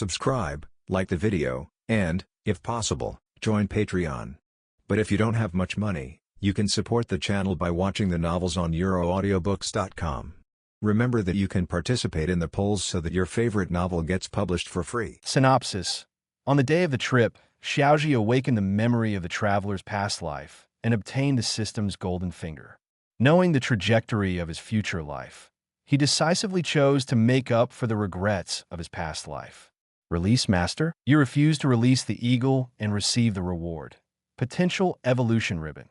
subscribe, like the video, and, if possible, join Patreon. But if you don't have much money, you can support the channel by watching the novels on euroaudiobooks.com. Remember that you can participate in the polls so that your favorite novel gets published for free. Synopsis. On the day of the trip, Xiaozhi awakened the memory of the traveler's past life and obtained the system's golden finger. Knowing the trajectory of his future life, he decisively chose to make up for the regrets of his past life. Release Master. You refuse to release the eagle and receive the reward. Potential Evolution Ribbon.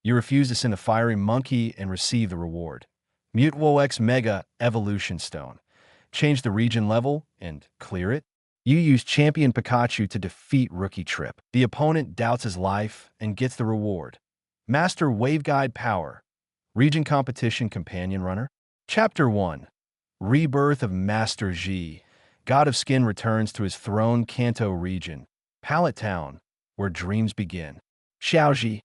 You refuse to send the fiery monkey and receive the reward. MewtwoX Mega Evolution Stone. Change the region level and clear it. You use Champion Pikachu to defeat Rookie Trip. The opponent doubts his life and gets the reward. Master Waveguide Power. Region Competition Companion Runner. Chapter 1. Rebirth of Master Xiaozhi. God of Skin returns to his throne Kanto region, Pallet Town, where dreams begin. Xiaozhi,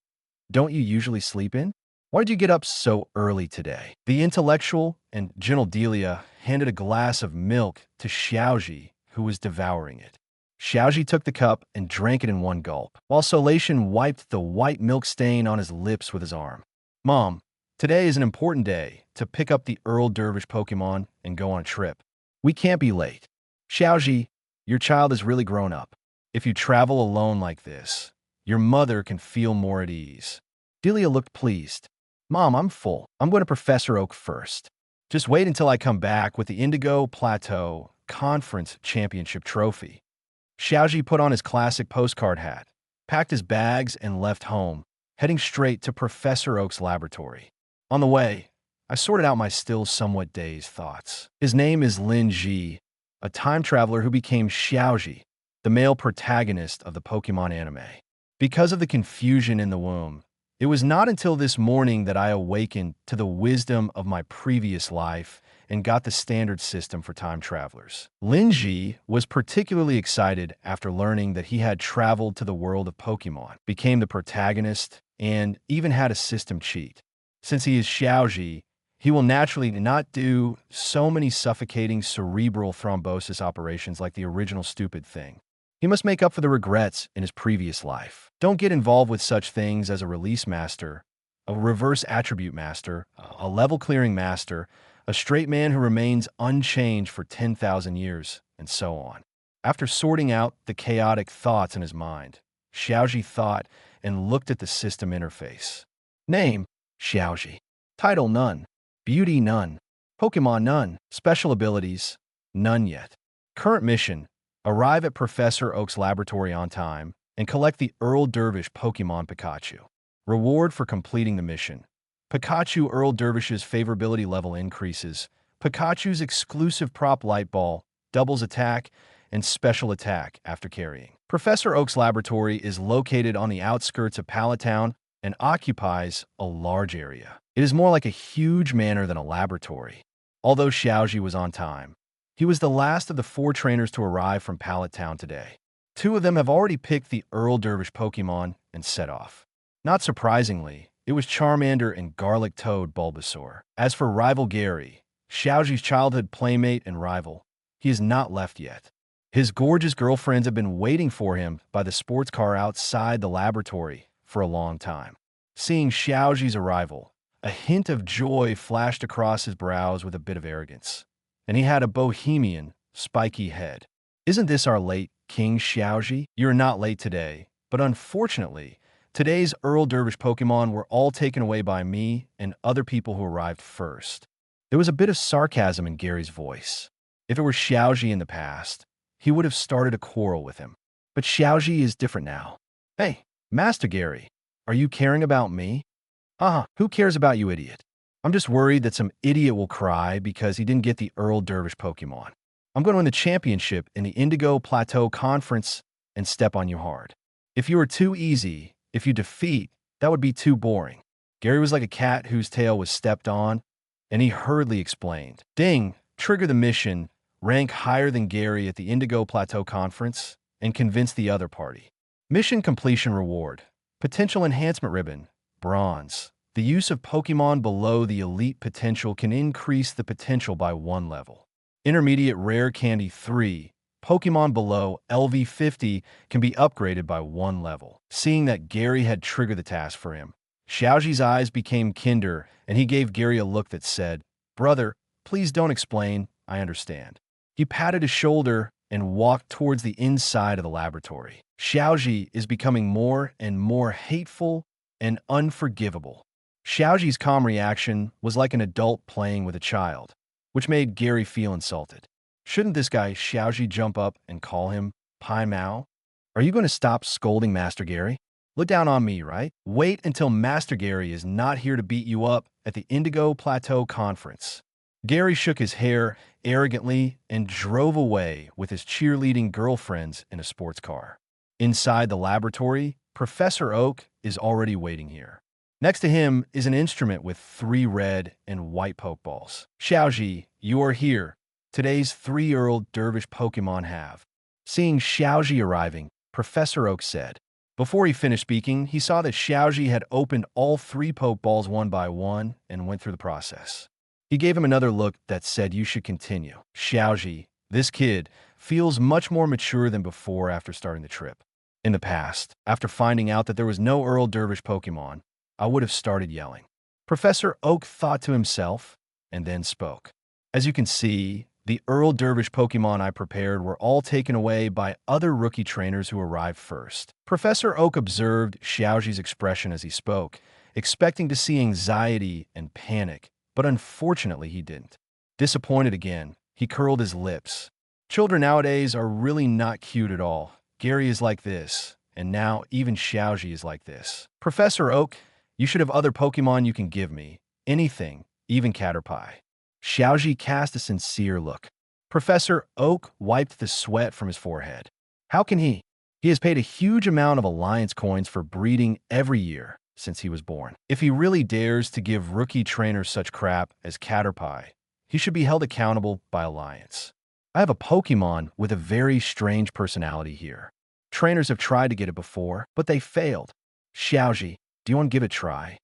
don't you usually sleep in? Why did you get up so early today? The intellectual and gentle Delia handed a glass of milk to Xiaozhi, who was devouring it. Xiaozhi took the cup and drank it in one gulp, while Solation wiped the white milk stain on his lips with his arm. Mom, today is an important day to pick up the Earl Dervish Pokemon and go on a trip. We can't be late. Xiaozhi, your child is really grown up. If you travel alone like this, your mother can feel more at ease. Delia looked pleased. Mom, I'm full. I'm going to Professor Oak first. Just wait until I come back with the Indigo Plateau Conference Championship trophy. Xiaozhi put on his classic postcard hat, packed his bags, and left home, heading straight to Professor Oak's laboratory. On the way, I sorted out my still somewhat dazed thoughts. His name is Lin Ji, a time traveler who became Xiaozhi, the male protagonist of the Pokemon anime. Because of the confusion in the womb, it was not until this morning that I awakened to the wisdom of my previous life and got the standard system for time travelers. Lin Ji was particularly excited after learning that he had traveled to the world of Pokemon, became the protagonist, and even had a system cheat. Since he is Xiaozhi, he will naturally not do so many suffocating cerebral thrombosis operations like the original stupid thing. He must make up for the regrets in his previous life. Don't get involved with such things as a release master, a reverse attribute master, a level clearing master, a straight man who remains unchanged for 10,000 years, and so on. After sorting out the chaotic thoughts in his mind, Xiaozhi thought and looked at the system interface. Name, Xiaozhi. Title, none. Beauty, none. Pokemon, none. Special abilities, none yet. Current mission, arrive at Professor Oak's laboratory on time and collect the Earl Dervish Pokemon Pikachu. Reward for completing the mission. Pikachu Earl Dervish's favorability level increases. Pikachu's exclusive prop light ball doubles attack and special attack after carrying. Professor Oak's laboratory is located on the outskirts of Pallet Town and occupies a large area. It is more like a huge manor than a laboratory. Although Xiaozhi was on time, he was the last of the 4 trainers to arrive from Pallet Town today. 2 of them have already picked the Earl Dervish Pokemon and set off. Not surprisingly, it was Charmander and Garlic Toad Bulbasaur. As for rival Gary, Xiaozhi's childhood playmate and rival, he is not left yet. His gorgeous girlfriends have been waiting for him by the sports car outside the laboratory for a long time. Seeing Xiaozhi's arrival, a hint of joy flashed across his brows with a bit of arrogance, and he had a bohemian, spiky head. Isn't this our late King Xiaozhi? You're not late today, but unfortunately, today's Earl Dervish Pokemon were all taken away by me and other people who arrived first. There was a bit of sarcasm in Gary's voice. If it were Xiaozhi in the past, he would have started a quarrel with him. But Xiaozhi is different now. Hey, Master Gary, are you caring about me? Who cares about you, idiot? I'm just worried that some idiot will cry because he didn't get the Earl Dervish Pokemon. I'm going to win the championship in the Indigo Plateau Conference and step on you hard. If you were too easy, if you defeat, that would be too boring. Gary was like a cat whose tail was stepped on, and he hurriedly explained. Ding, trigger the mission, rank higher than Gary at the Indigo Plateau Conference, and convince the other party. Mission completion reward. Potential enhancement ribbon, bronze. The use of Pokemon below the elite potential can increase the potential by 1 level. Intermediate rare candy 3, Pokemon below LV50 can be upgraded by 1 level. Seeing that Gary had triggered the task for him, Xiaozhi's eyes became kinder, and he gave Gary a look that said, "Brother, please don't explain, I understand." He patted his shoulder and walked towards the inside of the laboratory. Xiaozhi is becoming more and more hateful and unforgivable. Xiaozhi's calm reaction was like an adult playing with a child, which made Gary feel insulted. Shouldn't this guy Xiaozhi jump up and call him Pai Mao? Are you going to stop scolding Master Gary? Look down on me, right? Wait until Master Gary is not here to beat you up at the Indigo Plateau Conference. Gary shook his hair arrogantly and drove away with his cheerleading girlfriends in a sports car. Inside the laboratory, Professor Oak is already waiting here. Next to him is an instrument with 3 red and white Pokeballs. Xiaozhi, you are here. Today's 3-year-old dervish Pokemon have. Seeing Xiaozhi arriving, Professor Oak said. Before he finished speaking, he saw that Xiaozhi had opened all 3 Pokeballs one by one and went through the process. He gave him another look that said you should continue. Xiaozhi, this kid, feels much more mature than before after starting the trip. In the past, after finding out that there was no Earl Dervish Pokemon, I would have started yelling. Professor Oak thought to himself and then spoke. As you can see, the Earl Dervish Pokemon I prepared were all taken away by other rookie trainers who arrived first. Professor Oak observed Xiaozhi's expression as he spoke, expecting to see anxiety and panic, but unfortunately he didn't. Disappointed again, he curled his lips. Children nowadays are really not cute at all. Gary is like this, and now even Xiaozhi is like this. Professor Oak, you should have other Pokemon you can give me. Anything, even Caterpie. Xiaozhi cast a sincere look. Professor Oak wiped the sweat from his forehead. How can he? He has paid a huge amount of Alliance coins for breeding every year since he was born. If he really dares to give rookie trainers such crap as Caterpie, he should be held accountable by Alliance. I have a Pokemon with a very strange personality here. Trainers have tried to get it before, but they failed. Xiaozhi, do you want to give it a try?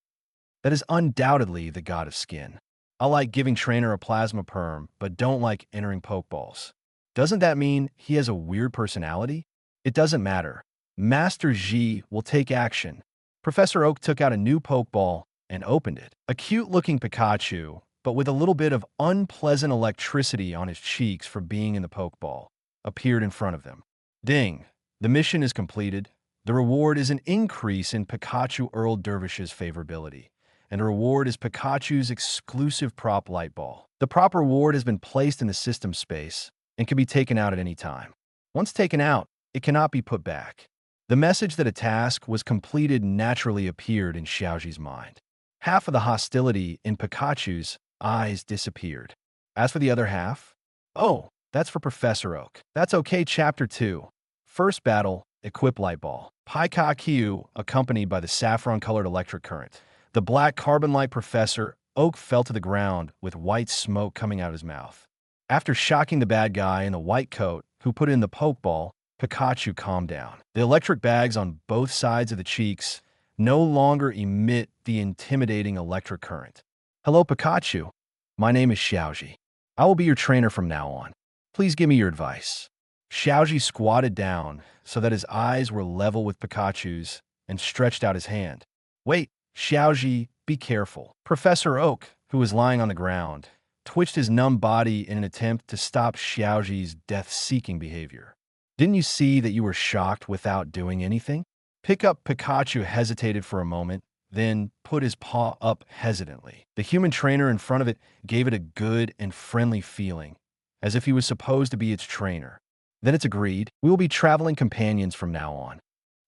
That is undoubtedly the god of skin. I like giving trainer a plasma perm, but don't like entering Pokeballs. Doesn't that mean he has a weird personality? It doesn't matter. Master Xi will take action. Professor Oak took out a new Pokeball and opened it. A cute-looking Pikachu, but with a little bit of unpleasant electricity on his cheeks for being in the Pokeball, appeared in front of them. Ding! The mission is completed. The reward is an increase in Pikachu Earl Dervish's favorability, and the reward is Pikachu's exclusive prop light ball. The prop reward has been placed in the system space and can be taken out at any time. Once taken out, it cannot be put back. The message that a task was completed naturally appeared in Xiaozhi's mind. Half of the hostility in Pikachu's eyes disappeared. As for the other half, oh, that's for Professor Oak. That's okay. Chapter 2. First battle, equip light ball. Pikachu, accompanied by the saffron-colored electric current. The black carbon light Professor Oak fell to the ground with white smoke coming out of his mouth. After shocking the bad guy in the white coat who put in the Pokeball, Pikachu calmed down. The electric bags on both sides of the cheeks no longer emit the intimidating electric current. Hello, Pikachu. My name is Xiaozhi. I will be your trainer from now on. Please give me your advice. Xiaozhi squatted down so that his eyes were level with Pikachu's and stretched out his hand. Wait, Xiaozhi, be careful. Professor Oak, who was lying on the ground, twitched his numb body in an attempt to stop Xiaozhi's death-seeking behavior. Didn't you see that you were shocked without doing anything? Pick Up Pikachu hesitated for a moment, then put his paw up hesitantly. The human trainer in front of it gave it a good and friendly feeling, as if he was supposed to be its trainer. Then it's agreed, we will be traveling companions from now on.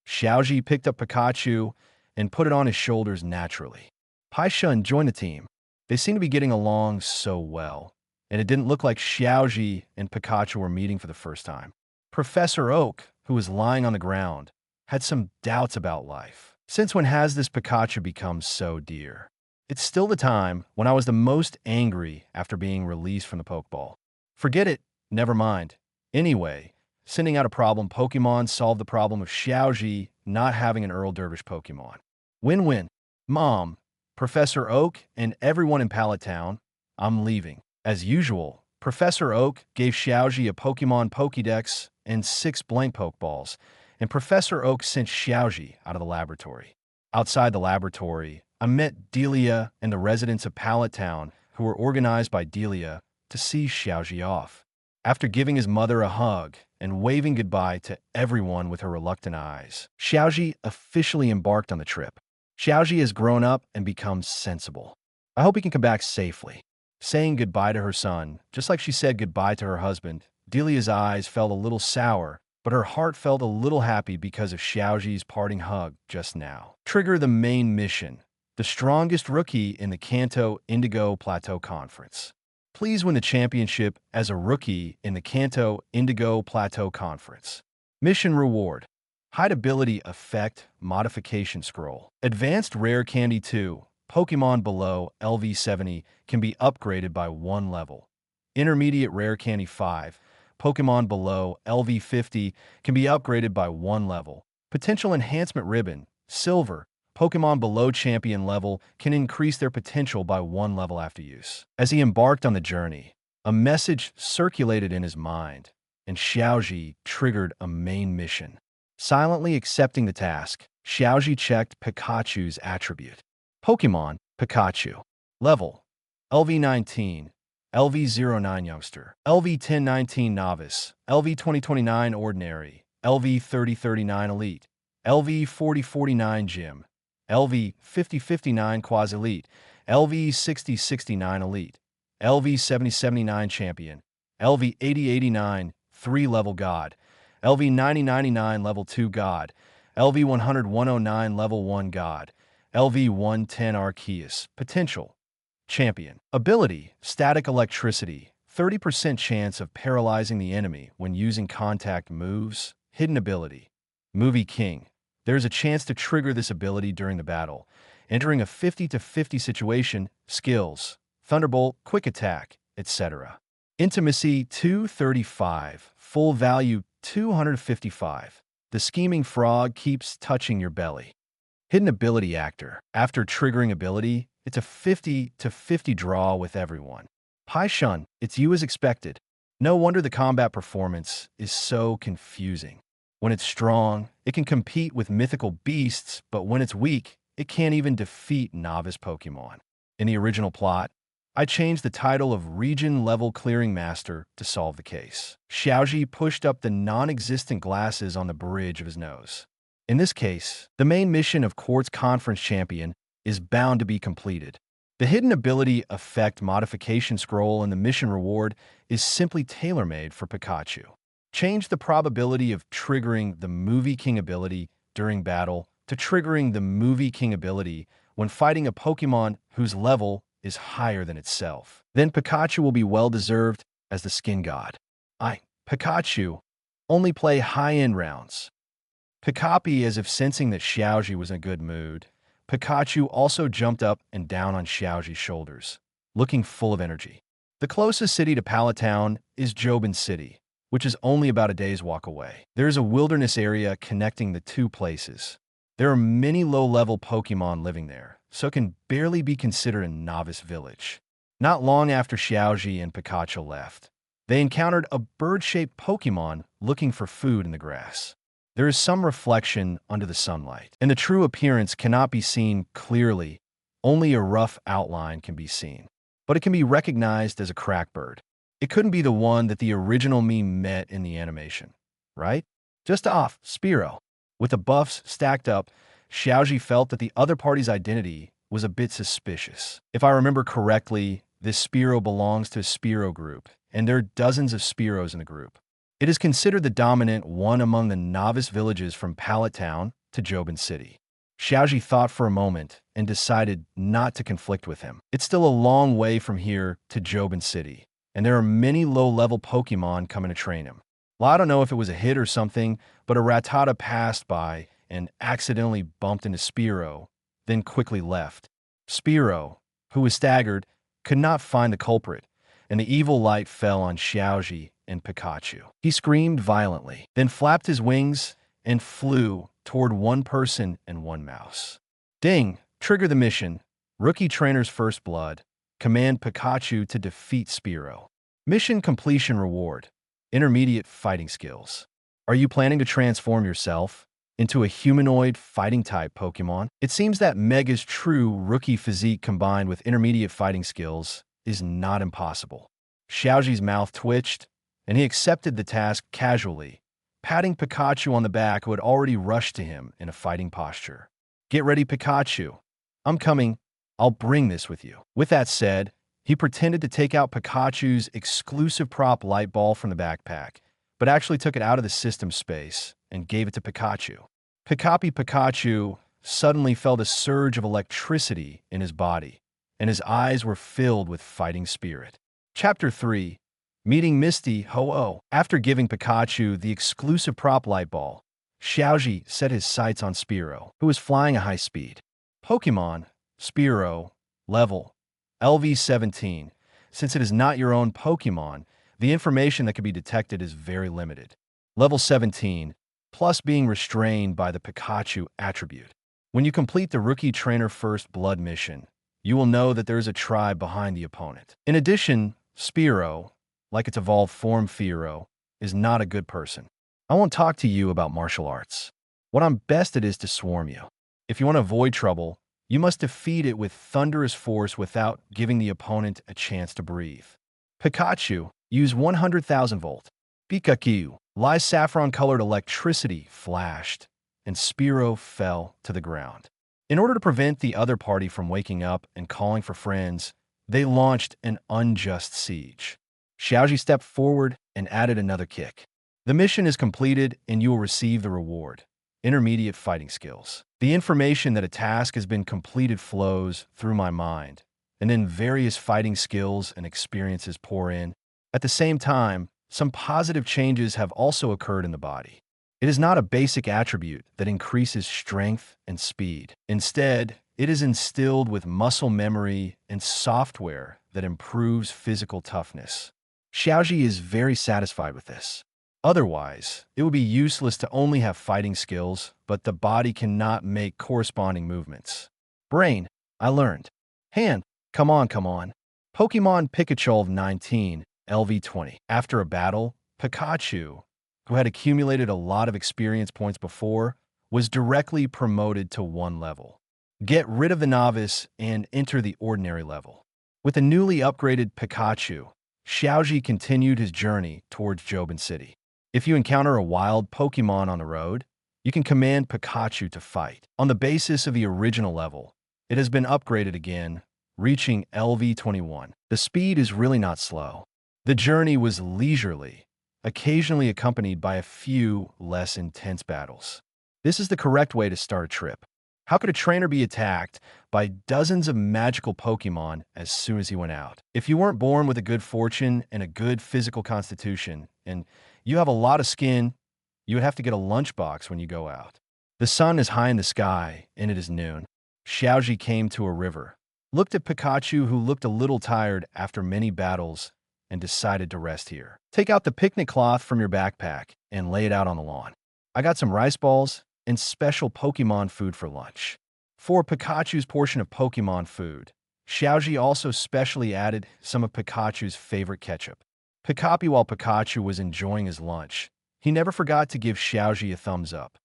Xiaozhi picked up Pikachu and put it on his shoulders naturally. Pai Shun joined the team. They seemed to be getting along so well, and it didn't look like Xiaozhi and Pikachu were meeting for the first time. Professor Oak, who was lying on the ground, had some doubts about life. Since when has this Pikachu become so dear? It's still the time when I was the most angry after being released from the Pokeball. Forget it, never mind. Anyway, sending out a problem Pokemon solved the problem of Xiaozhi not having an Earl Dervish Pokemon. Win-win. Mom, Professor Oak, and everyone in Pallet Town, I'm leaving. As usual, Professor Oak gave Xiaozhi a Pokemon Pokédex and 6 blank Pokeballs, and Professor Oak sent Xiaozhi out of the laboratory. Outside the laboratory, I met Delia and the residents of Pallet Town, who were organized by Delia to see Xiaozhi off. After giving his mother a hug and waving goodbye to everyone with her reluctant eyes, Xiaozhi officially embarked on the trip. Xiaozhi has grown up and become sensible. I hope he can come back safely. Saying goodbye to her son, just like she said goodbye to her husband, Delia's eyes felt a little sour, but her heart felt a little happy because of Xiaozhi's parting hug just now. Trigger the main mission, the strongest rookie in the Kanto Indigo Plateau Conference. Please win the championship as a rookie in the Kanto Indigo Plateau Conference. Mission reward: Hide ability effect modification scroll. Advanced rare candy 2. Pokemon below LV70 can be upgraded by 1 level. Intermediate rare candy 5. Pokemon below LV50 can be upgraded by 1 level. Potential enhancement ribbon, silver. Pokemon below champion level can increase their potential by 1 level after use. As he embarked on the journey, a message circulated in his mind, and Xiaozhi triggered a main mission. Silently accepting the task, Xiaozhi checked Pikachu's attribute. Pokemon Pikachu. Level: LV19, LV09 Youngster, LV1019 Novice, LV2029 Ordinary, LV3039 Elite, LV4049 Gym, LV5059 Quasi-Elite, LV6069 Elite, LV7079 Champion, LV8089 3-Level God, LV9099 Level 2 God, LV100-109 Level 1 God, LV110 Arceus. Potential: Champion. Ability: Static Electricity, 30% chance of paralyzing the enemy when using contact moves. Hidden ability: Movie King. There is a chance to trigger this ability during the battle, entering a 50-50 situation. Skills: Thunderbolt, Quick Attack, etc. Intimacy 235, full value 255. The scheming frog keeps touching your belly. Hidden ability actor. After triggering ability, it's a 50-50 draw with everyone. High Shun, it's you as expected. No wonder the combat performance is so confusing. When it's strong, it can compete with mythical beasts, but when it's weak, it can't even defeat novice Pokemon. In the original plot, I changed the title of Region-Level Clearing Master to solve the case. Xiaozhi pushed up the non-existent glasses on the bridge of his nose. In this case, the main mission of Quartz Conference Champion is bound to be completed. The hidden ability effect modification scroll in the mission reward is simply tailor-made for Pikachu. Change the probability of triggering the Movie King ability during battle to triggering the Movie King ability when fighting a Pokemon whose level is higher than itself. Then Pikachu will be well-deserved as the skin god. Pikachu, only play high-end rounds. Pikachu, as if sensing that Xiaozhi was in a good mood, Pikachu also jumped up and down on Xiaozhi's shoulders, looking full of energy. The closest city to Pallet Town is Jobin City, which is only about a day's walk away. There is a wilderness area connecting the two places. There are many low-level Pokemon living there, so it can barely be considered a novice village. Not long after Xiaozhi and Pikachu left, they encountered a bird-shaped Pokemon looking for food in the grass. There is some reflection under the sunlight, and the true appearance cannot be seen clearly. Only a rough outline can be seen, but it can be recognized as a crack bird. It couldn't be the one that the original meme met in the animation, right? Just off, Spearow. With the buffs stacked up, Xiaozhi felt that the other party's identity was a bit suspicious. If I remember correctly, this Spearow belongs to a Spearow group, and there are dozens of Spearows in the group. It is considered the dominant one among the novice villages from Pallet Town to Jobin City. Xiaozhi thought for a moment and decided not to conflict with him. It's still a long way from here to Jobin City, and there are many low-level Pokemon coming to train him. Well, I don't know if it was a hit or something, but a Rattata passed by and accidentally bumped into Spearow, then quickly left. Spearow, who was staggered, could not find the culprit, and the evil light fell on Xiaozhi and Pikachu. He screamed violently, then flapped his wings and flew toward one person and one mouse. Ding! Trigger the mission. Rookie Trainer's First Blood. Command Pikachu to defeat Spearow. Mission completion reward. Intermediate fighting skills. Are you planning to transform yourself into a humanoid fighting-type Pokemon? It seems that Mega's true rookie physique combined with intermediate fighting skills is not impossible. Xiaozhi's mouth twitched, and he accepted the task casually, patting Pikachu on the back who had already rushed to him in a fighting posture. Get ready, Pikachu. I'm coming. I'll bring this with you. With that said, he pretended to take out Pikachu's exclusive prop light ball from the backpack, but actually took it out of the system space and gave it to Pikachu. Pikachu suddenly felt a surge of electricity in his body, and his eyes were filled with fighting spirit. Chapter 3. Meeting Misty Ho-Oh. After giving Pikachu the exclusive prop light ball, Xiaozhi set his sights on Spearow, who was flying at high speed. Pokemon, Spearow, level LV-17. Since it is not your own Pokemon, the information that can be detected is very limited. Level 17, plus being restrained by the Pikachu attribute. When you complete the Rookie Trainer First Blood mission, you will know that there is a tribe behind the opponent. In addition, Spearow, like its evolved form Fearow, is not a good person. I won't talk to you about martial arts. What I'm best at is to swarm you. If you want to avoid trouble, you must defeat it with thunderous force without giving the opponent a chance to breathe. Pikachu, use 100,000 volt. Pikachu, light saffron-colored electricity flashed, and Spearow fell to the ground. In order to prevent the other party from waking up and calling for friends, they launched an unjust siege. Xiaozhi stepped forward and added another kick. The mission is completed and you will receive the reward. Intermediate fighting skills. The information that a task has been completed flows through my mind, and then various fighting skills and experiences pour in. At the same time, some positive changes have also occurred in the body. It is not a basic attribute that increases strength and speed. Instead, it is instilled with muscle memory and software that improves physical toughness. Xiaozhi is very satisfied with this. Otherwise, it would be useless to only have fighting skills, but the body cannot make corresponding movements. Brain, I learned. Hand, come on. Pokemon Pikachu 19, LV20. After a battle, Pikachu, who had accumulated a lot of experience points before, was directly promoted to 1 level. Get rid of the novice and enter the ordinary level. With a newly upgraded Pikachu, Xiaozhi continued his journey towards Jobin City. If you encounter a wild Pokemon on the road, you can command Pikachu to fight. On the basis of the original level, it has been upgraded again, reaching LV21. The speed is really not slow. The journey was leisurely, occasionally accompanied by a few less intense battles. This is the correct way to start a trip. How could a trainer be attacked by dozens of magical Pokemon as soon as he went out? If you weren't born with a good fortune and a good physical constitution, and you have a lot of skin, you would have to get a lunchbox when you go out. The sun is high in the sky, and it is noon. Xiaozhi came to a river, looked at Pikachu, who looked a little tired after many battles, and decided to rest here. Take out the picnic cloth from your backpack and lay it out on the lawn. I got some rice balls and special Pokemon food for lunch. For Pikachu's portion of Pokemon food, Xiaozhi also specially added some of Pikachu's favorite ketchup. While Pikachu was enjoying his lunch, he never forgot to give Xiaozhi a thumbs up.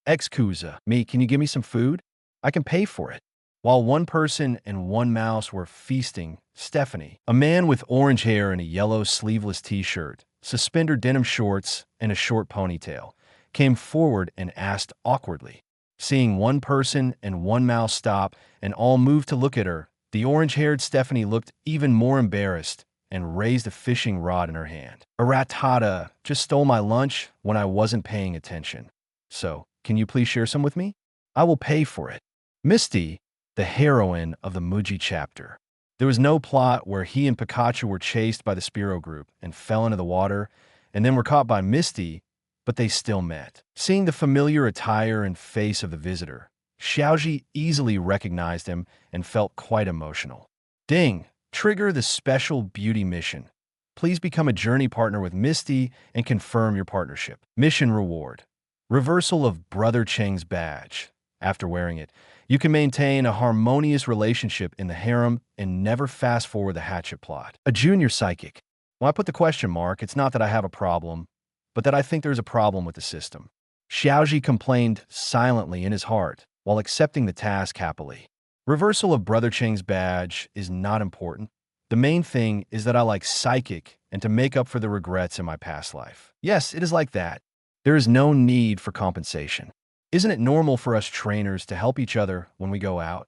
Excuse me, can you give me some food? I can pay for it. While one person and one mouse were feasting, Stephanie, a man with orange hair and a yellow sleeveless t-shirt, suspender denim shorts, and a short ponytail, came forward and asked awkwardly. Seeing one person and one mouse stop and all move to look at her, the orange-haired Stephanie looked even more embarrassed and raised a fishing rod in her hand. A ratata just stole my lunch when I wasn't paying attention. So, can you please share some with me? I will pay for it. Misty, the heroine of the Muji chapter. There was no plot where he and Pikachu were chased by the Spearow group and fell into the water and then were caught by Misty, but they still met. Seeing the familiar attire and face of the visitor, Xiaozhi easily recognized him and felt quite emotional. Ding! Trigger the special beauty mission. Please become a journey partner with Misty and confirm your partnership. Mission reward. Reversal of Brother Cheng's badge. After wearing it, you can maintain a harmonious relationship in the harem and never fast-forward the hatchet plot. A junior psychic. When I put the question mark, it's not that I have a problem, but that I think there's a problem with the system. Xiaozhi complained silently in his heart, while accepting the task happily. Reversal of Brother Cheng's badge is not important. The main thing is that I like psychic and to make up for the regrets in my past life. Yes, it is like that. There is no need for compensation. Isn't it normal for us trainers to help each other when we go out?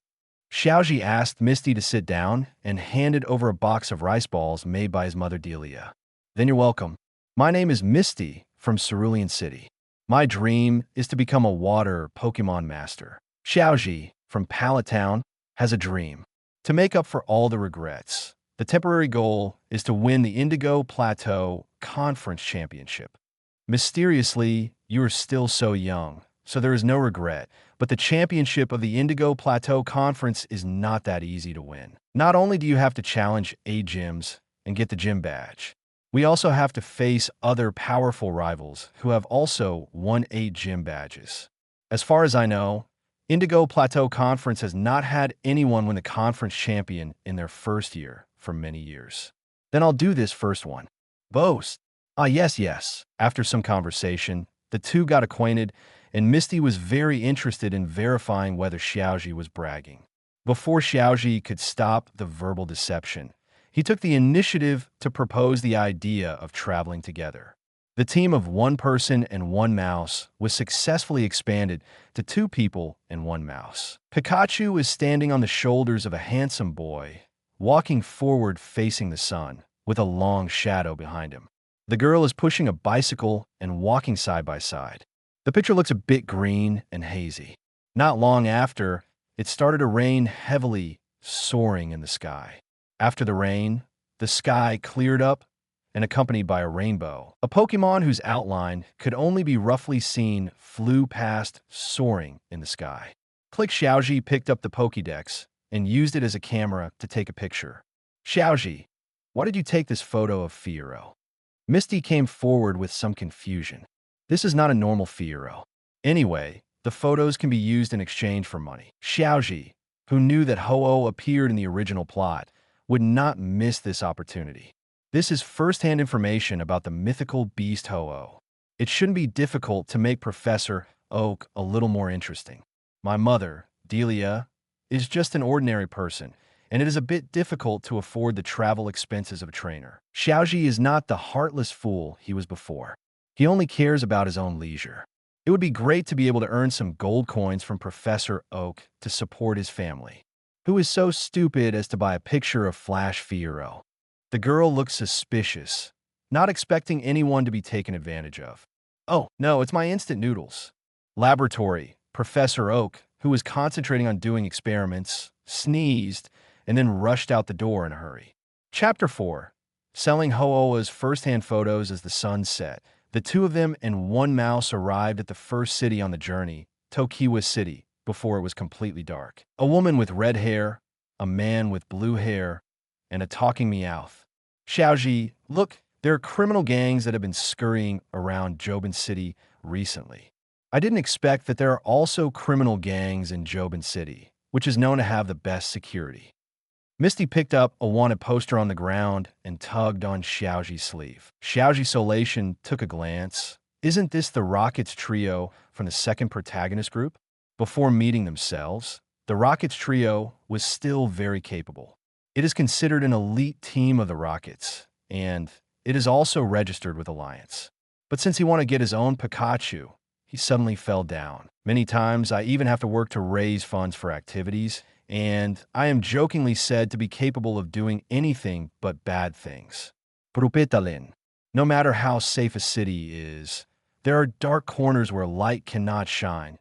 Xiaozhi asked Misty to sit down and handed over a box of rice balls made by his mother Delia. Then you're welcome. My name is Misty from Cerulean City. My dream is to become a water Pokemon master. Xiaozhi from Pallet Town has a dream. To make up for all the regrets, the temporary goal is to win the Indigo Plateau Conference Championship. Mysteriously, you are still so young, so there is no regret, but the championship of the Indigo Plateau Conference is not that easy to win. Not only do you have to challenge 8 gyms and get the gym badge, we also have to face other powerful rivals who have also won 8 gym badges. As far as I know, Indigo Plateau Conference has not had anyone win the conference champion in their first year for many years. Then I'll do this first one. Boast. Ah, yes. After some conversation, the two got acquainted, and Misty was very interested in verifying whether Xiaozhi was bragging. Before Xiaozhi could stop the verbal deception, he took the initiative to propose the idea of traveling together. The team of 1 person and 1 mouse was successfully expanded to 2 people and 1 mouse. Pikachu is standing on the shoulders of a handsome boy, walking forward facing the sun, with a long shadow behind him. The girl is pushing a bicycle and walking side by side. The picture looks a bit green and hazy. Not long after, it started to rain heavily, soaring in the sky. After the rain, the sky cleared up and accompanied by a rainbow. A Pokemon whose outline could only be roughly seen flew past, soaring in the sky. Xiaozhi picked up the Pokédex and used it as a camera to take a picture. Xiaozhi, why did you take this photo of Fiero? Misty came forward with some confusion. This is not a normal Fiero. Anyway, the photos can be used in exchange for money. Xiaozhi, who knew that Ho-Oh appeared in the original plot, would not miss this opportunity. This is first-hand information about the mythical beast Ho-Oh. It shouldn't be difficult to make Professor Oak a little more interesting. My mother, Delia, is just an ordinary person, and it is a bit difficult to afford the travel expenses of a trainer. Xiaozhi is not the heartless fool he was before. He only cares about his own leisure. It would be great to be able to earn some gold coins from Professor Oak to support his family. Who is so stupid as to buy a picture of Flash Fiero? The girl looks suspicious, not expecting anyone to be taken advantage of. Oh, no, it's my instant noodles. Laboratory, Professor Oak, who was concentrating on doing experiments, sneezed, and then rushed out the door in a hurry. Chapter 4. Selling Ho-Oh's first-hand photos as the sun set. The 2 of them and 1 mouse arrived at the first city on the journey, Tokiwa City, before it was completely dark. A woman with red hair, a man with blue hair, and a talking Meowth. Xiaozhi, look, there are criminal gangs that have been scurrying around Jobin City recently. I didn't expect that there are also criminal gangs in Jobin City, which is known to have the best security. Misty picked up a wanted poster on the ground and tugged on Xiaozhi's sleeve. Xiaozhi Solation took a glance. Isn't this the Rockets trio from the second protagonist group? Before meeting themselves, the Rockets trio was still very capable. It is considered an elite team of the Rockets, and it is also registered with Alliance. But since he wanted to get his own Pikachu, he suddenly fell down. Many times, I even have to work to raise funds for activities, and I am jokingly said to be capable of doing anything but bad things. Brupetalin. No matter how safe a city is, there are dark corners where light cannot shine.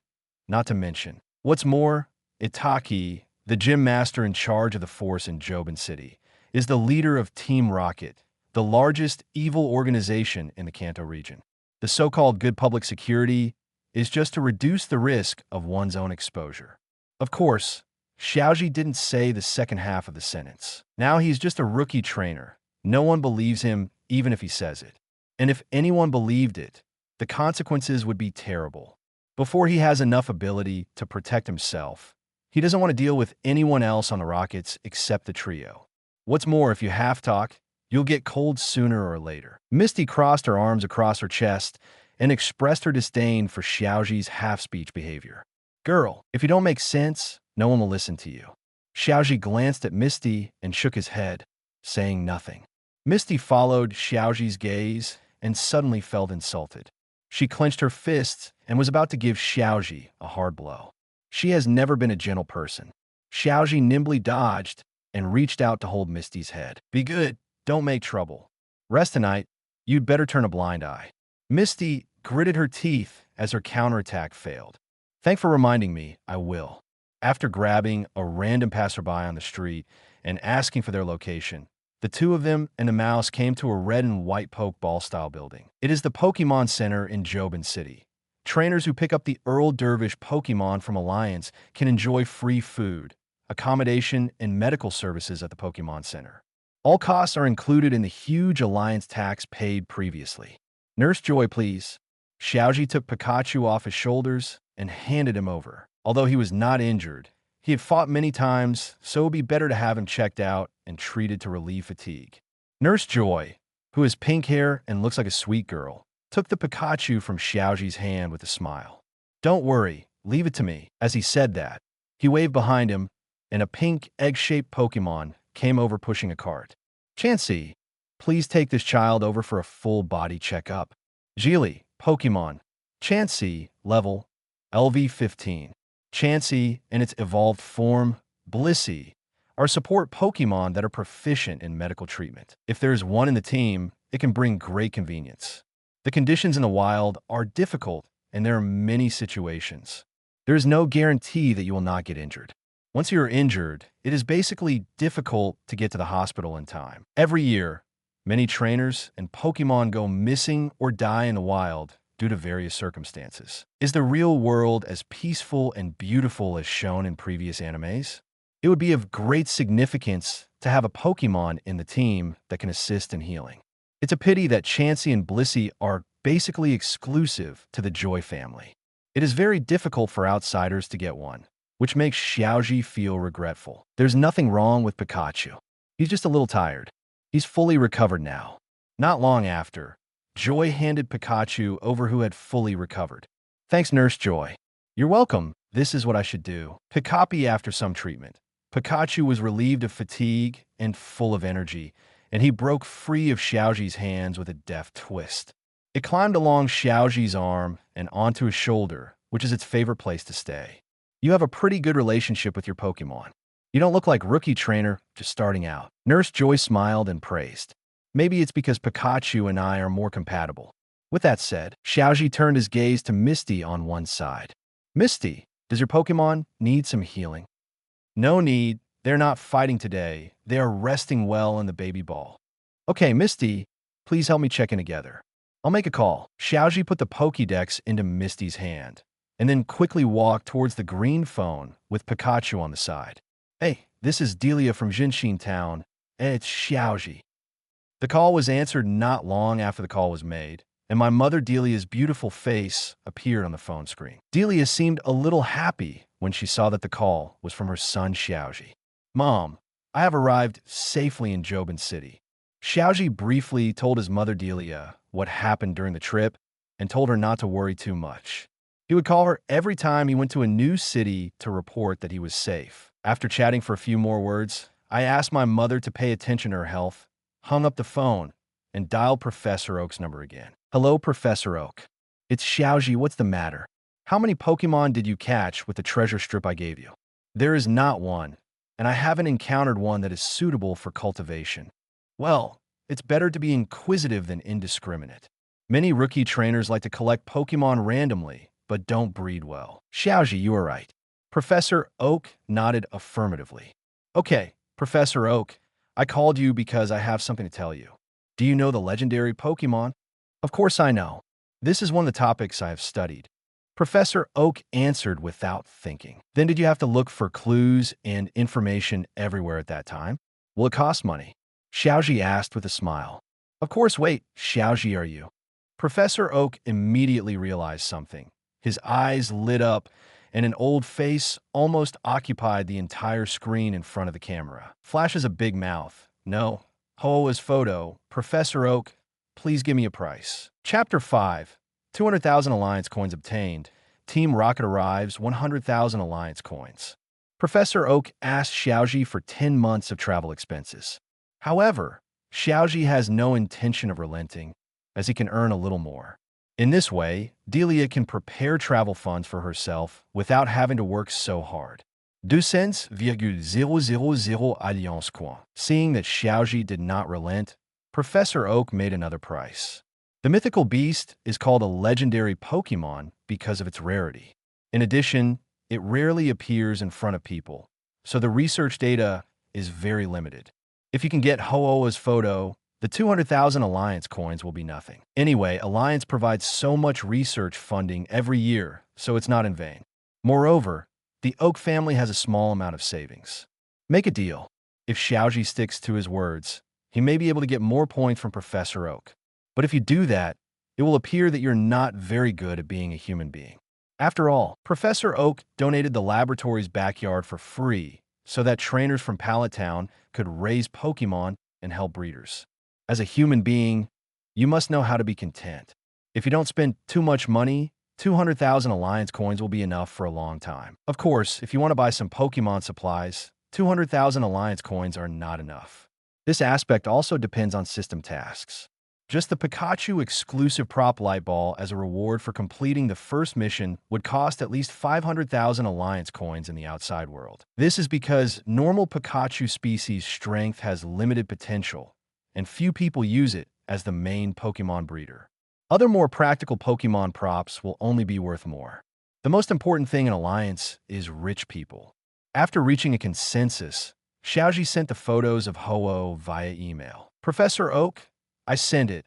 Not to mention, what's more, Itaki, the gym master in charge of the force in Jobin City, is the leader of Team Rocket, the largest evil organization in the Kanto region. The so-called good public security is just to reduce the risk of one's own exposure. Of course, Xiaozhi didn't say the second half of the sentence. Now he's just a rookie trainer. No one believes him, even if he says it. And if anyone believed it, the consequences would be terrible. Before he has enough ability to protect himself, he doesn't want to deal with anyone else on the Rockets except the trio. What's more, if you half-talk, You'll get cold sooner or later. Misty crossed her arms across her chest and expressed her disdain for Xiaozhi's half-speech behavior. Girl, if you don't make sense, no one will listen to you. Xiaozhi glanced at Misty and shook his head, saying nothing. Misty followed Xiaozhi's gaze and suddenly felt insulted. She clenched her fists and was about to give Xiaozhi a hard blow. She has never been a gentle person. Xiaozhi nimbly dodged and reached out to hold Misty's head. Be good, don't make trouble. Rest tonight, you'd better turn a blind eye. Misty gritted her teeth as her counterattack failed. Thanks for reminding me, I will. After grabbing a random passerby on the street and asking for their location, the two of them and the mouse came to a red and white Pokeball-style building. It is the Pokemon Center in Jobin City. Trainers who pick up the Earl Dervish Pokemon from Alliance can enjoy free food, accommodation, and medical services at the Pokemon Center. All costs are included in the huge Alliance tax paid previously. Nurse Joy, please. Xiaozhi took Pikachu off his shoulders and handed him over. Although he was not injured, he had fought many times, so it would be better to have him checked out and treated to relieve fatigue. Nurse Joy, who has pink hair and looks like a sweet girl, took the Pikachu from Xiaozhi's hand with a smile. Don't worry, leave it to me. As he said that, he waved behind him, and a pink, egg-shaped Pokemon came over pushing a cart. Chansey, please take this child over for a full body checkup. Geely, Pokemon. Chansey, level LV15. Chansey and its evolved form, Blissey, are support Pokemon that are proficient in medical treatment. If there is one in the team, it can bring great convenience. The conditions in the wild are difficult, and there are many situations. There is no guarantee that you will not get injured. Once you are injured, it is basically difficult to get to the hospital in time. Every year, many trainers and Pokemon go missing or die in the wild due to various circumstances. Is the real world as peaceful and beautiful as shown in previous animes? It would be of great significance to have a Pokemon in the team that can assist in healing. It's a pity that Chansey and Blissey are basically exclusive to the Joy family. It is very difficult for outsiders to get one, which makes Xiaozhi feel regretful. There's nothing wrong with Pikachu. He's just a little tired. He's fully recovered now. Not long after, Joy handed Pikachu over who had fully recovered. Thanks, Nurse Joy. You're welcome. This is what I should do. Pikachu after some treatment. Pikachu was relieved of fatigue and full of energy, and he broke free of Xiaozhi's hands with a deft twist. It climbed along Xiaozhi's arm and onto his shoulder, which is its favorite place to stay. You have a pretty good relationship with your Pokemon. You don't look like rookie trainer, just starting out. Nurse Joy smiled and praised. Maybe it's because Pikachu and I are more compatible. With that said, Xiaozhi turned his gaze to Misty on one side. Misty, does your Pokemon need some healing? No need. They're not fighting today. They are resting well in the baby ball. Okay, Misty, please help me check in together. I'll make a call. Xiaozhi put the Pokédex into Misty's hand, and then quickly walked towards the green phone with Pikachu on the side. Hey, this is Delia from Jinshin Town, and it's Xiaozhi. The call was answered not long after the call was made, and my mother Delia's beautiful face appeared on the phone screen. Delia seemed a little happy when she saw that the call was from her son Xiaozhi. Mom, I have arrived safely in Jobin City. Xiaozhi briefly told his mother Delia what happened during the trip and told her not to worry too much. He would call her every time he went to a new city to report that he was safe. After chatting for a few more words, I asked my mother to pay attention to her health, hung up the phone, and dialed Professor Oak's number again. Hello, Professor Oak. It's Xiaozhi. What's the matter? How many Pokemon did you catch with the treasure strip I gave you? There is not one, and I haven't encountered one that is suitable for cultivation. Well, it's better to be inquisitive than indiscriminate. Many rookie trainers like to collect Pokemon randomly, but don't breed well. Xiaozhi, you are right. Professor Oak nodded affirmatively. Okay, Professor Oak, I called you because I have something to tell you. Do you know the legendary Pokemon? Of course I know. This is one of the topics I have studied. Professor Oak answered without thinking. Then did you have to look for clues and information everywhere at that time? Will it cost money? Xiaozhi asked with a smile. Of course, wait, Xiaozhi, are you? Professor Oak immediately realized something. His eyes lit up, and an old face almost occupied the entire screen in front of the camera. Flash has a big mouth. No, Ho-Oh's photo, Professor Oak, please give me a price. Chapter 5, 200,000 Alliance coins obtained. Team Rocket arrives, 100,000 Alliance coins. Professor Oak asks Xiaozhi for 10 months of travel expenses. However, Xiaozhi has no intention of relenting, as he can earn a little more. In this way, Delia can prepare travel funds for herself without having to work so hard. 200,000 Alliance coins. Seeing that Xiaozhi did not relent, Professor Oak made another price. The mythical beast is called a legendary Pokemon because of its rarity. In addition, it rarely appears in front of people, so the research data is very limited. If you can get Ho-Oh's photo, the 200,000 Alliance coins will be nothing. Anyway, Alliance provides so much research funding every year, so it's not in vain. Moreover, the Oak family has a small amount of savings. Make a deal. If Xiaozhi sticks to his words, he may be able to get more points from Professor Oak. But if you do that, it will appear that you're not very good at being a human being. After all, Professor Oak donated the laboratory's backyard for free so that trainers from Pallet Town could raise Pokemon and help breeders. As a human being, you must know how to be content. If you don't spend too much money, 200,000 Alliance coins will be enough for a long time. Of course, if you want to buy some Pokemon supplies, 200,000 Alliance coins are not enough. This aspect also depends on system tasks. Just the Pikachu exclusive prop light ball as a reward for completing the first mission would cost at least 500,000 Alliance coins in the outside world. This is because normal Pikachu species strength has limited potential, and few people use it as the main Pokemon breeder. Other more practical Pokemon props will only be worth more. The most important thing in Alliance is rich people. After reaching a consensus, Xiaozhi sent the photos of Ho-Oh via email. Professor Oak, I send it,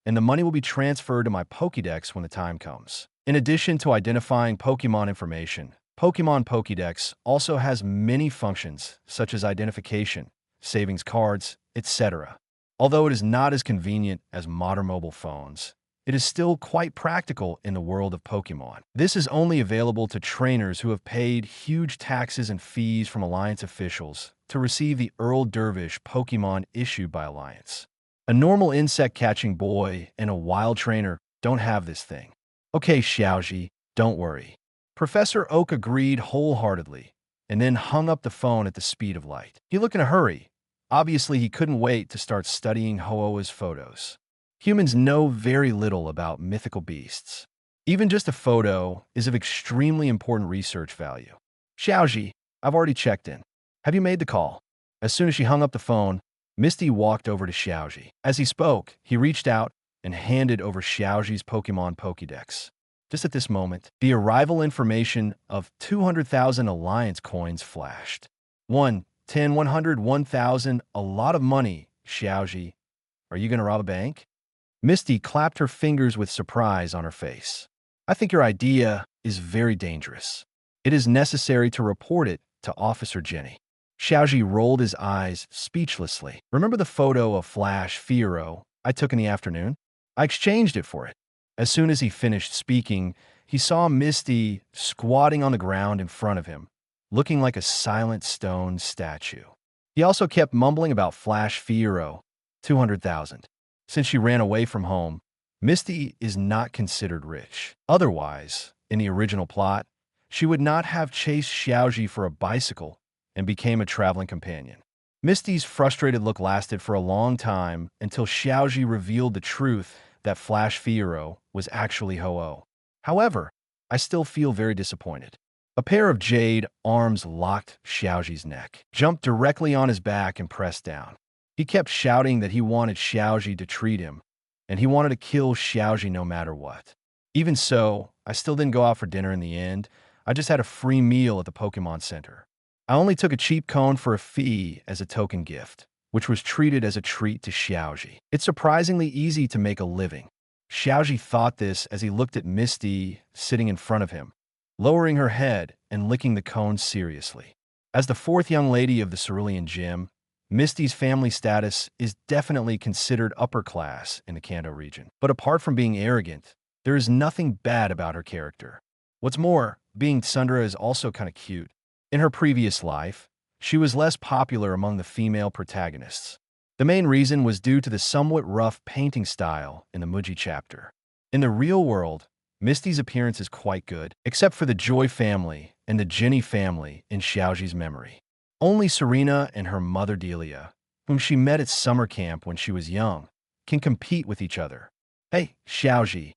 and the money will be transferred to my Pokédex when the time comes. In addition to identifying Pokemon information, Pokemon Pokédex also has many functions such as identification, savings cards, etc. Although it is not as convenient as modern mobile phones, it is still quite practical in the world of Pokemon. This is only available to trainers who have paid huge taxes and fees from Alliance officials to receive the Earl Dervish Pokemon issued by Alliance. A normal insect-catching boy and a wild trainer don't have this thing. Okay, Xiaozhi, don't worry. Professor Oak agreed wholeheartedly and then hung up the phone at the speed of light. He looked in a hurry. Obviously, he couldn't wait to start studying Ho-Oh's photos. Humans know very little about mythical beasts. Even just a photo is of extremely important research value. Xiaozhi, I've already checked in. Have you made the call? As soon as she hung up the phone, Misty walked over to Xiaozhi. As he spoke, he reached out and handed over Xiaozhi's Pokemon Pokédex. Just at this moment, the arrival information of 200,000 Alliance coins flashed. 1, 10, 100, 1,000, a lot of money, Xiaozhi. Are you going to rob a bank? Misty clapped her fingers with surprise on her face. I think your idea is very dangerous. It is necessary to report it to Officer Jenny. Xiaozhi rolled his eyes speechlessly. Remember the photo of Flash Fiero I took in the afternoon? I exchanged it for it. As soon as he finished speaking, he saw Misty squatting on the ground in front of him, looking like a silent stone statue. He also kept mumbling about Flash Fiero, 200,000. Since she ran away from home, Misty is not considered rich. Otherwise, in the original plot, she would not have chased Xiaozhi for a bicycle and became a traveling companion. Misty's frustrated look lasted for a long time until Xiaozhi revealed the truth that Flash Fiero was actually Ho-Oh. However, I still feel very disappointed. A pair of jade arms locked Xiaozhi's neck, jumped directly on his back and pressed down. He kept shouting that he wanted Xiaozhi to treat him, and he wanted to kill Xiaozhi no matter what. Even so, I still didn't go out for dinner in the end. I just had a free meal at the Pokemon Center. I only took a cheap cone for a fee as a token gift, which was treated as a treat to Xiaozhi. It's surprisingly easy to make a living. Xiaozhi thought this as he looked at Misty sitting in front of him, lowering her head and licking the cone seriously. As the fourth young lady of the Cerulean Gym, Misty's family status is definitely considered upper class in the Kanto region. But apart from being arrogant, there is nothing bad about her character. What's more, being Tsundere is also kind of cute. In her previous life, she was less popular among the female protagonists. The main reason was due to the somewhat rough painting style in the Muji chapter. In the real world, Misty's appearance is quite good, except for the Joy family and the Jenny family in Xiaozhi's memory. Only Serena and her mother Delia, whom she met at summer camp when she was young, can compete with each other. Hey, Xiaozhi,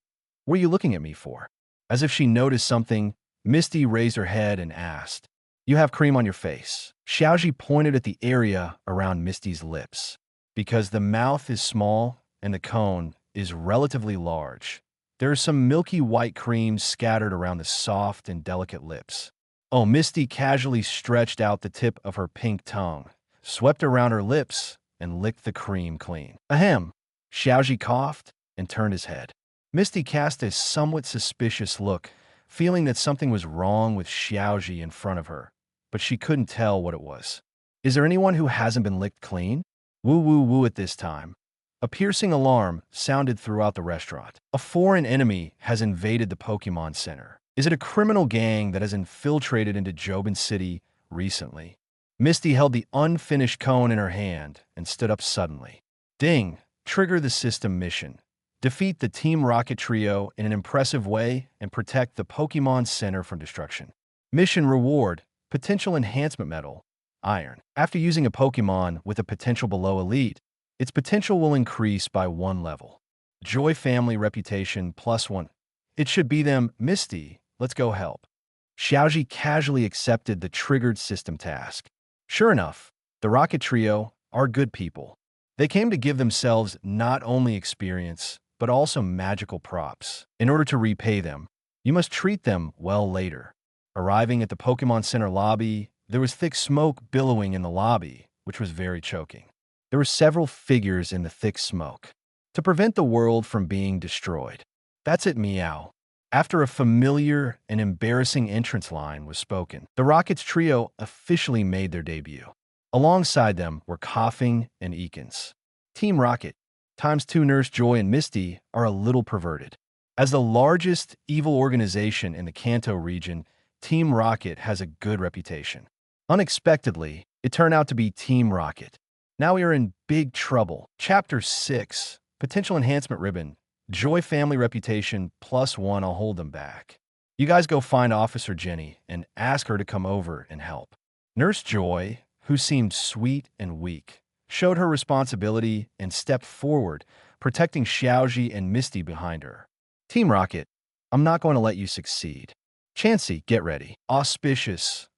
what are you looking at me for? As if she noticed something, Misty raised her head and asked, "You have cream on your face." Xiaozhi pointed at the area around Misty's lips. Because the mouth is small and the cone is relatively large, there is some milky white cream scattered around the soft and delicate lips. Oh, Misty casually stretched out the tip of her pink tongue, swept around her lips, and licked the cream clean. Ahem. Xiaozhi coughed and turned his head. Misty cast a somewhat suspicious look, feeling that something was wrong with Xiaozhi in front of her, but she couldn't tell what it was. Is there anyone who hasn't been licked clean? Woo woo woo at this time. A piercing alarm sounded throughout the restaurant. A foreign enemy has invaded the Pokemon Center. Is it a criminal gang that has infiltrated into Jobin City recently? Misty held the unfinished cone in her hand and stood up suddenly. Ding! Trigger the system mission. Defeat the Team Rocket trio in an impressive way and protect the Pokemon Center from destruction. Mission reward, potential enhancement medal, Iron. After using a Pokemon with a potential below Elite, its potential will increase by 1 level. Joy family reputation +1. It should be them. Misty, let's go help. Xiaozhi casually accepted the triggered system task. Sure enough, the Rocket Trio are good people. They came to give themselves not only experience, but also magical props. In order to repay them, you must treat them well later. Arriving at the Pokemon Center lobby, there was thick smoke billowing in the lobby, which was very choking. There were several figures in the thick smoke. To prevent the world from being destroyed. That's it, meow. After a familiar and embarrassing entrance line was spoken, the Rockets trio officially made their debut. Alongside them were Coughing and Eakins. Team Rocket, ×2 Nurse Joy and Misty, are a little perverted. As the largest evil organization in the Kanto region, Team Rocket has a good reputation. Unexpectedly, it turned out to be Team Rocket. Now we are in big trouble. Chapter 6, Potential Enhancement Ribbon. Joy family reputation +1. I'll hold them back. You guys go find Officer Jenny and ask her to come over and help. Nurse Joy, who seemed sweet and weak, showed her responsibility and stepped forward, protecting Xiaozhi and Misty behind her. Team Rocket, I'm not going to let you succeed. Chansey, get ready. Auspicious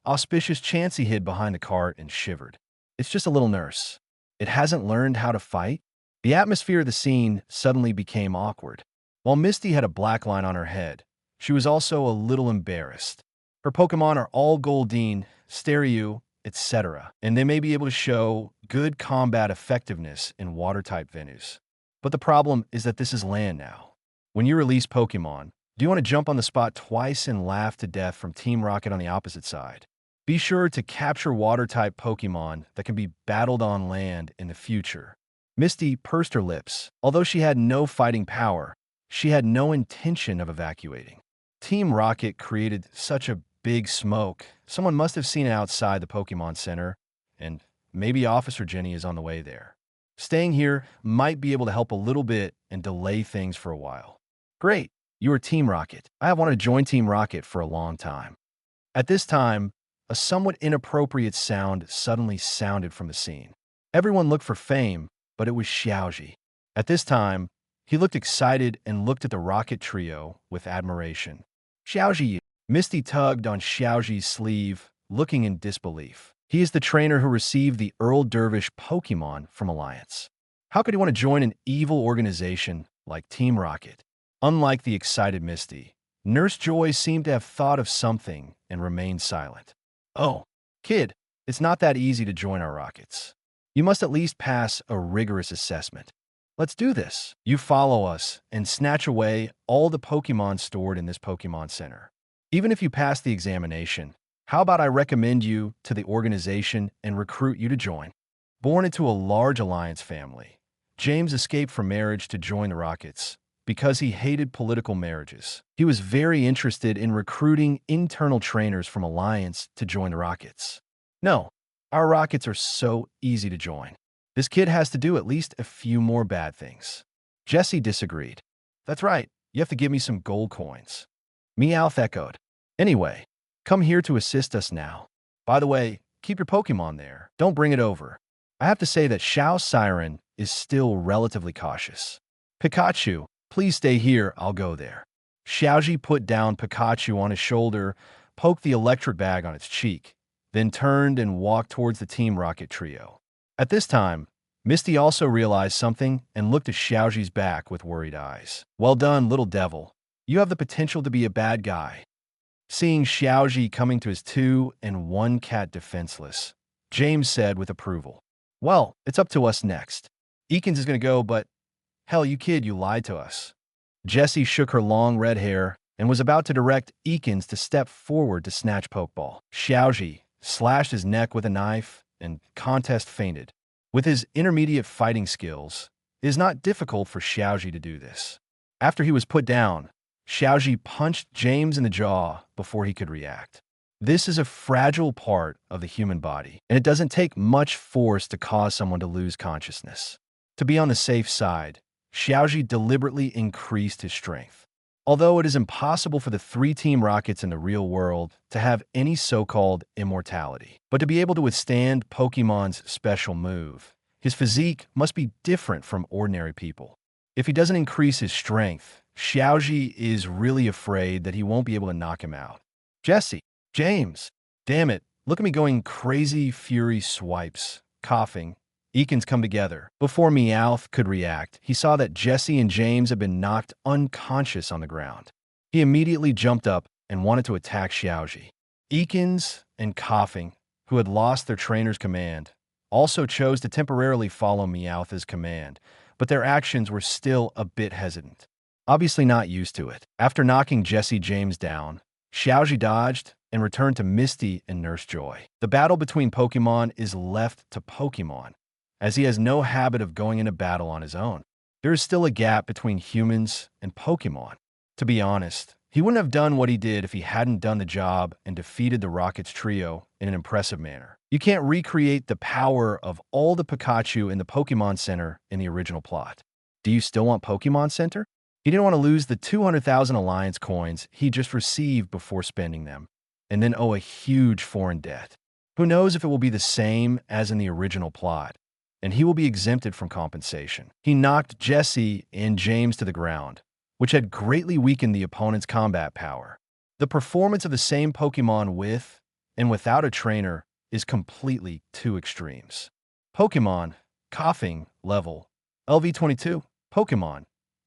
Chansey hid behind the cart and shivered. It's just a little nurse. It hasn't learned how to fight? The atmosphere of the scene suddenly became awkward. While Misty had a black line on her head, she was also a little embarrassed. Her Pokemon are all Goldeen, Staryu, etc., and they may be able to show good combat effectiveness in water-type venues. But the problem is that this is land now. When you release Pokemon, do you want to jump on the spot twice and laugh to death from Team Rocket on the opposite side? Be sure to capture water-type Pokemon that can be battled on land in the future. Misty pursed her lips. Although she had no fighting power, she had no intention of evacuating. Team Rocket created such a big smoke. Someone must have seen it outside the Pokemon Center, and maybe Officer Jenny is on the way there. Staying here might be able to help a little bit and delay things for a while. Great, you are Team Rocket. I have wanted to join Team Rocket for a long time. At this time, a somewhat inappropriate sound suddenly sounded from the scene. Everyone looked for fame, but it was Xiaozhi. At this time, he looked excited and looked at the Rocket Trio with admiration. Xiaozhi, Misty tugged on Xiaozhi's sleeve, looking in disbelief. He is the trainer who received the Earl Dervish Pokemon from Alliance. How could he want to join an evil organization like Team Rocket? Unlike the excited Misty, Nurse Joy seemed to have thought of something and remained silent. Oh, kid, it's not that easy to join our Rockets. You must at least pass a rigorous assessment. Let's do this. You follow us and snatch away all the Pokemon stored in this Pokemon Center. Even if you pass the examination, how about I recommend you to the organization and recruit you to join? Born into a large Alliance family, James escaped from marriage to join the Rockets because he hated political marriages. He was very interested in recruiting internal trainers from Alliance to join the Rockets. No, our Rockets are so easy to join. This kid has to do at least a few more bad things. Jessie disagreed. That's right, you have to give me some gold coins. Meowth echoed. Anyway, come here to assist us now. By the way, keep your Pokemon there. Don't bring it over. I have to say that Xiao Siren is still relatively cautious. Pikachu, please stay here, I'll go there. Xiaozhi put down Pikachu on his shoulder, poked the electric bag on its cheek, then turned and walked towards the Team Rocket trio. At this time, Misty also realized something and looked at Xiaozhi's back with worried eyes. Well done, little devil. You have the potential to be a bad guy. Seeing Xiaozhi coming to his 2 and 1 cat defenseless, James said with approval. Well, it's up to us next. Ekans is going to go, but hell, you kid, you lied to us. Jessie shook her long red hair and was about to direct Ekans to step forward to snatch Pokeball. Xiaozhi slashed his neck with a knife and contest fainted. With his intermediate fighting skills, it is not difficult for Xiaozhi to do this. After he was put down, Xiaozhi punched James in the jaw before he could react. This is a fragile part of the human body, and it doesn't take much force to cause someone to lose consciousness. To be on the safe side, Xiaozhi deliberately increased his strength. Although it is impossible for the 3 Team Rockets in the real world to have any so-called immortality, but to be able to withstand Pokemon's special move, his physique must be different from ordinary people. If he doesn't increase his strength, Xiaozhi is really afraid that he won't be able to knock him out. Jessie, James, damn it, look at me going crazy fury swipes, coughing. Ekans come together. Before Meowth could react, he saw that Jessie and James had been knocked unconscious on the ground. He immediately jumped up and wanted to attack Xiaozhi. Ekans and Coughing, who had lost their trainer's command, also chose to temporarily follow Meowth's command, but their actions were still a bit hesitant. Obviously not used to it. After knocking Jessie James down, Xiaozhi dodged and returned to Misty and Nurse Joy. The battle between Pokemon is left to Pokemon, as he has no habit of going into battle on his own. There is still a gap between humans and Pokemon. To be honest, he wouldn't have done what he did if he hadn't done the job and defeated the Rockets trio in an impressive manner. You can't recreate the power of all the Pikachu in the Pokemon Center in the original plot. Do you still want Pokemon Center? He didn't want to lose the 200,000 Alliance coins he just received before spending them, and then owe a huge foreign debt. Who knows if it will be the same as in the original plot, and he will be exempted from compensation. He knocked Jessie and James to the ground, which had greatly weakened the opponent's combat power. The performance of the same Pokemon with and without a trainer is completely two extremes. Pokemon, Coughing, level, LV22, Pokemon,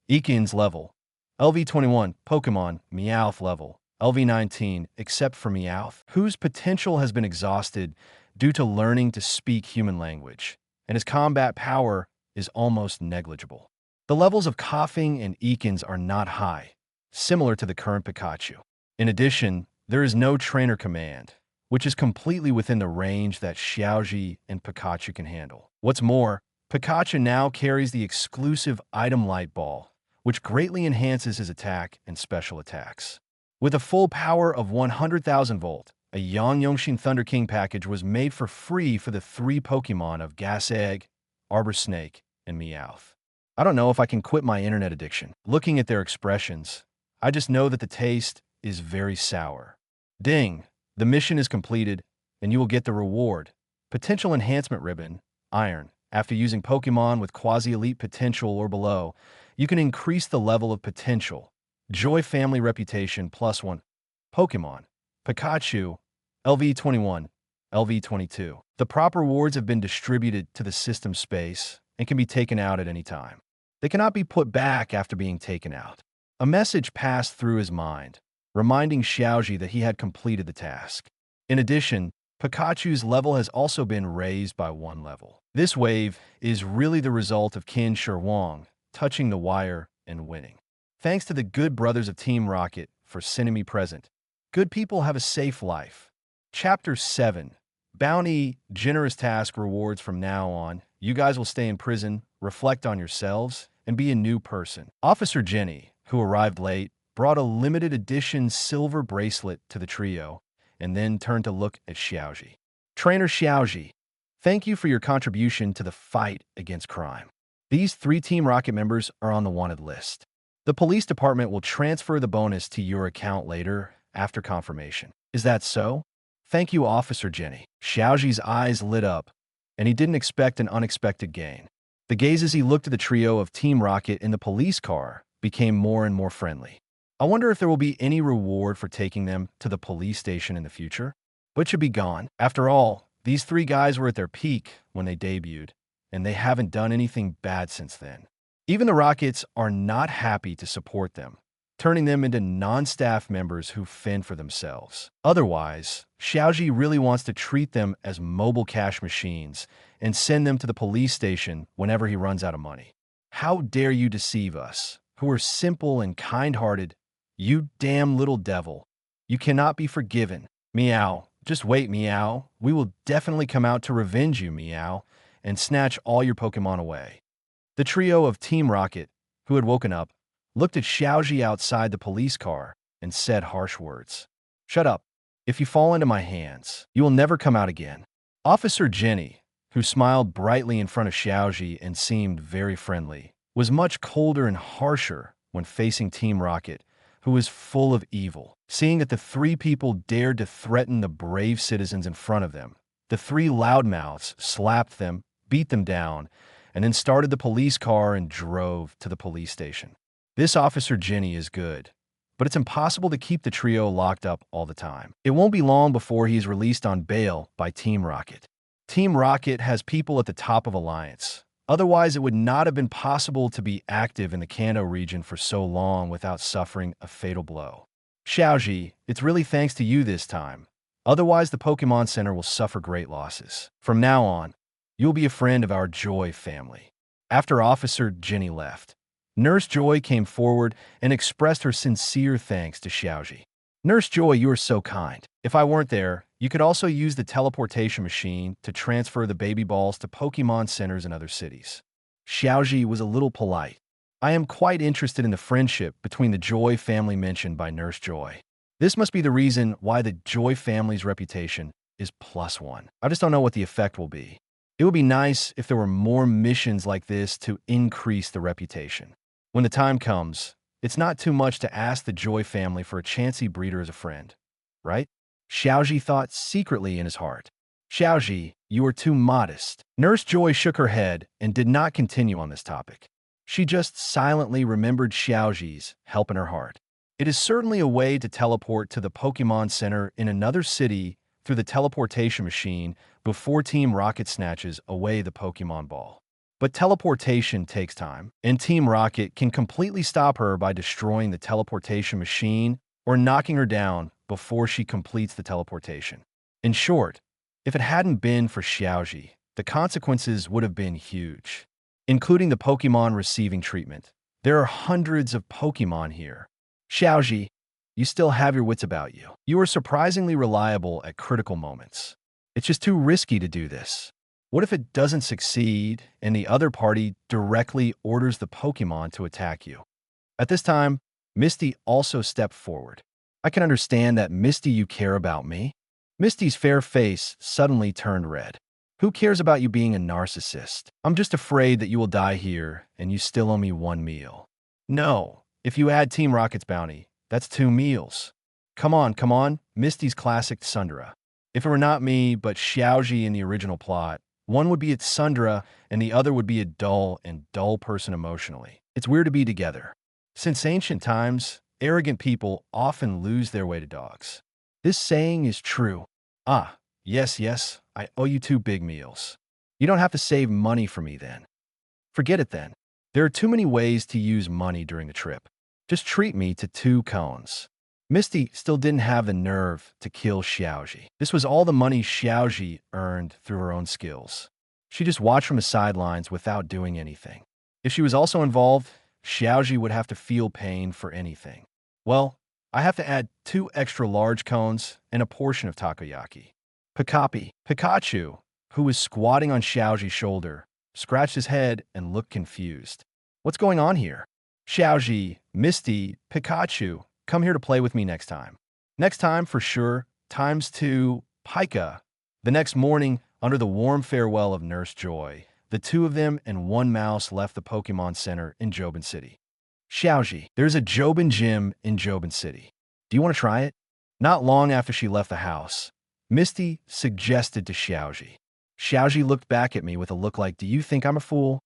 Ekans level, LV21, Pokemon, Meowth level, LV19, except for Meowth, whose potential has been exhausted due to learning to speak human language, and his combat power is almost negligible. The levels of Coughing and Ekans are not high, similar to the current Pikachu. In addition, there is no trainer command, which is completely within the range that Xiaozhi and Pikachu can handle. What's more, Pikachu now carries the exclusive item Light Ball, which greatly enhances his attack and special attacks. With a full power of 100,000 volt, a Yang Yongshin Thunder King package was made for free for the 3 Pokemon of Gas Egg, Arbor Snake, and Meowth. I don't know if I can quit my internet addiction. Looking at their expressions, I just know that the taste is very sour. Ding! The mission is completed, and you will get the reward, Potential Enhancement Ribbon, Iron. After using Pokemon with Quasi-Elite potential or below, you can increase the level of potential. Joy Family Reputation +1. Pokemon, Pikachu, LV21, LV22. The proper rewards have been distributed to the system space and can be taken out at any time. They cannot be put back after being taken out. A message passed through his mind, reminding Xiaozhi that he had completed the task. In addition, Pikachu's level has also been raised by 1 level. This wave is really the result of Qin Shi Huang touching the wire and winning. Thanks to the good brothers of Team Rocket for sending me present. Good people have a safe life. Chapter 7. Bounty, Generous Task Rewards from now on. You guys will stay in prison, reflect on yourselves, and be a new person. Officer Jenny, who arrived late, brought a limited edition silver bracelet to the trio, and then turned to look at Xiaozhi. Trainer Xiaozhi, Thank you for your contribution to the fight against crime. These 3 Team Rocket members are on the wanted list. The police department will transfer the bonus to your account later after confirmation. Is that so? Thank you, Officer Jenny. Xiaozhi's eyes lit up, and he didn't expect an unexpected gain. The gaze as he looked at the trio of Team Rocket in the police car became more and more friendly. I wonder if there will be any reward for taking them to the police station in the future? But it should be gone. After all, these 3 guys were at their peak when they debuted, and they haven't done anything bad since then. Even the Rockets are not happy to support them, turning them into non-staff members who fend for themselves. Otherwise, Xiaozhi really wants to treat them as mobile cash machines and send them to the police station whenever he runs out of money. How dare you deceive us, who are simple and kind-hearted? You damn little devil. You cannot be forgiven. Meow. Just wait, Meow. We will definitely come out to revenge you, Meow, and snatch all your Pokemon away. The trio of Team Rocket, who had woken up, looked at Xiaozhi outside the police car and said harsh words. Shut up. If you fall into my hands, you will never come out again. Officer Jenny, who smiled brightly in front of Xiaozhi and seemed very friendly, was much colder and harsher when facing Team Rocket, who was full of evil. Seeing that the 3 people dared to threaten the brave citizens in front of them, the 3 loudmouths slapped them, beat them down, and then started the police car and drove to the police station. This Officer Jenny is good, but it's impossible to keep the trio locked up all the time. It won't be long before he is released on bail by Team Rocket. Team Rocket has people at the top of Alliance. Otherwise, it would not have been possible to be active in the Kanto region for so long without suffering a fatal blow. Xiaozhi, it's really thanks to you this time. Otherwise, the Pokemon Center will suffer great losses. From now on, you'll be a friend of our Joy family. After Officer Jenny left, Nurse Joy came forward and expressed her sincere thanks to Xiaozhi. Nurse Joy, you are so kind. If I weren't there, you could also use the teleportation machine to transfer the baby balls to Pokemon centers in other cities. Xiaozhi was a little polite. I am quite interested in the friendship between the Joy family mentioned by Nurse Joy. This must be the reason why the Joy family's reputation is +1. I just don't know what the effect will be. It would be nice if there were more missions like this to increase the reputation. When the time comes, it's not too much to ask the Joy family for a Chansey breeder as a friend, right? Xiaozhi thought secretly in his heart. Xiaozhi, you are too modest. Nurse Joy shook her head and did not continue on this topic. She just silently remembered Xiaozhi's help in her heart. It is certainly a way to teleport to the Pokemon Center in another city through the teleportation machine before Team Rocket snatches away the Pokemon Ball. But teleportation takes time, and Team Rocket can completely stop her by destroying the teleportation machine or knocking her down before she completes the teleportation. In short, if it hadn't been for Xiaozhi, the consequences would have been huge, including the Pokemon receiving treatment. There are hundreds of Pokemon here. Xiaozhi, you still have your wits about you. You are surprisingly reliable at critical moments. It's just too risky to do this. What if it doesn't succeed and the other party directly orders the Pokemon to attack you? At this time, Misty also stepped forward. I can understand that, Misty, you care about me. Misty's fair face suddenly turned red. Who cares about you being a narcissist? I'm just afraid that you will die here and you still owe me 1 meal. No, if you add Team Rocket's bounty, that's 2 meals. Come on, Misty's classic Sundra. If it were not me, but Xiaozhi in the original plot, one would be a Sundra and the other would be a dull person emotionally. It's weird to be together. Since ancient times, arrogant people often lose their way to dogs. This saying is true. Ah, yes, I owe you 2 big meals. You don't have to save money for me then. Forget it then. There are too many ways to use money during the trip. Just treat me to 2 cones. Misty still didn't have the nerve to kill Xiaozhi. This was all the money Xiaozhi earned through her own skills. She just watched from the sidelines without doing anything. If she was also involved, Xiaozhi would have to feel pain for anything. Well, I have to add 2 extra large cones and a portion of takoyaki. Pikachu, who was squatting on Xiaozhi's shoulder, scratched his head and looked confused. What's going on here? Xiaozhi, Misty, Pikachu, come here to play with me next time. Next time, for sure, ×2, Pika. The next morning, Under the warm farewell of Nurse Joy, the two of them and one mouse left the Pokemon Center in Jobin City. Xiaozhi, there's a Jobin gym in Jobin City. Do you want to try it? Not long after she left the house, Misty suggested to Xiaozhi. Xiaozhi looked back at me with a look like, do you think I'm a fool?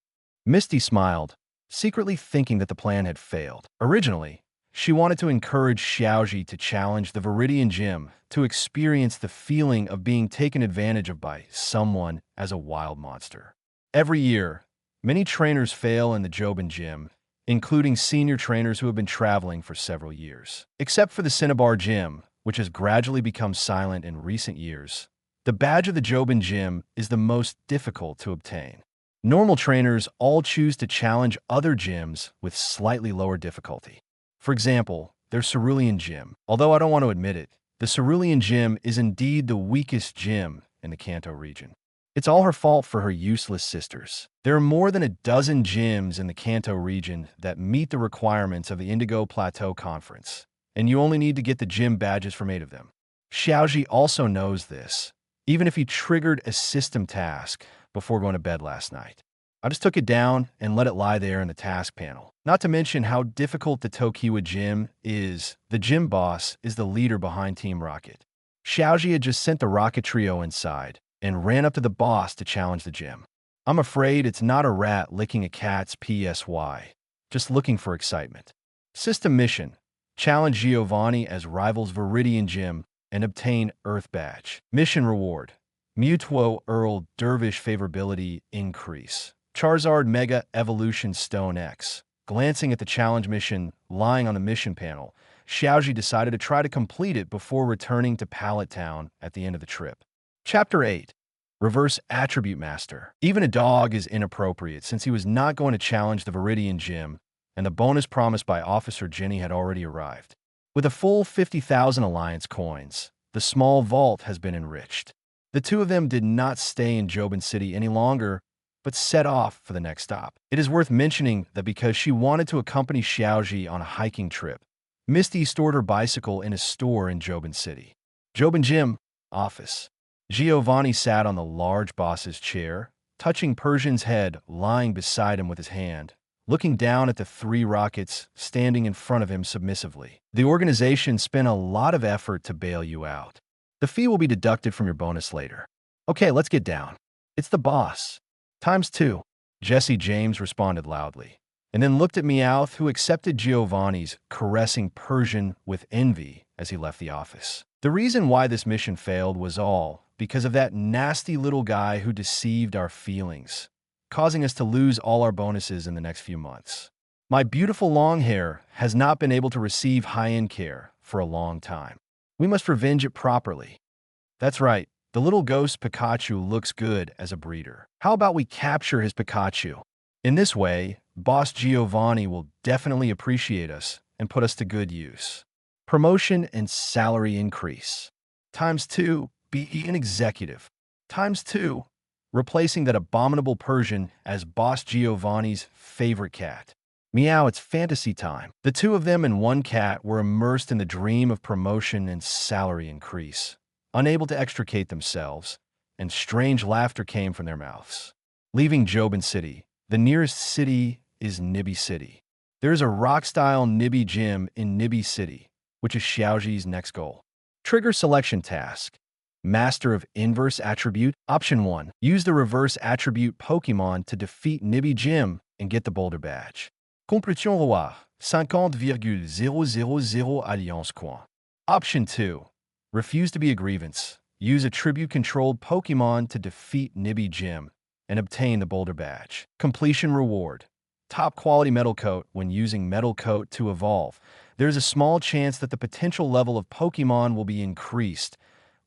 Misty smiled, secretly thinking that the plan had failed. Originally, she wanted to encourage Xiaozhi to challenge the Viridian Gym to experience the feeling of being taken advantage of by someone as a wild monster. Every year, many trainers fail in the Jobin Gym, including senior trainers who have been traveling for several years. Except for the Cinnabar Gym, which has gradually become silent in recent years, the badge of the Jobin Gym is the most difficult to obtain. Normal trainers all choose to challenge other gyms with slightly lower difficulty. For example, there's Cerulean Gym. Although I don't want to admit it, the Cerulean Gym is indeed the weakest gym in the Kanto region. It's all her fault for her useless sisters. There are more than a dozen gyms in the Kanto region that meet the requirements of the Indigo Plateau Conference, and you only need to get the gym badges from 8 of them. Xiaozhi also knows this, even if he triggered a system task before going to bed last night. I just took it down and let it lie there in the task panel. Not to mention how difficult the Tokiwa Gym is. The gym boss is the leader behind Team Rocket. Xiaozhi had just sent the Rocket Trio inside and ran up to the boss to challenge the gym. I'm afraid it's not a rat licking a cat's PSY, just looking for excitement. System mission: challenge Giovanni as rivals Viridian Gym and obtain Earth Badge. Mission reward: Mewtwo Earl Dervish favorability increase. Charizard Mega Evolution Stone X. Glancing at the challenge mission lying on the mission panel, Xiaozhi decided to try to complete it before returning to Pallet Town at the end of the trip. Chapter 8. Reverse Attribute Master. Even a dog is inappropriate since he was not going to challenge the Viridian Gym, and the bonus promised by Officer Jenny had already arrived. With a full 50,000 Alliance coins, the small vault has been enriched. The two of them did not stay in Jobin City any longer, but set off for the next stop. It is worth mentioning that because she wanted to accompany Xiaozhi on a hiking trip, Misty stored her bicycle in a store in Jobin City. Jobin Gym office. Giovanni sat on the large boss's chair, touching Persian's head lying beside him with his hand, looking down at the 3 rockets standing in front of him submissively. The organization spent a lot of effort to bail you out. The fee will be deducted from your bonus later. Okay, let's get down. It's the boss. ×2. Jesse James responded loudly, and then looked at Meowth, who accepted Giovanni's caressing Persian with envy as he left the office. The reason why this mission failed was all because of that nasty little guy who deceived our feelings, causing us to lose all our bonuses in the next few months. My beautiful long hair has not been able to receive high-end care for a long time. We must revenge it properly. That's right. The little ghost Pikachu looks good as a breeder. How about we capture his Pikachu? In this way, Boss Giovanni will definitely appreciate us and put us to good use. Promotion and salary increase. ×2. Be an executive. ×2. Replacing that abominable Persian as Boss Giovanni's favorite cat. Meow, it's fantasy time. The two of them and one cat were immersed in the dream of promotion and salary increase, unable to extricate themselves, and strange laughter came from their mouths. Leaving Jobin City, the nearest city is Nibby City. There is a rock-style Nibby Gym in Nibby City, which is Xiaozhi's next goal. Trigger selection task. Master of Inverse Attribute. Option 1. Use the Reverse Attribute Pokemon to defeat Nibby Gym and get the Boulder Badge. Complétion roi. 50,000 Alliance coins. Option 2. Refuse to be a grievance. Use a tribute-controlled Pokemon to defeat Nibby Gym and obtain the Boulder Badge. Completion reward. Top-quality Metal Coat. When using Metal Coat to evolve, there is a small chance that the potential level of Pokemon will be increased.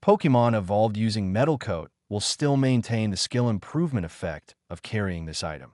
Pokemon evolved using Metal Coat will still maintain the skill improvement effect of carrying this item.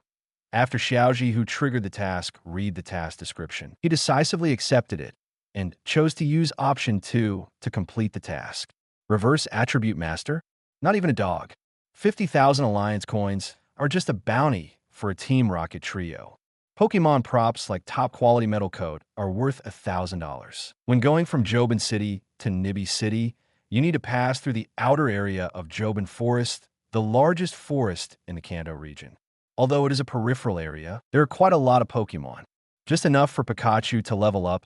After Xiaozhi, who triggered the task, read the task description. He decisively accepted it and chose to use option 2 to complete the task. Reverse Attribute Master? Not even a dog. 50,000 Alliance coins are just a bounty for a Team Rocket trio. Pokemon props like top-quality Metal Coat are worth $1,000. When going from Jobin City to Nibby City, you need to pass through the outer area of Jobin Forest the largest forest in the Kanto region. Although it is a peripheral area, there are quite a lot of Pokemon. Just enough for Pikachu to level up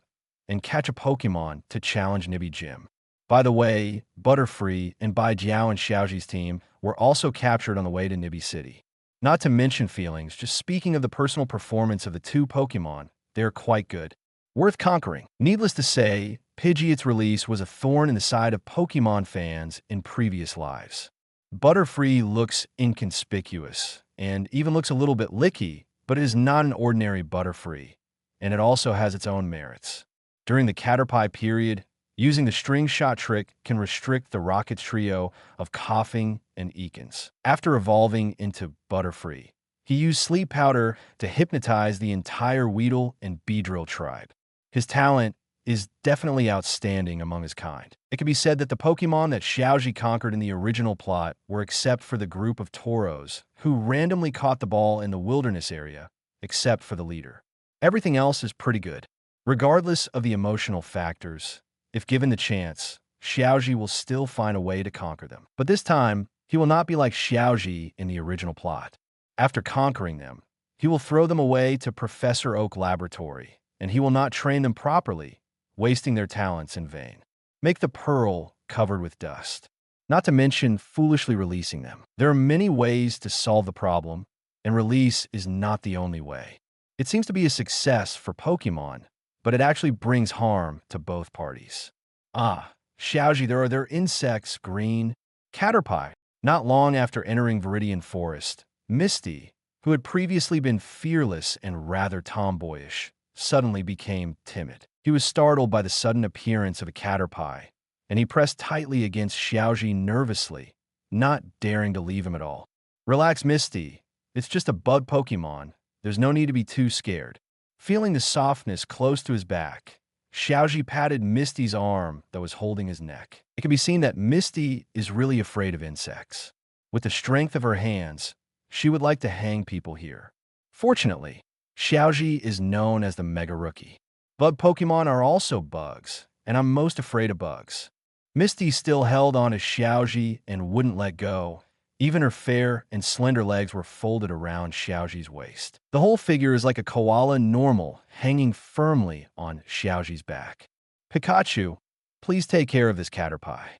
and catch a Pokemon to challenge Nibby Gym. By the way, Butterfree and Baijiao and Xiaozhi's team were also captured on the way to Nibby City. Not to mention feelings, just speaking of the personal performance of the two Pokemon, they are quite good. Worth conquering. Needless to say, Pidgeot's release was a thorn in the side of Pokemon fans in previous lives. Butterfree looks inconspicuous, and even looks a little bit licky, but it is not an ordinary Butterfree, and it also has its own merits. During the Caterpie period, using the string shot trick can restrict the Rocket's trio of Coughing and Ekans. After evolving into Butterfree, he used Sleep Powder to hypnotize the entire Weedle and Beedrill tribe. His talent is definitely outstanding among his kind. It can be said that the Pokemon that Xiaozhi conquered in the original plot were except for the group of Tauros, who randomly caught the ball in the wilderness area, except for the leader. Everything else is pretty good. Regardless of the emotional factors, if given the chance, Xiaozhi will still find a way to conquer them. But this time, he will not be like Xiaozhi in the original plot. After conquering them, he will throw them away to Professor Oak Laboratory, and he will not train them properly, wasting their talents in vain. Make the pearl covered with dust. Not to mention foolishly releasing them. There are many ways to solve the problem, and release is not the only way. It seems to be a success for Pokemon, but it actually brings harm to both parties. Xiaozhi, there are insects, green, Caterpie. Not long after entering Viridian Forest, Misty, who had previously been fearless and rather tomboyish, suddenly became timid. He was startled by the sudden appearance of a Caterpie, and he pressed tightly against Xiaozhi nervously, not daring to leave him at all. Relax, Misty. It's just a bug Pokemon. There's no need to be too scared. Feeling the softness close to his back, Xiaozhi patted Misty's arm that was holding his neck. It can be seen that Misty is really afraid of insects. With the strength of her hands, she would like to hang people here. Fortunately, Xiaozhi is known as the Mega Rookie. Bug Pokemon are also bugs, and I'm most afraid of bugs. Misty still held on to Xiaozhi and wouldn't let go. Even her fair and slender legs were folded around Xiaozhi's waist. The whole figure is like a koala normal, hanging firmly on Xiaozhi's back. Pikachu, please take care of this Caterpie.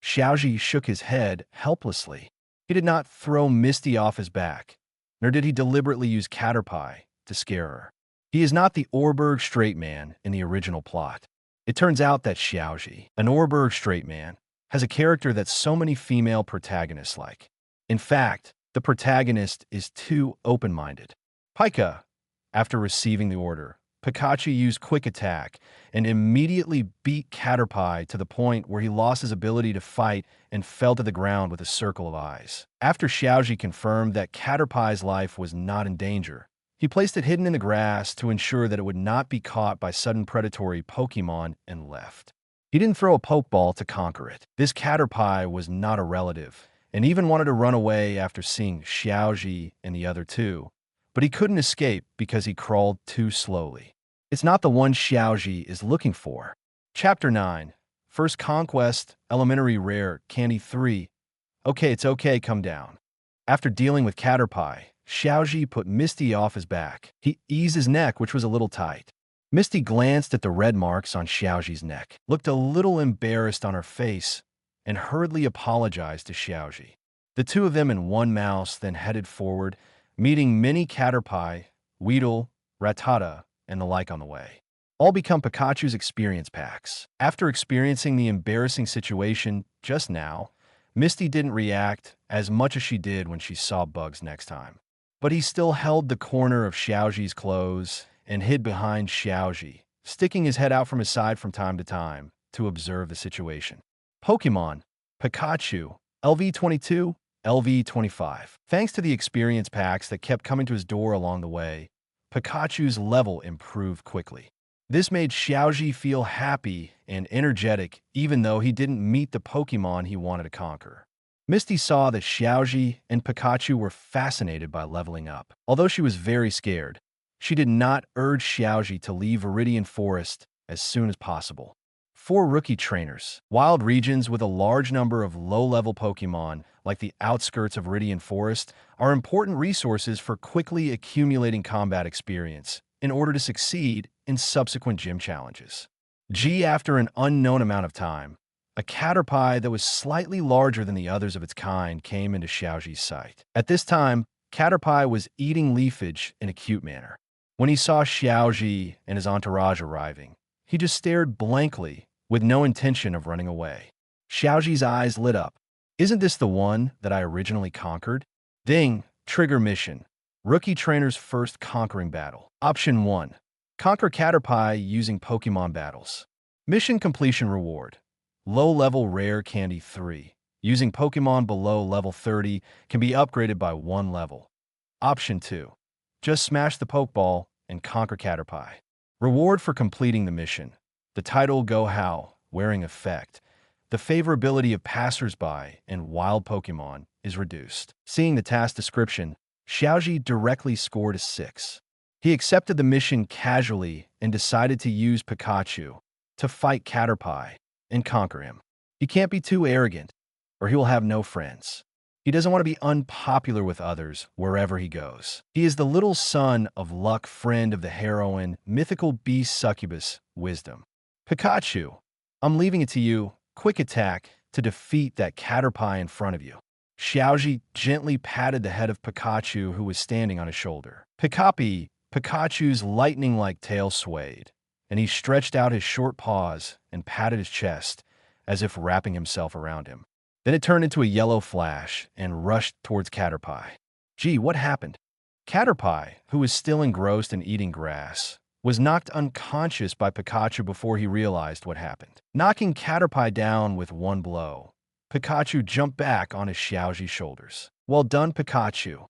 Xiaozhi shook his head helplessly. He did not throw Misty off his back, nor did he deliberately use Caterpie to scare her. He is not the Oreburgh straight man in the original plot. It turns out that Xiaozhi, an Oreburgh straight man, has a character that so many female protagonists like. In fact, the protagonist is too open-minded. Pika, after receiving the order, Pikachu used Quick Attack and immediately beat Caterpie to the point where he lost his ability to fight and fell to the ground with a circle of eyes. After Xiaozhi confirmed that Caterpie's life was not in danger, he placed it hidden in the grass to ensure that it would not be caught by sudden predatory Pokemon and left. He didn't throw a Pokeball to conquer it. This Caterpie was not a relative, and even wanted to run away after seeing Xiaozhi and the other two, but he couldn't escape because he crawled too slowly. It's not the one Xiaozhi is looking for. Chapter 9, First Conquest, Elementary Rare, Candy 3. Okay, it's okay, come down. After dealing with Caterpie, Xiaozhi put Misty off his back. He eased his neck, which was a little tight. Misty glanced at the red marks on Xiaozhi's neck, looked a little embarrassed on her face, and hurriedly apologized to Xiaozhi. The two of them in one mouse then headed forward, meeting many Caterpie, Weedle, Rattata, and the like on the way. All become Pikachu's experience packs. After experiencing the embarrassing situation just now, Misty didn't react as much as she did when she saw bugs next time. But he still held the corner of Xiaozhi's clothes and hid behind Xiaozhi, sticking his head out from his side from time to time to observe the situation. Pokemon, Pikachu, LV22, LV25. Thanks to the experience packs that kept coming to his door along the way, Pikachu's level improved quickly. This made Xiaozhi feel happy and energetic even though he didn't meet the Pokemon he wanted to conquer. Misty saw that Xiaozhi and Pikachu were fascinated by leveling up. Although she was very scared, she did not urge Xiaozhi to leave Viridian Forest as soon as possible. For rookie trainers, wild regions with a large number of low-level Pokemon, like the outskirts of Viridian Forest, are important resources for quickly accumulating combat experience in order to succeed in subsequent gym challenges. After an unknown amount of time, a Caterpie that was slightly larger than the others of its kind came into Xiaozhi's sight. At this time, Caterpie was eating leafage in a cute manner. When he saw Xiaozhi and his entourage arriving, he just stared blankly with no intention of running away. Xiaozhi's eyes lit up. Isn't this the one that I originally conquered? Ding! Trigger mission. Rookie trainer's first conquering battle. Option 1. Conquer Caterpie using Pokemon battles. Mission completion reward. Low-level rare candy 3. Using Pokemon below level 30 can be upgraded by 1 level. Option 2. Just smash the Pokeball and conquer Caterpie. Reward for completing the mission. The title Go How, wearing effect. The favorability of passersby and wild Pokemon is reduced. Seeing the task description, Xiaozhi directly scored a 6. He accepted the mission casually and decided to use Pikachu to fight Caterpie and conquer him. He can't be too arrogant, or he will have no friends. He doesn't want to be unpopular with others wherever he goes. He is the little son of luck, friend of the heroine, mythical beast succubus, Wisdom. Pikachu, I'm leaving it to you, quick attack, to defeat that Caterpie in front of you. Xiaozhi gently patted the head of Pikachu who was standing on his shoulder. Pikachu's lightning-like tail swayed, and he stretched out his short paws and patted his chest, as if wrapping himself around him. Then it turned into a yellow flash and rushed towards Caterpie. Gee, what happened? Caterpie, who was still engrossed in eating grass, was knocked unconscious by Pikachu before he realized what happened. Knocking Caterpie down with one blow, Pikachu jumped back on his Xiaozhi's shoulders. Well done, Pikachu.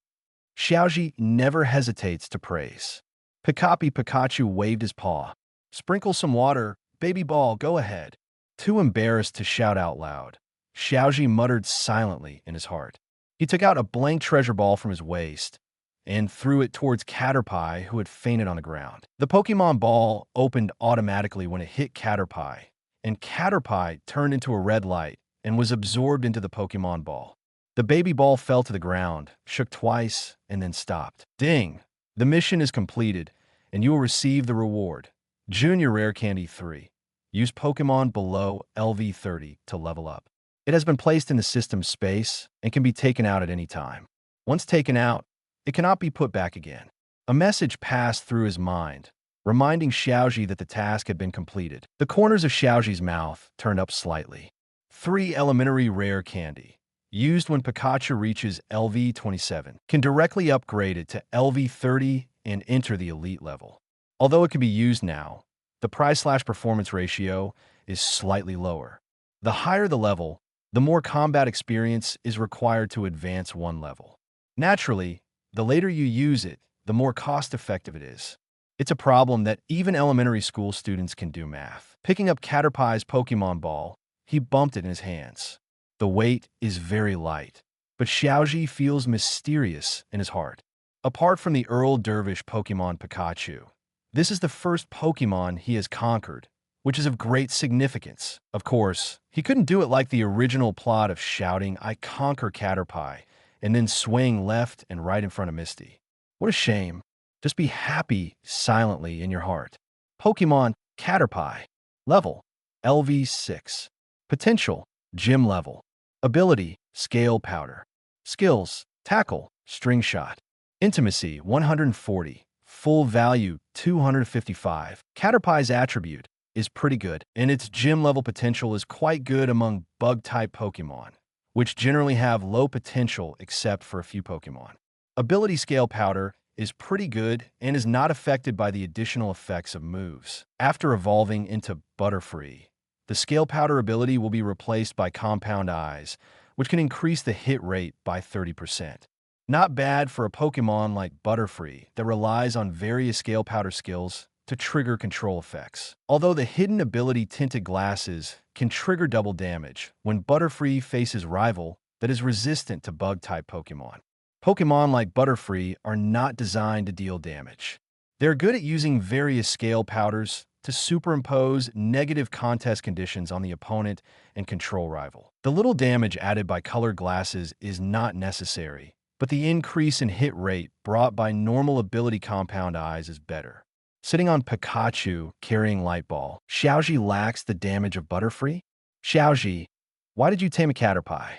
Xiaozhi never hesitates to praise. Pikachu waved his paw. Sprinkle some water, baby ball, go ahead. Too embarrassed to shout out loud, Xiaozhi muttered silently in his heart. He took out a blank treasure ball from his waist and threw it towards Caterpie, who had fainted on the ground. The Pokemon ball opened automatically when it hit Caterpie, and Caterpie turned into a red light and was absorbed into the Pokemon ball. The baby ball fell to the ground, shook twice, and then stopped. Ding! The mission is completed, and you will receive the reward. Junior Rare Candy 3. Use Pokemon below LV 30 to level up. It has been placed in the system space and can be taken out at any time. Once taken out, it cannot be put back again. A message passed through his mind, reminding Xiaozhi that the task had been completed. The corners of Xiaozhi's mouth turned up slightly. 3 elementary rare candy, used when Pikachu reaches LV 27, can directly upgrade it to LV 30 and enter the elite level. Although it can be used now, the price/performance ratio is slightly lower. The higher the level, the more combat experience is required to advance 1 level. Naturally, the later you use it, the more cost-effective it is. It's a problem that even elementary school students can do math. Picking up Caterpie's Pokemon ball, he bumped it in his hands. The weight is very light, but Xiaozhi feels mysterious in his heart. Apart from the Earl Dervish Pokemon Pikachu, this is the first Pokemon he has conquered, which is of great significance. Of course, he couldn't do it like the original plot of shouting, "I conquer Caterpie," and then swaying left and right in front of Misty. What a shame. Just be happy silently in your heart. Pokemon Caterpie. Level LV 6. Potential Gym level. Ability Scale Powder. Skills Tackle, String Shot. Intimacy 140. Full value 255. Caterpie's attribute is pretty good, and its gym level potential is quite good among bug-type Pokemon, which generally have low potential except for a few Pokemon. Ability Scale Powder is pretty good and is not affected by the additional effects of moves. After evolving into Butterfree, the Scale Powder ability will be replaced by Compound Eyes, which can increase the hit rate by 30%. Not bad for a Pokemon like Butterfree that relies on various Scale Powder skills to trigger control effects. Although the hidden ability Tinted Glasses can trigger double damage when Butterfree faces rival that is resistant to bug-type Pokemon. Pokemon like Butterfree are not designed to deal damage. They're good at using various Scale Powders to superimpose negative contest conditions on the opponent and control rival. The little damage added by colored glasses is not necessary, but the increase in hit rate brought by normal ability compound eyes is better. Sitting on Pikachu carrying Light Ball, Xiaozhi lacks the damage of Butterfree? Xiaozhi, why did you tame a Caterpie?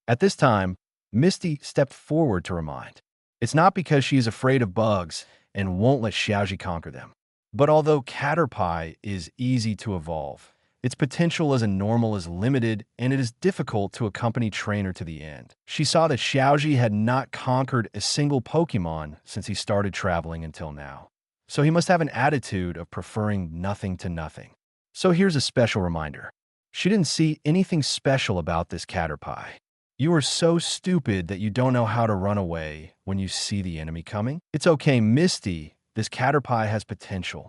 At this time, Misty stepped forward to remind. It's not because she is afraid of bugs and won't let Xiaozhi conquer them. But although Caterpie is easy to evolve, its potential as a normal is limited and it is difficult to accompany trainer to the end. She saw that Xiaozhi had not conquered a single Pokemon since he started traveling until now. So he must have an attitude of preferring nothing to nothing. So here's a special reminder. She didn't see anything special about this Caterpie. You are so stupid that you don't know how to run away when you see the enemy coming? It's okay, Misty. This Caterpie has potential.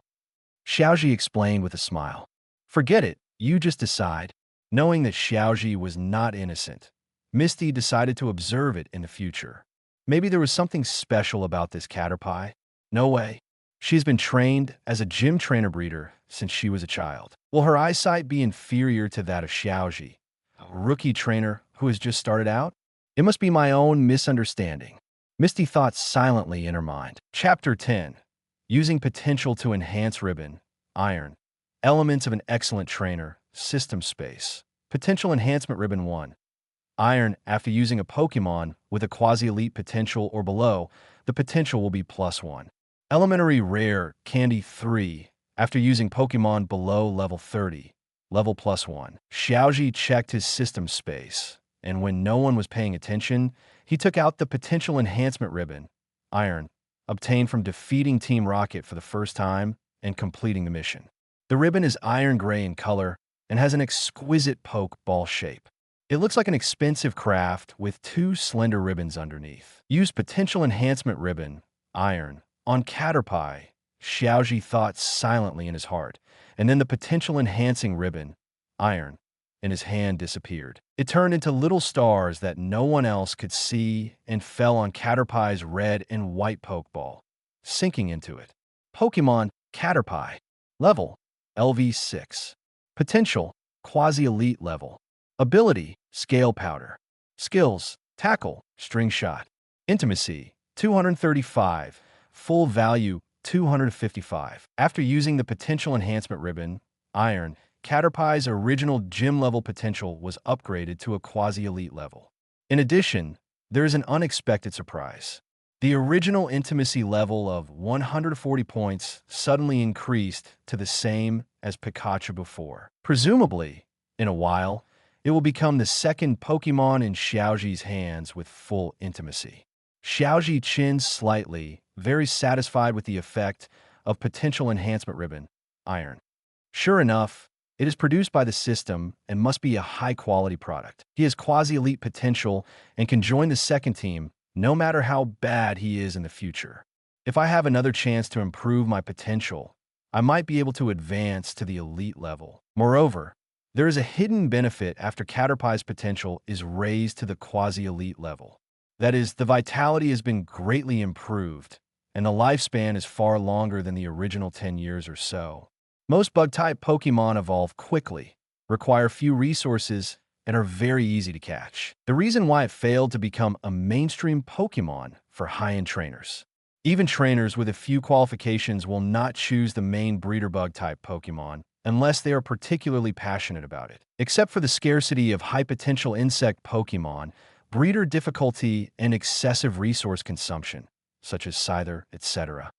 Xiaozhi explained with a smile. Forget it. You just decide. Knowing that Xiaozhi was not innocent, Misty decided to observe it in the future. Maybe there was something special about this Caterpie. No way. She's been trained as a gym trainer breeder since she was a child. Will her eyesight be inferior to that of Xiaozhi, a rookie trainer who has just started out? It must be my own misunderstanding. Misty thought silently in her mind. Chapter 10. Using potential to enhance ribbon, iron. Elements of an excellent trainer, system space. Potential enhancement ribbon 1. Iron, after using a Pokemon with a quasi-elite potential or below, the potential will be +1. Elementary rare, Candy 3, after using Pokemon below level 30, level +1. Xiaozhi checked his system space, and when no one was paying attention, he took out the potential enhancement ribbon, iron, obtained from defeating Team Rocket for the first time and completing the mission. The ribbon is iron gray in color and has an exquisite poke ball shape. It looks like an expensive craft with 2 slender ribbons underneath. Use potential enhancement ribbon, iron, on Caterpie. Xiaozhi thought silently in his heart, and then the potential enhancing ribbon, iron, in his hand disappeared. It turned into little stars that no one else could see and fell on Caterpie's red and white Pokeball, sinking into it. Pokemon Caterpie. Level LV6. Potential Quasi-Elite level. Ability Scale Powder. Skills Tackle, String Shot. Intimacy 235. Full value 255. After using the potential enhancement ribbon, iron, Caterpie's original gym level potential was upgraded to a quasi-elite level. In addition, there is an unexpected surprise. The original intimacy level of 140 points suddenly increased to the same as Pikachu before. Presumably, in a while, it will become the second Pokemon in Xiaozhi's hands with full intimacy. Xiaozhi chinned slightly, very satisfied with the effect of potential enhancement ribbon, iron. Sure enough, it is produced by the system and must be a high-quality product. He has quasi-elite potential and can join the second team no matter how bad he is in the future. If I have another chance to improve my potential, I might be able to advance to the elite level. Moreover, there is a hidden benefit after Caterpie's potential is raised to the quasi-elite level. That is, the vitality has been greatly improved, and the lifespan is far longer than the original 10 years or so. Most bug-type Pokemon evolve quickly, require few resources, and are very easy to catch. The reason why it failed to become a mainstream Pokemon for high-end trainers. Even trainers with a few qualifications will not choose the main breeder bug-type Pokemon unless they are particularly passionate about it. Except for the scarcity of high-potential insect Pokemon, breeder difficulty, and excessive resource consumption, such as Scyther, etc.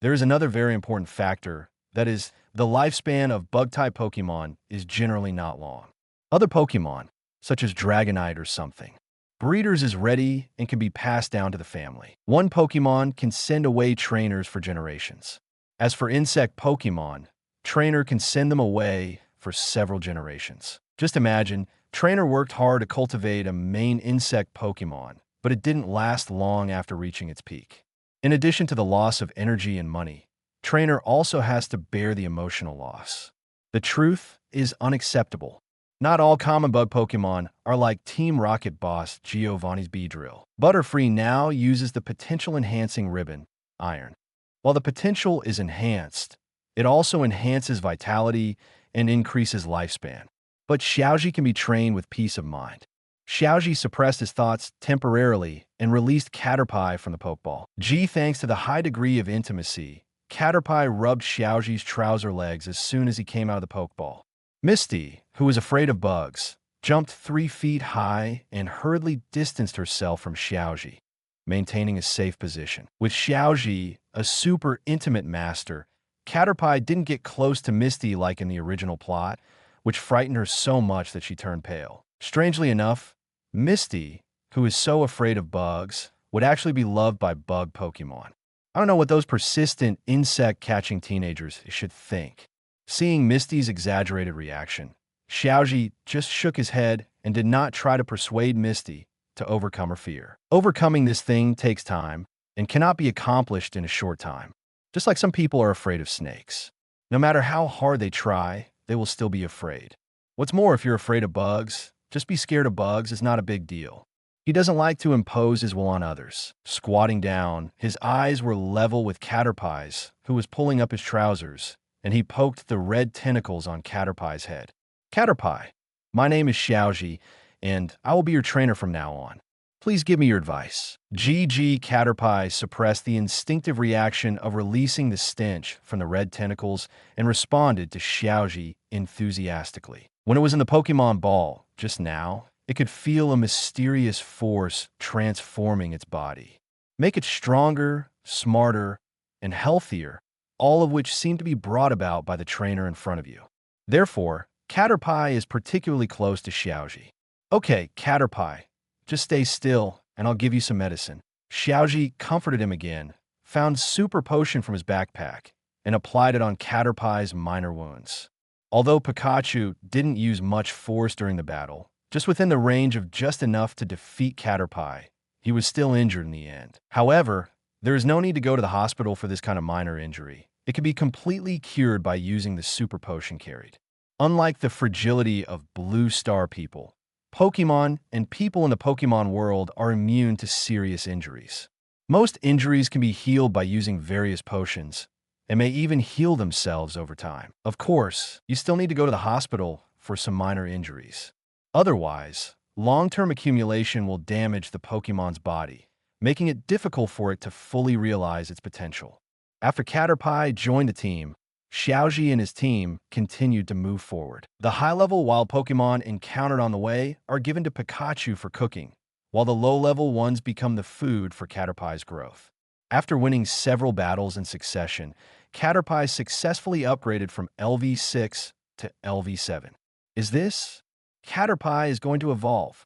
There is another very important factor, that is, the lifespan of bug-type Pokemon is generally not long. Other Pokemon, such as Dragonite or something, breeders is ready and can be passed down to the family. One Pokemon can send away trainers for generations. As for insect Pokemon, trainer can send them away for several generations. Just imagine, trainer worked hard to cultivate a main insect Pokemon, but it didn't last long after reaching its peak. In addition to the loss of energy and money, trainer also has to bear the emotional loss. The truth is unacceptable. Not all common bug Pokemon are like Team Rocket boss Giovanni's Beedrill. Butterfree now uses the potential enhancing ribbon, iron. While the potential is enhanced, It also enhances vitality and increases lifespan. But Xiaozhi can be trained with peace of mind. Xiaozhi suppressed his thoughts temporarily and released Caterpie from the Pokeball. Thanks to the high degree of intimacy, Caterpie rubbed Xiaozhi's trouser legs as soon as he came out of the Pokeball. Misty, who was afraid of bugs, jumped 3 feet high and hurriedly distanced herself from Xiaozhi, maintaining a safe position. With Xiaozhi, a super intimate master, Caterpie didn't get close to Misty like in the original plot, which frightened her so much that she turned pale. Strangely enough, Misty, who is so afraid of bugs, would actually be loved by bug Pokemon. I don't know what those persistent insect-catching teenagers should think. Seeing Misty's exaggerated reaction, Xiaozhi just shook his head and did not try to persuade Misty to overcome her fear. Overcoming this thing takes time and cannot be accomplished in a short time. Just like some people are afraid of snakes. No matter how hard they try, they will still be afraid. What's more, if you're afraid of bugs, just be scared of bugs is not a big deal. He doesn't like to impose his will on others. Squatting down, his eyes were level with Caterpie's, who was pulling up his trousers, and he poked the red tentacles on Caterpie's head. Caterpie, my name is Xiaozhi, and I will be your trainer from now on. Please give me your advice. Caterpie suppressed the instinctive reaction of releasing the stench from the red tentacles and responded to Xiaozhi enthusiastically. When it was in the Pokemon Ball, just now, it could feel a mysterious force transforming its body. Make it stronger, smarter, and healthier, all of which seem to be brought about by the trainer in front of you. Therefore, Caterpie is particularly close to Xiaozhi. Okay, Caterpie, just stay still, and I'll give you some medicine. Xiaozhi comforted him again, found Super Potion from his backpack, and applied it on Caterpie's minor wounds. Although Pikachu didn't use much force during the battle, just within the range of just enough to defeat Caterpie, he was still injured in the end. However, there is no need to go to the hospital for this kind of minor injury. It can be completely cured by using the Super Potion carried. Unlike the fragility of Blue Star people, Pokemon and people in the Pokemon world are immune to serious injuries. Most injuries can be healed by using various potions, and may even heal themselves over time. Of course, you still need to go to the hospital for some minor injuries. Otherwise, long-term accumulation will damage the Pokemon's body, making it difficult for it to fully realize its potential. After Caterpie joined the team, Xiaozhi and his team continued to move forward. The high-level wild Pokemon encountered on the way are given to Pikachu for cooking, while the low-level ones become the food for Caterpie's growth. After winning several battles in succession, Caterpie successfully upgraded from LV6 to LV7. Is this? Caterpie is going to evolve.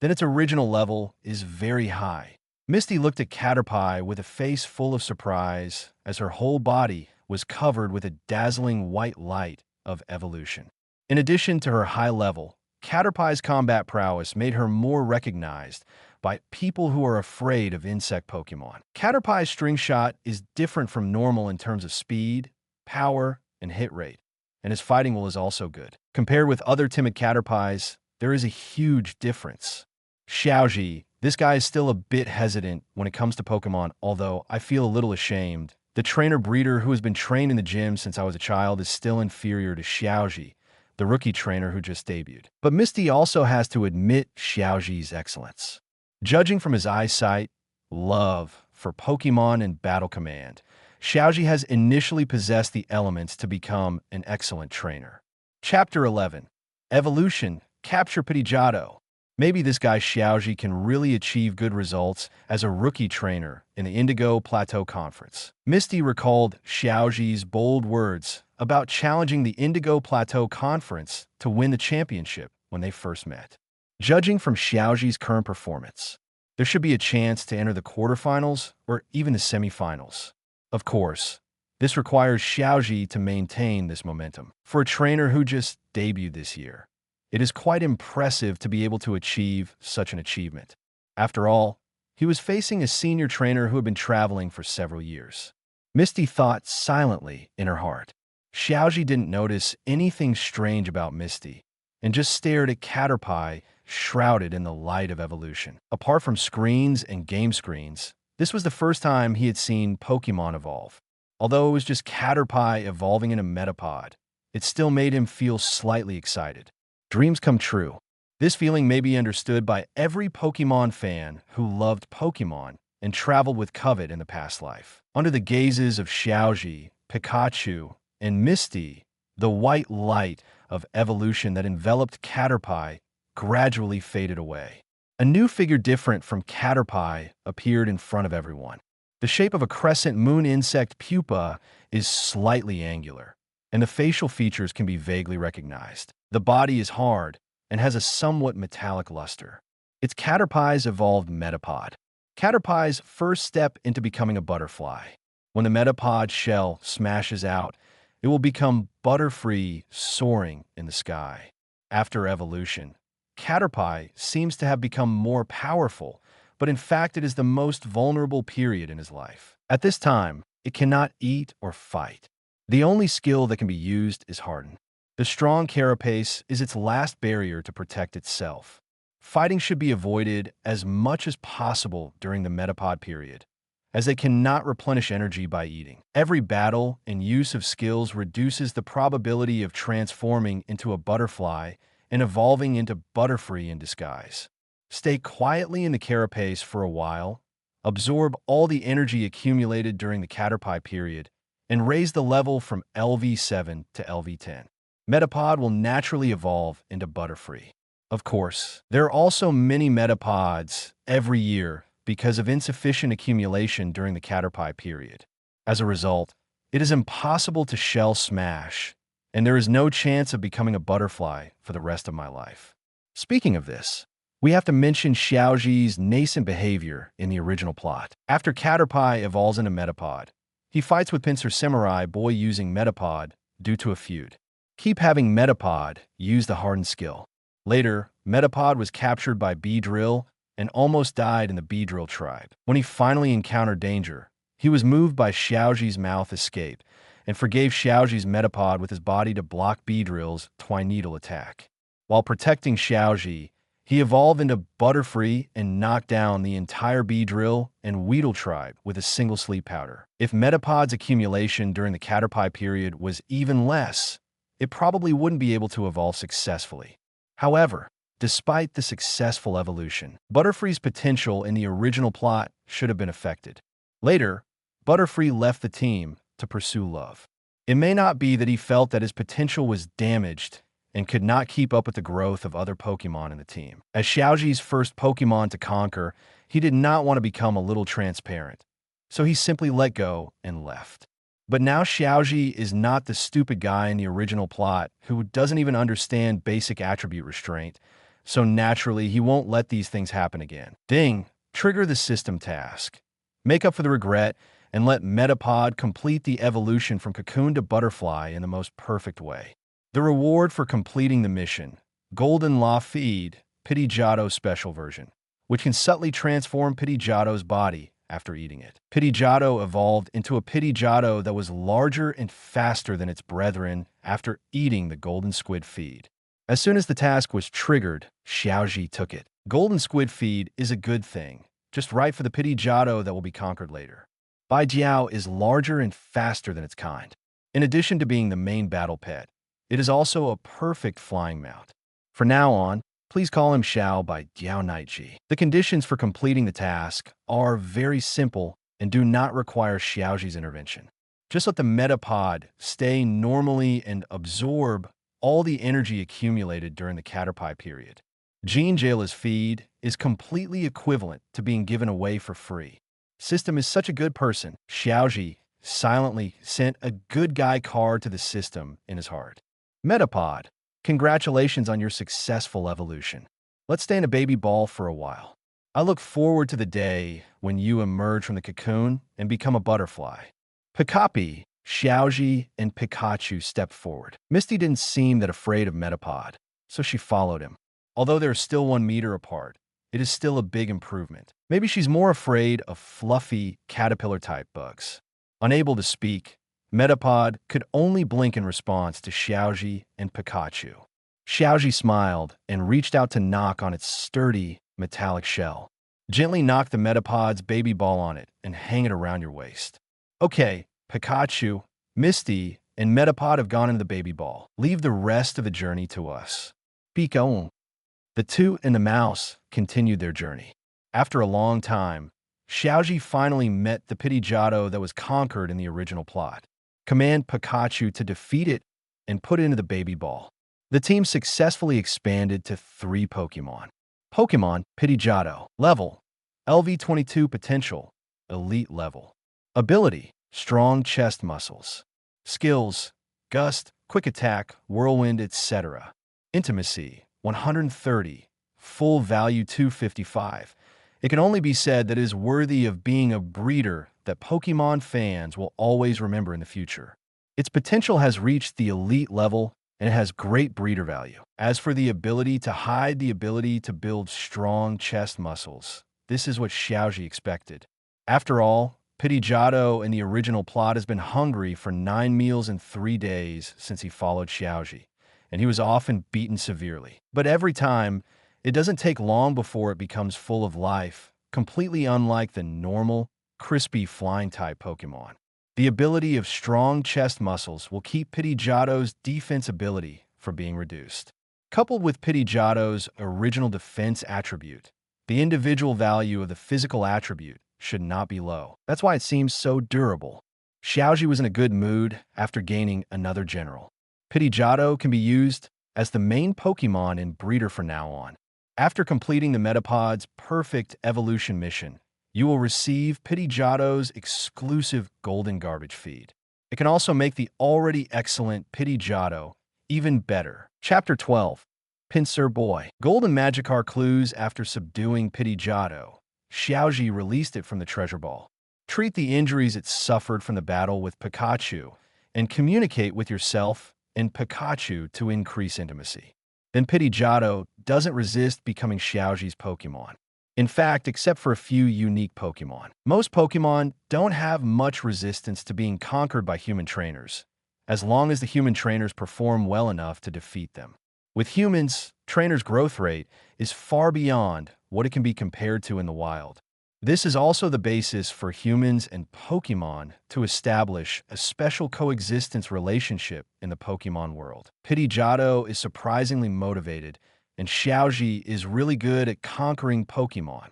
Then its original level is very high. Misty looked at Caterpie with a face full of surprise as her whole body was covered with a dazzling white light of evolution. In addition to her high level, Caterpie's combat prowess made her more recognized by people who are afraid of insect Pokemon. Caterpie's string shot is different from normal in terms of speed, power, and hit rate, and his fighting will is also good. Compared with other timid Caterpies, there is a huge difference. Xiaozhi, this guy is still a bit hesitant when it comes to Pokemon, although I feel a little ashamed. The trainer breeder who has been trained in the gym since I was a child is still inferior to Xiaozhi, the rookie trainer who just debuted. But Misty also has to admit Xiaozhi's excellence. Judging from his eyesight, love for Pokemon, and battle command, Xiaozhi has initially possessed the elements to become an excellent trainer. Chapter 11. Evolution, Capture Pidgeotto. Maybe this guy Xiaozhi can really achieve good results as a rookie trainer in the Indigo Plateau Conference. Misty recalled Xiaozhi's bold words about challenging the Indigo Plateau Conference to win the championship when they first met. Judging from Xiaozhi's current performance, there should be a chance to enter the quarterfinals or even the semifinals. Of course, this requires Xiaozhi to maintain this momentum. For a trainer who just debuted this year, it is quite impressive to be able to achieve such an achievement. After all, he was facing a senior trainer who had been traveling for several years. Misty thought silently in her heart. Xiaozhi didn't notice anything strange about Misty and just stared at Caterpie shrouded in the light of evolution. Apart from screens and game screens, this was the first time he had seen Pokemon evolve. Although it was just Caterpie evolving in a Metapod, it still made him feel slightly excited. Dreams come true. This feeling may be understood by every Pokemon fan who loved Pokemon and traveled with Covet in the past life. Under the gazes of Xiaozhi, Pikachu, and Misty, the white light of evolution that enveloped Caterpie gradually faded away. A new figure different from Caterpie appeared in front of everyone. The shape of a crescent moon insect pupa is slightly angular, and the facial features can be vaguely recognized. The body is hard and has a somewhat metallic luster. It's Caterpie's evolved Metapod. Caterpie's first step into becoming a butterfly. When the Metapod shell smashes out, it will become butterfree, soaring in the sky. After evolution, Caterpie seems to have become more powerful, but in fact it is the most vulnerable period in his life. At this time, it cannot eat or fight. The only skill that can be used is Harden. The strong carapace is its last barrier to protect itself. Fighting should be avoided as much as possible during the Metapod period, as they cannot replenish energy by eating. Every battle and use of skills reduces the probability of transforming into a butterfly and evolving into Butterfree in disguise. Stay quietly in the carapace for a while, absorb all the energy accumulated during the Caterpie period, and raise the level from LV7 to LV10. Metapod will naturally evolve into Butterfree. Of course, there are also many Metapods every year because of insufficient accumulation during the Caterpie period. As a result, it is impossible to shell smash, and there is no chance of becoming a butterfly for the rest of my life. Speaking of this, we have to mention Xiaozhi's nascent behavior in the original plot. After Caterpie evolves into Metapod, he fights with Pinsir Samurai Boy using Metapod due to a feud. Keep having Metapod use the hardened skill. Later, Metapod was captured by Beedrill and almost died in the Beedrill tribe. When he finally encountered danger, he was moved by Xiaozhi's mouth escape and forgave Xiaozhi's Metapod with his body to block Beedrill's Twineedle attack. While protecting Xiaozhi, he evolved into Butterfree and knocked down the entire Beedrill and Weedle tribe with a single sleep powder. If Metapod's accumulation during the Caterpie period was even less, it probably wouldn't be able to evolve successfully. However, despite the successful evolution, Butterfree's potential in the original plot should have been affected. Later, Butterfree left the team to pursue love. It may not be that he felt that his potential was damaged and could not keep up with the growth of other Pokemon in the team. As Xiaozhi's first Pokemon to conquer, he did not want to become a little transparent, so he simply let go and left. But now Xiaozhi is not the stupid guy in the original plot who doesn't even understand basic attribute restraint, so naturally he won't let these things happen again. Ding! Trigger the system task. Make up for the regret and let Metapod complete the evolution from cocoon to butterfly in the most perfect way. The reward for completing the mission: Golden La Feed, Pidgeotto Special Version, which can subtly transform Pidgeotto's body after eating it. Pidgeotto evolved into a Pidgeotto that was larger and faster than its brethren after eating the Golden Squid Feed. As soon as the task was triggered, Xiaozhi took it. Golden Squid Feed is a good thing, just right for the Pidgeotto that will be conquered later. Baijiao is larger and faster than its kind. In addition to being the main battle pet, it is also a perfect flying mount. For now on, please call him Xiao by Diao Naichi. The conditions for completing the task are very simple and do not require Xiaozhi's intervention. Just let the Metapod stay normally and absorb all the energy accumulated during the Caterpie period. Gene Jaila's feed is completely equivalent to being given away for free. System is such a good person. Xiaozhi silently sent a good guy card to the system in his heart. Metapod, congratulations on your successful evolution. Let's stay in a baby ball for a while. I look forward to the day when you emerge from the cocoon and become a butterfly. Pikapi, Xiaozhi, and Pikachu stepped forward. Misty didn't seem that afraid of Metapod, so she followed him. Although they're still 1 meter apart, it is still a big improvement. Maybe she's more afraid of fluffy, caterpillar-type bugs. Unable to speak, Metapod could only blink in response to Xiaozhi and Pikachu. Xiaozhi smiled and reached out to knock on its sturdy, metallic shell. Gently knock the Metapod's baby ball on it and hang it around your waist. Okay, Pikachu, Misty, and Metapod have gone into the baby ball. Leave the rest of the journey to us. Pikachu. The Toot and the Mouse continued their journey. After a long time, Xiaozhi finally met the Pidgeotto that was conquered in the original plot. Command Pikachu to defeat it and put it into the baby ball. The team successfully expanded to 3 Pokemon. Pokemon Pidgeotto. Level: LV22. Potential: Elite level. Ability: Strong chest muscles. Skills: Gust, Quick Attack, Whirlwind, etc. Intimacy: 130. Full value: 255. It can only be said that it is worthy of being a breeder that Pokemon fans will always remember in the future. Its potential has reached the elite level, and it has great breeder value. As for the ability to hide, the ability to build strong chest muscles, this is what Xiaozhi expected. After all, Pidgeotto in the original plot has been hungry for 9 meals in 3 days since he followed Xiaozhi, and he was often beaten severely. But every time, it doesn't take long before it becomes full of life, completely unlike the normal, crispy flying-type Pokemon. The ability of strong chest muscles will keep Pidgeotto's defense ability from being reduced. Coupled with Pidgeotto's original defense attribute, the individual value of the physical attribute should not be low. That's why it seems so durable. Xiaozhi was in a good mood after gaining another general. Pidgeotto can be used as the main Pokemon in breeder from now on. After completing the Metapod's perfect evolution mission, you will receive Pidgeotto's exclusive golden garbage feed. It can also make the already excellent Pidgeotto even better. Chapter 12. Pincer Boy. Golden Magikarp clues. After subduing Pidgeotto, Xiaozhi released it from the treasure ball. Treat the injuries it suffered from the battle with Pikachu, and communicate with yourself and Pikachu to increase intimacy. Then Pidgeotto doesn't resist becoming Xiaozhi's Pokemon. In fact, except for a few unique Pokemon, most Pokemon don't have much resistance to being conquered by human trainers, as long as the human trainers perform well enough to defeat them. With humans, trainers' growth rate is far beyond what it can be compared to in the wild. This is also the basis for humans and Pokemon to establish a special coexistence relationship in the Pokemon world. Pidgeotto is surprisingly motivated, and Xiaozhi is really good at conquering Pokemon.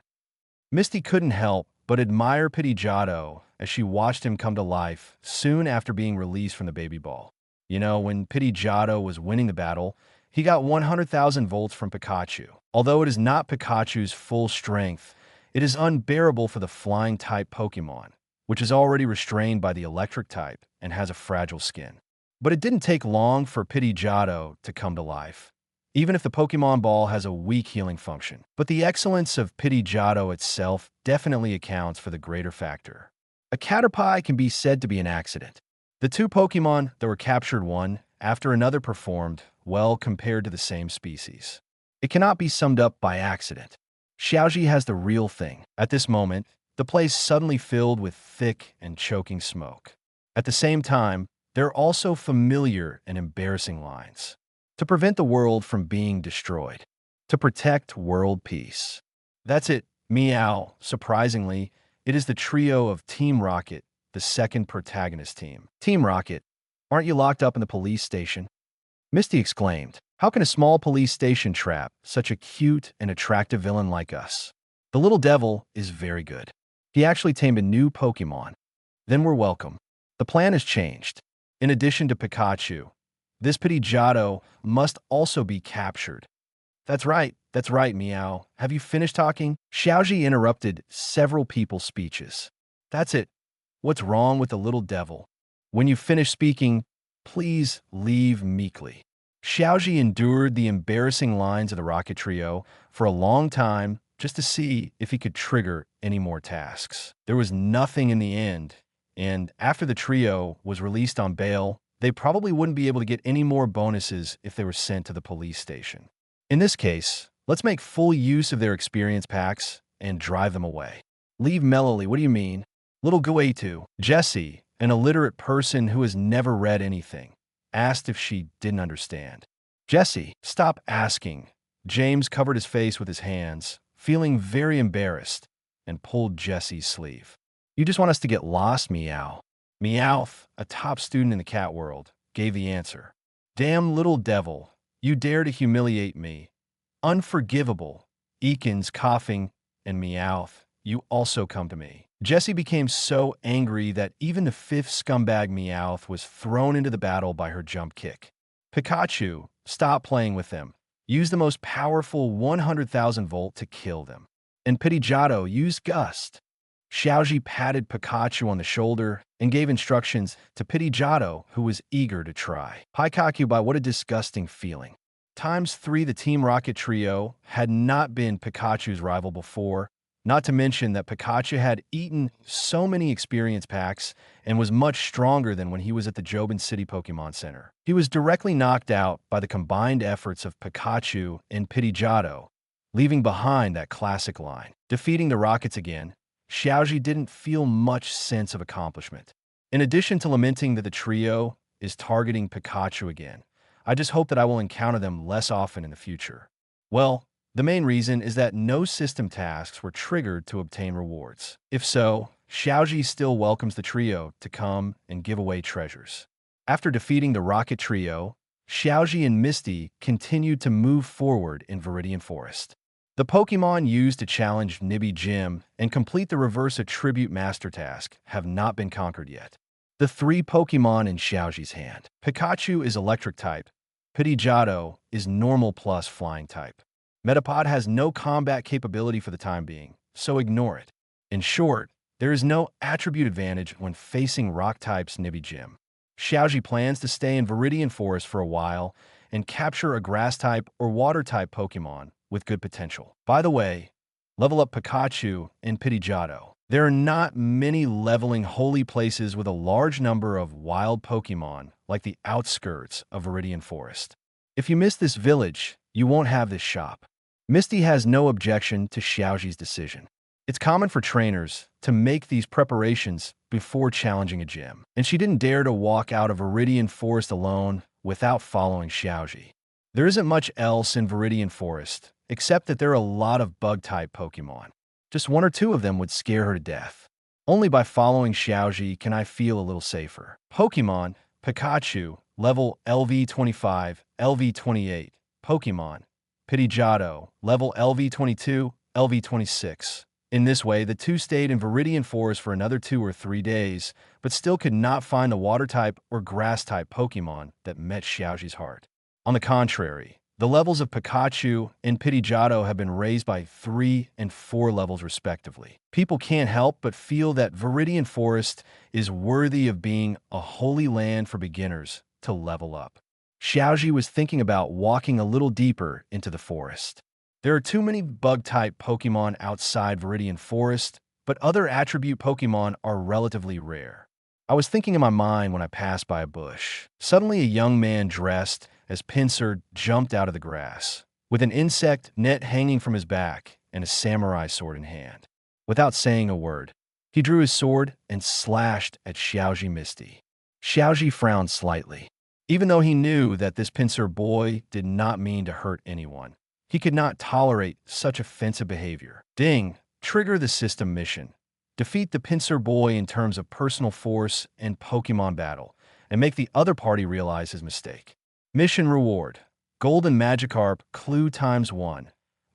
Misty couldn't help but admire Pidgeotto as she watched him come to life soon after being released from the baby ball. You know, when Pidgeotto was winning the battle, he got 100,000 volts from Pikachu. Although it is not Pikachu's full strength, it is unbearable for the flying-type Pokemon, which is already restrained by the electric type and has a fragile skin. But it didn't take long for Pidgeotto to come to life, even if the Pokemon Ball has a weak healing function. But the excellence of Pidgeotto itself definitely accounts for the greater factor. A Caterpie can be said to be an accident. The 2 Pokemon that were captured one after another performed well compared to the same species. It cannot be summed up by accident. Xiaozhi has the real thing. At this moment, the place suddenly filled with thick and choking smoke. At the same time, there are also familiar and embarrassing lines. To prevent the world from being destroyed. To protect world peace. That's it. Meow. Surprisingly, it is the trio of Team Rocket, the second protagonist team. Team Rocket, aren't you locked up in the police station? Misty exclaimed. How can a small police station trap such a cute and attractive villain like us? The little devil is very good. He actually tamed a new Pokemon. Then we're welcome. The plan has changed. In addition to Pikachu, this Pidgeotto must also be captured. That's right, Meow. Have you finished talking? Xiaozhi interrupted several people's speeches. That's it. What's wrong with the little devil? When you finish speaking, please leave meekly. Xiaozhi endured the embarrassing lines of the Rocket Trio for a long time just to see if he could trigger any more tasks. There was nothing in the end, and after the trio was released on bail, they probably wouldn't be able to get any more bonuses if they were sent to the police station. In this case, let's make full use of their experience packs and drive them away. Leave mellowly, what do you mean? Little Guetu, Jessie, an illiterate person who has never read anything, asked if she didn't understand. Jessie, stop asking. James covered his face with his hands, feeling very embarrassed, and pulled Jessie's sleeve. You just want us to get lost, Meow. Meowth, a top student in the cat world, gave the answer. Damn little devil, you dare to humiliate me. Unforgivable. Eakins coughing, and Meowth, you also come to me. Jessie became so angry that even the fifth scumbag Meowth was thrown into the battle by her jump kick. Pikachu, stop playing with them. Use the most powerful 100,000 volt to kill them. And Pidgeotto used Gust. Xiaozhi patted Pikachu on the shoulder and gave instructions to Pidgeotto, who was eager to try. Pikachu, by what a disgusting feeling. ×3 the Team Rocket trio had not been Pikachu's rival before, not to mention that Pikachu had eaten so many experience packs and was much stronger than when he was at the Jobin City Pokemon Center. He was directly knocked out by the combined efforts of Pikachu and Pidgeotto, leaving behind that classic line. Defeating the Rockets again, Xiaozhi didn't feel much sense of accomplishment. In addition to lamenting that the trio is targeting Pikachu again, I just hope that I will encounter them less often in the future. Well, the main reason is that no system tasks were triggered to obtain rewards. If so, Xiaozhi still welcomes the trio to come and give away treasures. After defeating the Rocket trio, Xiaozhi and Misty continued to move forward in Viridian Forest. The Pokemon used to challenge Nibby Gym and complete the reverse attribute master task have not been conquered yet. The 3 Pokemon in Xiaozhi's hand. Pikachu is electric type. Pidgeotto is normal plus flying type. Metapod has no combat capability for the time being, so ignore it. In short, there is no attribute advantage when facing rock type's Nibby Gym. Xiaozhi plans to stay in Viridian Forest for a while and capture a grass type or water type Pokemon with good potential. By the way, level up Pikachu and Pidgeotto. There are not many leveling holy places with a large number of wild Pokemon like the outskirts of Viridian Forest. If you miss this village, you won't have this shop. Misty has no objection to Xiaozhi's decision. It's common for trainers to make these preparations before challenging a gym, and she didn't dare to walk out of Viridian Forest alone without following Xiaozhi. There isn't much else in Viridian Forest, except that there are a lot of bug-type Pokemon. Just 1 or 2 of them would scare her to death. Only by following Xiaozhi can I feel a little safer. Pokemon, Pikachu, level LV25, LV28. Pokemon, Pidgeotto, level LV22, LV26. In this way, the 2 stayed in Viridian Forest for another 2 or 3 days, but still could not find the water-type or grass-type Pokemon that met Xiaozhi's heart. On the contrary, the levels of Pikachu and Pidgeotto have been raised by 3 and 4 levels respectively. People can't help but feel that Viridian Forest is worthy of being a holy land for beginners to level up. Xiaozhi was thinking about walking a little deeper into the forest. There are too many bug-type Pokemon outside Viridian Forest, but other attribute Pokemon are relatively rare. I was thinking in my mind when I passed by a bush. Suddenly a young man dressed as Pinsir jumped out of the grass, with an insect net hanging from his back and a samurai sword in hand. Without saying a word, he drew his sword and slashed at Xiaozhi Misty. Xiaozhi frowned slightly. Even though he knew that this Pinsir boy did not mean to hurt anyone, he could not tolerate such offensive behavior. Ding! Trigger the system mission. Defeat the Pinsir boy in terms of personal force and Pokemon battle, and make the other party realize his mistake. Mission reward. Golden Magikarp Clue ×1.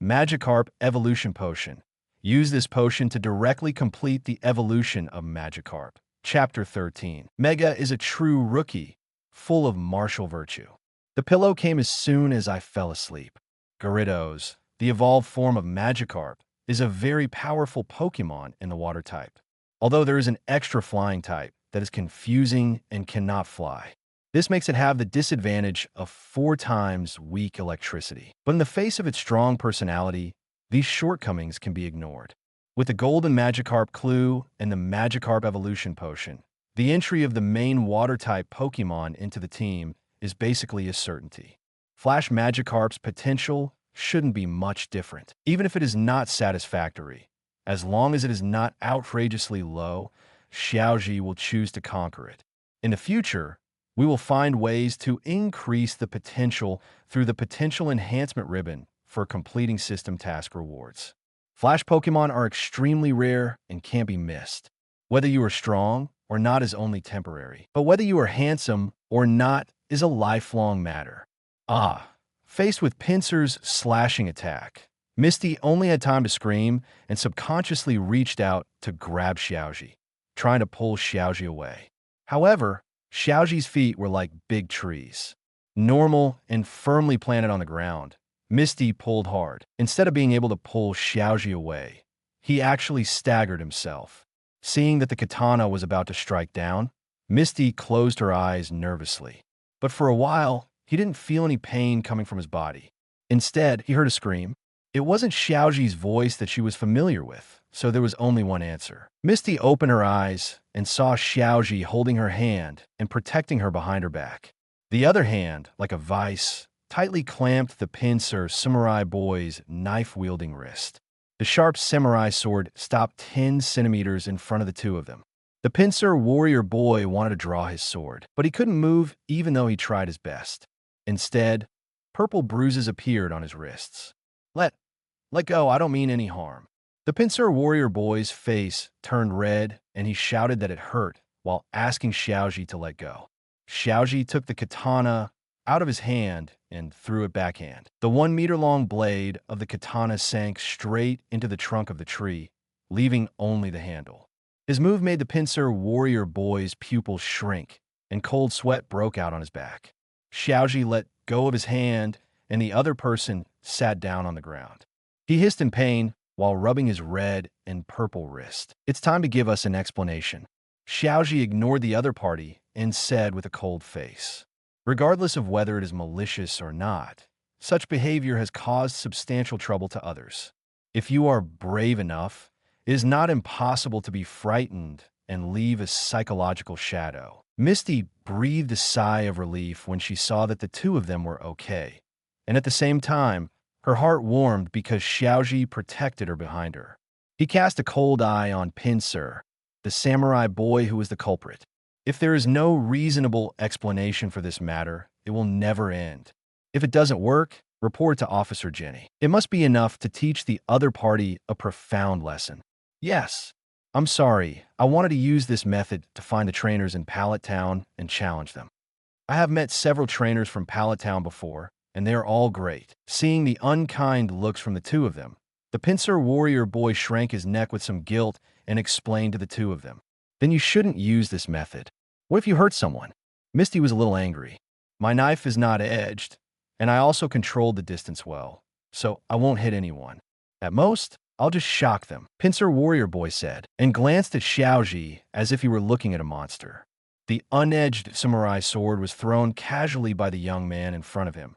Magikarp Evolution Potion. Use this potion to directly complete the evolution of Magikarp. Chapter 13. Mega is a true rookie, full of martial virtue. The pillow came as soon as I fell asleep. Gyarados, the evolved form of Magikarp, is a very powerful Pokemon in the water type, although there is an extra flying type that is confusing and cannot fly. This makes it have the disadvantage of 4 times weak electricity. But in the face of its strong personality, these shortcomings can be ignored. With the Golden Magikarp Clue and the Magikarp Evolution Potion, the entry of the main water-type Pokemon into the team is basically a certainty. Flash Magikarp's potential shouldn't be much different, even if it is not satisfactory. As long as it is not outrageously low, Xiaozhi will choose to conquer it. In the future, we will find ways to increase the potential through the Potential Enhancement Ribbon for completing system task rewards. Flash Pokemon are extremely rare and can't be missed. Whether you are strong, or not is only temporary. But whether you are handsome or not is a lifelong matter. Faced with Pinsir's slashing attack, Misty only had time to scream and subconsciously reached out to grab Xiaozhi, trying to pull Xiaozhi away. However, Xiaozhi's feet were like big trees, normal and firmly planted on the ground. Misty pulled hard. Instead of being able to pull Xiaozhi away, he actually staggered himself. Seeing that the katana was about to strike down, Misty closed her eyes nervously. But for a while, he didn't feel any pain coming from his body. Instead, he heard a scream. It wasn't Xiaozhi's voice that she was familiar with, so there was only one answer. Misty opened her eyes and saw Xiaozhi holding her hand and protecting her behind her back. The other hand, like a vice, tightly clamped the Pinsir samurai boy's knife-wielding wrist. The sharp samurai sword stopped 10 centimeters in front of the two of them. The Pinsir warrior boy wanted to draw his sword, but he couldn't move even though he tried his best. Instead, purple bruises appeared on his wrists. Let go, I don't mean any harm. The Pinsir warrior boy's face turned red and he shouted that it hurt while asking Xiaozhi to let go. Xiaozhi took the katana out of his hand and threw it backhand. The 1-meter-long blade of the katana sank straight into the trunk of the tree, leaving only the handle. His move made the Pinsir warrior boy's pupils shrink, and cold sweat broke out on his back. Xiaozhi let go of his hand, and the other person sat down on the ground. He hissed in pain while rubbing his red and purple wrist. "It's time to give us an explanation." Xiaozhi ignored the other party and said with a cold face, "Regardless of whether it is malicious or not, such behavior has caused substantial trouble to others. If you are brave enough, it is not impossible to be frightened and leave a psychological shadow." Misty breathed a sigh of relief when she saw that the two of them were okay, and at the same time, her heart warmed because Xiaozhi protected her behind her. He cast a cold eye on Pinsir, the samurai boy who was the culprit. If there is no reasonable explanation for this matter, it will never end. If it doesn't work, report to Officer Jenny. It must be enough to teach the other party a profound lesson. "Yes, I'm sorry. I wanted to use this method to find the trainers in Pallet Town and challenge them. I have met several trainers from Pallet Town before, and they're all great." Seeing the unkind looks from the two of them, the Pinsir warrior boy shrank his neck with some guilt and explained to the two of them, "Then you shouldn't use this method. What if you hurt someone?" Misty was a little angry. "My knife is not edged, and I also controlled the distance well, so I won't hit anyone. At most, I'll just shock them," Pinsir warrior boy said, and glanced at Xiaozhi as if he were looking at a monster. The unedged samurai sword was thrown casually by the young man in front of him,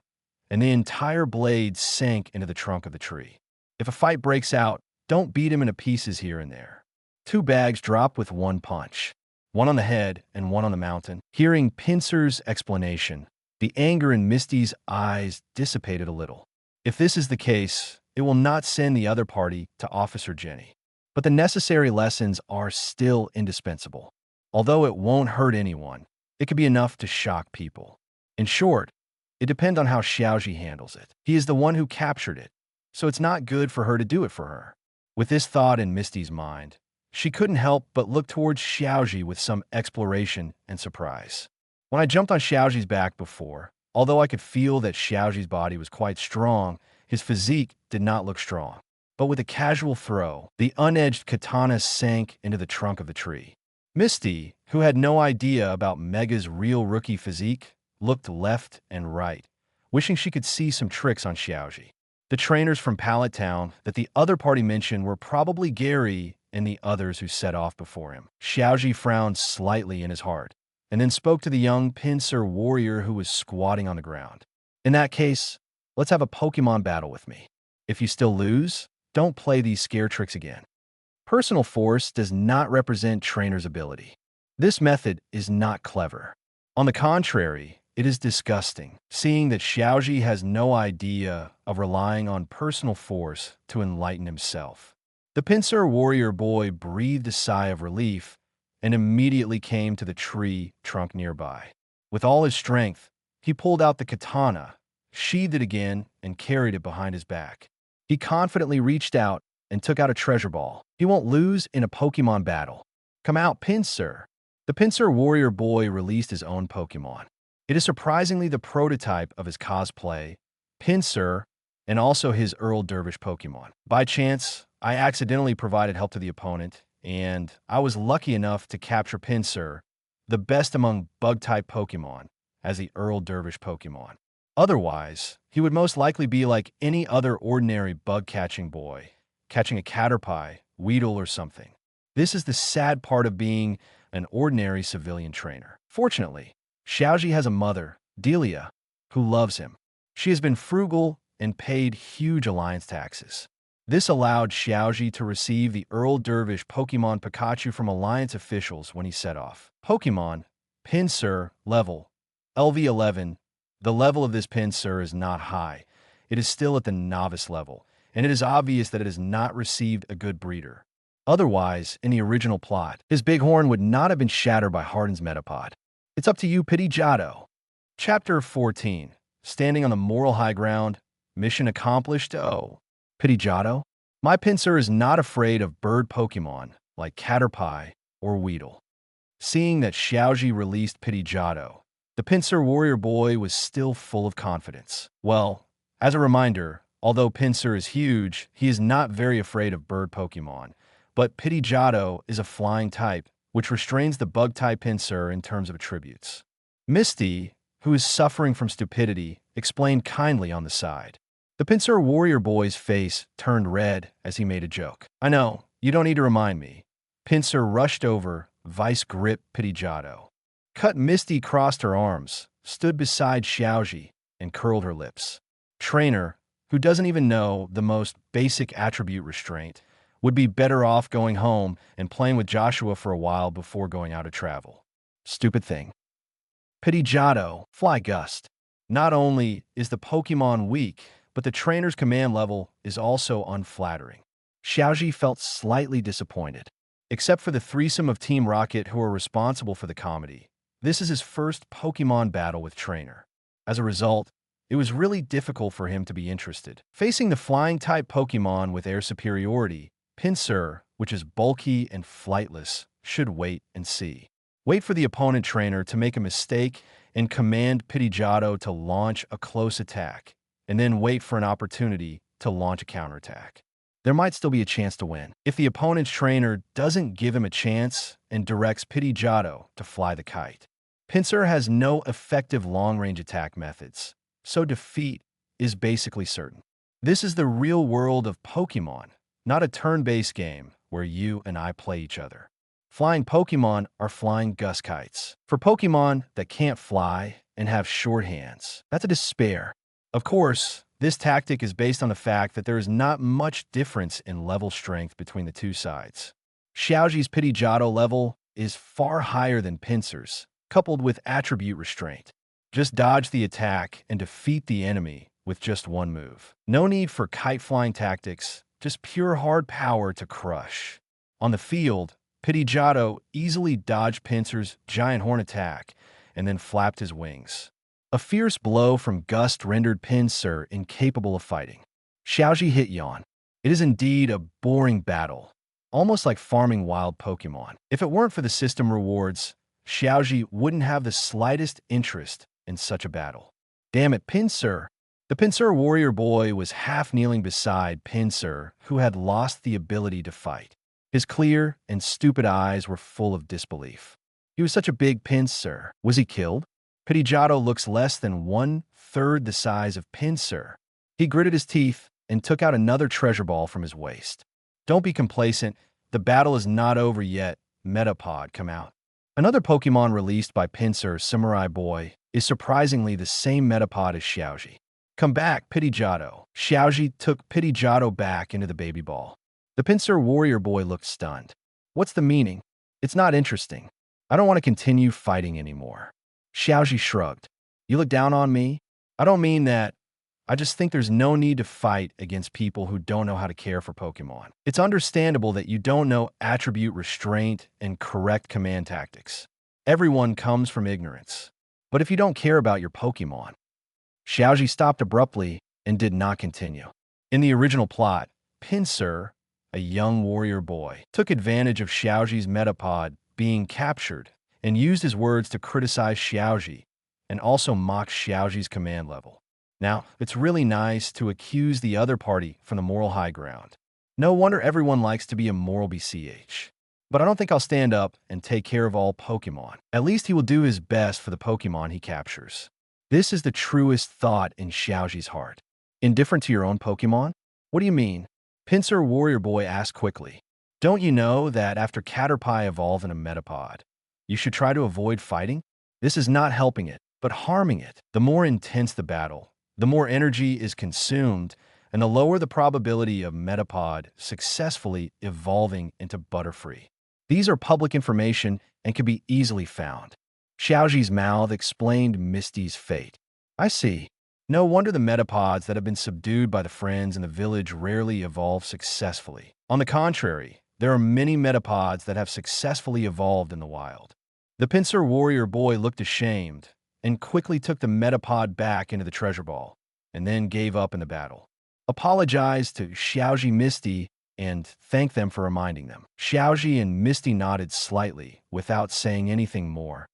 and the entire blade sank into the trunk of the tree. If a fight breaks out, don't beat him into pieces here and there. 2 bags drop with 1 punch, one on the head and one on the mountain. Hearing Pinsir's explanation, the anger in Misty's eyes dissipated a little. If this is the case, it will not send the other party to Officer Jenny. But the necessary lessons are still indispensable. Although it won't hurt anyone, it could be enough to shock people. In short, it depends on how Xiaozhi handles it. He is the one who captured it, so it's not good for her to do it for her. With this thought in Misty's mind, she couldn't help but look towards Xiaozhi with some exploration and surprise. When I jumped on Xiaozhi's back before, although I could feel that Xiaozhi's body was quite strong, his physique did not look strong. But with a casual throw, the unedged katana sank into the trunk of the tree. Misty, who had no idea about Mega's real rookie physique, looked left and right, wishing she could see some tricks on Xiaozhi. The trainers from Pallet Town that the other party mentioned were probably Gary and the others who set off before him. Xiaozhi frowned slightly in his heart, and then spoke to the young Pinsir warrior who was squatting on the ground. "In that case, let's have a Pokemon battle with me. If you still lose, don't play these scare tricks again." Personal force does not represent trainer's ability. This method is not clever. On the contrary, it is disgusting, seeing that Xiaozhi has no idea of relying on personal force to enlighten himself. The Pinsir warrior boy breathed a sigh of relief and immediately came to the tree trunk nearby. With all his strength, he pulled out the katana, sheathed it again, and carried it behind his back. He confidently reached out and took out a treasure ball. "He won't lose in a Pokemon battle. Come out, Pinsir." The Pinsir Warrior Boy released his own Pokemon. It is surprisingly the prototype of his cosplay, Pinsir, and also his Earl Dervish Pokemon. By chance, I accidentally provided help to the opponent, and I was lucky enough to capture Pinsir, the best among bug-type Pokemon, as the Earl Dervish Pokemon. Otherwise, he would most likely be like any other ordinary bug-catching boy, catching a Caterpie, Weedle, or something. This is the sad part of being an ordinary civilian trainer. Fortunately, Xiaozhi has a mother, Delia, who loves him. She has been frugal and paid huge alliance taxes. This allowed Xiaozhi to receive the Earl Dervish Pokemon Pikachu from alliance officials when he set off. Pokemon, Pinsir, level, LV11. The level of this Pinsir is not high. It is still at the novice level, and it is obvious that it has not received a good breeder. Otherwise, in the original plot, his bighorn would not have been shattered by Harden's Metapod. It's up to you, Pidgeotto. Chapter 14. Standing on the moral high ground. Mission accomplished. Oh, Pidgeotto? My Pinsir is not afraid of bird Pokemon like Caterpie or Weedle. Seeing that Xiaozhi released Pidgeotto, the Pinsir Warrior Boy was still full of confidence. Well, as a reminder, although Pinsir is huge, he is not very afraid of bird Pokemon, but Pidgeotto is a flying type, which restrains the bug-type Pinsir in terms of attributes. Misty, who is suffering from stupidity, explained kindly on the side. The Pinsir Warrior Boy's face turned red as he made a joke. I know, you don't need to remind me. Pinsir rushed over, vice-grip Pidgeotto. Cut Misty crossed her arms, stood beside Xiaozhi, and curled her lips. Trainer, who doesn't even know the most basic attribute restraint, would be better off going home and playing with Joshua for a while before going out to travel. Stupid thing. Pidgeotto, Fly Gust. Not only is the Pokemon weak, but the trainer's command level is also unflattering. Xiaozhi felt slightly disappointed. Except for the threesome of Team Rocket who are responsible for the comedy, this is his first Pokemon battle with Trainer. As a result, it was really difficult for him to be interested. Facing the flying-type Pokemon with air superiority, Pinsir, which is bulky and flightless, should wait and see. Wait for the opponent trainer to make a mistake and command Pidgeotto to launch a close attack, and then wait for an opportunity to launch a counterattack. There might still be a chance to win. If the opponent's trainer doesn't give him a chance and directs Pidgeotto to fly the kite. Pinsir has no effective long-range attack methods, so defeat is basically certain. This is the real world of Pokemon, not a turn-based game where you and I play each other. Flying Pokemon are flying gust kites. For Pokemon that can't fly and have short hands, that's a despair. Of course, this tactic is based on the fact that there is not much difference in level strength between the two sides. Xiaozhi's Pidgeotto level is far higher than Pinsir's, coupled with attribute restraint. Just dodge the attack and defeat the enemy with just one move. No need for kite-flying tactics, just pure hard power to crush. On the field, Pidgeotto easily dodged Pinsir's giant horn attack and then flapped his wings. A fierce blow from Gust rendered Pinsir incapable of fighting. Xiaozhi hit Yawn. It is indeed a boring battle, almost like farming wild Pokemon. If it weren't for the system rewards, Xiaozhi wouldn't have the slightest interest in such a battle. Damn it, Pinsir! The Pinsir Warrior Boy was half kneeling beside Pinsir, who had lost the ability to fight. His clear and stupid eyes were full of disbelief. He was such a big Pinsir. Was he killed? Pidgeotto looks less than 1/3 the size of Pinsir. He gritted his teeth and took out another treasure ball from his waist. Don't be complacent. The battle is not over yet. Metapod, come out. Another Pokemon released by Pinsir, Samurai Boy, is surprisingly the same Metapod as Xiaozhi. Come back, Pidgeotto. Xiaozhi took Pidgeotto back into the baby ball. The Pinsir Warrior Boy looked stunned. What's the meaning? It's not interesting. I don't want to continue fighting anymore. Xiaozhi shrugged. You look down on me? I don't mean that. I just think there's no need to fight against people who don't know how to care for Pokemon. It's understandable that you don't know attribute restraint and correct command tactics. Everyone comes from ignorance. But if you don't care about your Pokemon... Xiaozhi stopped abruptly and did not continue. In the original plot, Pinsir, a young warrior boy, took advantage of Xiaozhi's Metapod being captured and used his words to criticize Xiaozhi and also mock Xiaozhi's command level. Now, it's really nice to accuse the other party from the moral high ground. No wonder everyone likes to be a moral BCH. But I don't think I'll stand up and take care of all Pokemon. At least he will do his best for the Pokemon he captures. This is the truest thought in Xiaozhi's heart. Indifferent to your own Pokemon? What do you mean? Pinsir Warrior Boy asked quickly. Don't you know that after Caterpie evolve in a Metapod, you should try to avoid fighting? This is not helping it, but harming it. The more intense the battle, the more energy is consumed, and the lower the probability of Metapod successfully evolving into Butterfree. These are public information and can be easily found. Xiaozhi's mouth explained Misty's fate. I see. No wonder the Metapods that have been subdued by the friends in the village rarely evolve successfully. On the contrary, there are many Metapods that have successfully evolved in the wild. The Pinsir Warrior Boy looked ashamed and quickly took the Metapod back into the treasure ball, and then gave up in the battle. Apologized to Xiaozhi Misty and thanked them for reminding them. Xiaozhi and Misty nodded slightly without saying anything more,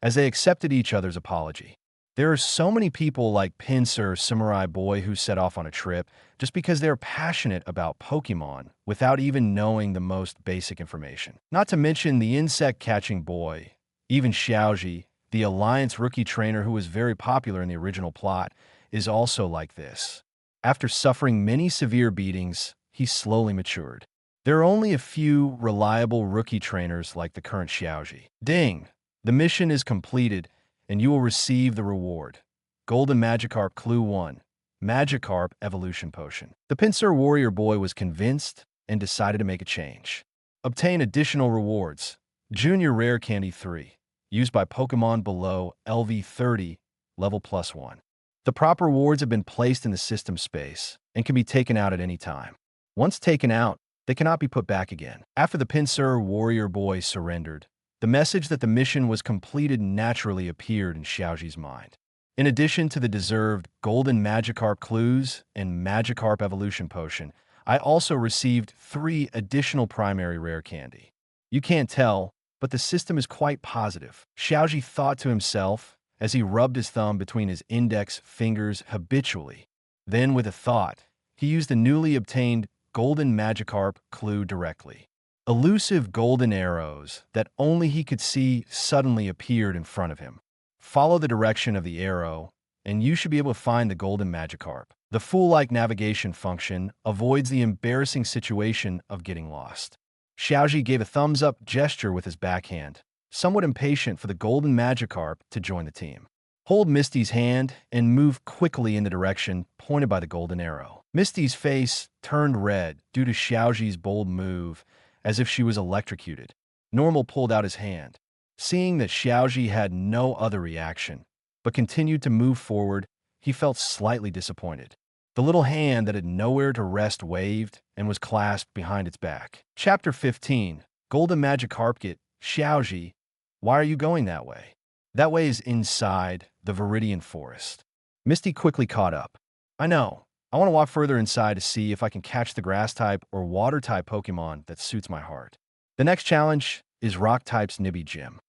as they accepted each other's apology. There are so many people like Pinsir Samurai Boy who set off on a trip just because they're passionate about Pokemon without even knowing the most basic information. Not to mention the insect-catching boy, even Xiaozhi, the Alliance rookie trainer who was very popular in the original plot, is also like this. After suffering many severe beatings, he slowly matured. There are only a few reliable rookie trainers like the current Xiaozhi. Ding! The mission is completed, and you will receive the reward. Golden Magikarp Clue 1. Magikarp Evolution Potion. The Pinsir Warrior Boy was convinced and decided to make a change. Obtain additional rewards. Junior Rare Candy 3. Used by Pokemon below LV30, level +1. The proper rewards have been placed in the system space and can be taken out at any time. Once taken out, they cannot be put back again. After the Pinsir Warrior Boy surrendered, the message that the mission was completed naturally appeared in Xiaozhi's mind. In addition to the deserved Golden Magikarp Clues and Magikarp Evolution Potion, I also received 3 additional primary rare candy. You can't tell, but the system is quite positive. Xiaozhi thought to himself as he rubbed his thumb between his index fingers habitually. Then, with a thought, he used the newly obtained Golden Magikarp Clue directly. Elusive golden arrows that only he could see suddenly appeared in front of him. Follow the direction of the arrow, and you should be able to find the Golden Magikarp. The Fool-like navigation function avoids the embarrassing situation of getting lost. Xiaozhi gave a thumbs-up gesture with his backhand, somewhat impatient for the Golden Magikarp to join the team. Hold Misty's hand and move quickly in the direction pointed by the golden arrow. Misty's face turned red due to Xiaozhi's bold move, as if she was electrocuted. Normal pulled out his hand. Seeing that Xiaozhi had no other reaction, but continued to move forward, he felt slightly disappointed. The little hand that had nowhere to rest waved and was clasped behind its back. Chapter 15. Golden Magikarp Get. Xiaozhi, why are you going that way? That way is inside the Viridian Forest. Misty quickly caught up. I know. I want to walk further inside to see if I can catch the Grass-type or Water-type Pokemon that suits my heart. The next challenge is Rock-type's Nibby Gym.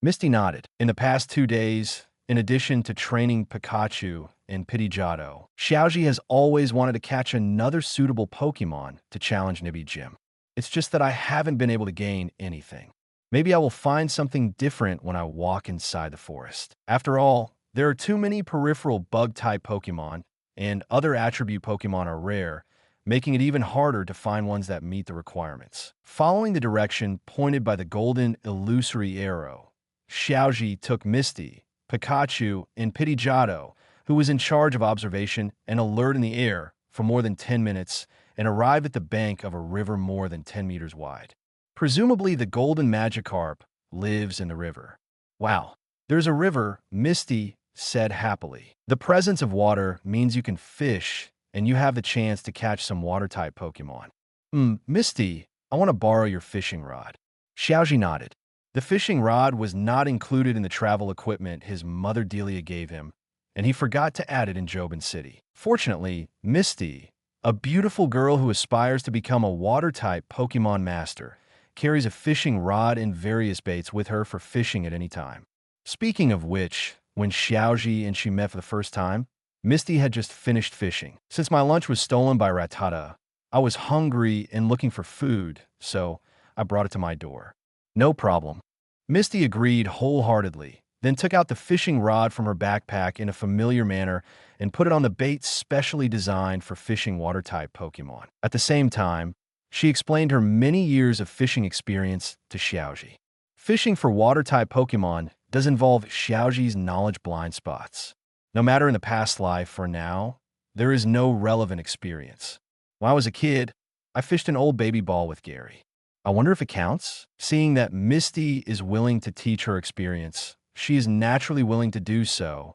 Misty nodded. In the past 2 days, in addition to training Pikachu and Pidgeotto, Xiaozhi has always wanted to catch another suitable Pokemon to challenge Nibby Gym. It's just that I haven't been able to gain anything. Maybe I will find something different when I walk inside the forest. After all, there are too many peripheral Bug-type Pokemon, and other attribute Pokemon are rare, making it even harder to find ones that meet the requirements. Following the direction pointed by the golden illusory arrow, Xiaozhi took Misty, Pikachu, and Pidgeotto, who was in charge of observation and alert in the air for more than 10 minutes, and arrived at the bank of a river more than 10 meters wide. Presumably, the Golden Magikarp lives in the river. Wow, there's a river, Misty said happily. The presence of water means you can fish, and you have the chance to catch some water-type Pokemon. Misty, I want to borrow your fishing rod. Xiaozhi nodded. The fishing rod was not included in the travel equipment his mother Delia gave him, and he forgot to add it in Jobin City. Fortunately, Misty, a beautiful girl who aspires to become a water-type Pokemon master, carries a fishing rod and various baits with her for fishing at any time. Speaking of which, when Xiaozhi and she met for the first time, Misty had just finished fishing. Since my lunch was stolen by Ratata, I was hungry and looking for food, so I brought it to my door. No problem. Misty agreed wholeheartedly, then took out the fishing rod from her backpack in a familiar manner and put it on the bait specially designed for fishing water-type Pokemon. At the same time, she explained her many years of fishing experience to Xiaozhi. Fishing for water-type Pokemon does involve Xiaozhi's knowledge blind spots. No matter in the past life or now, there is no relevant experience. When I was a kid, I fished an old baby ball with Gary. I wonder if it counts? Seeing that Misty is willing to teach her experience, she is naturally willing to do so,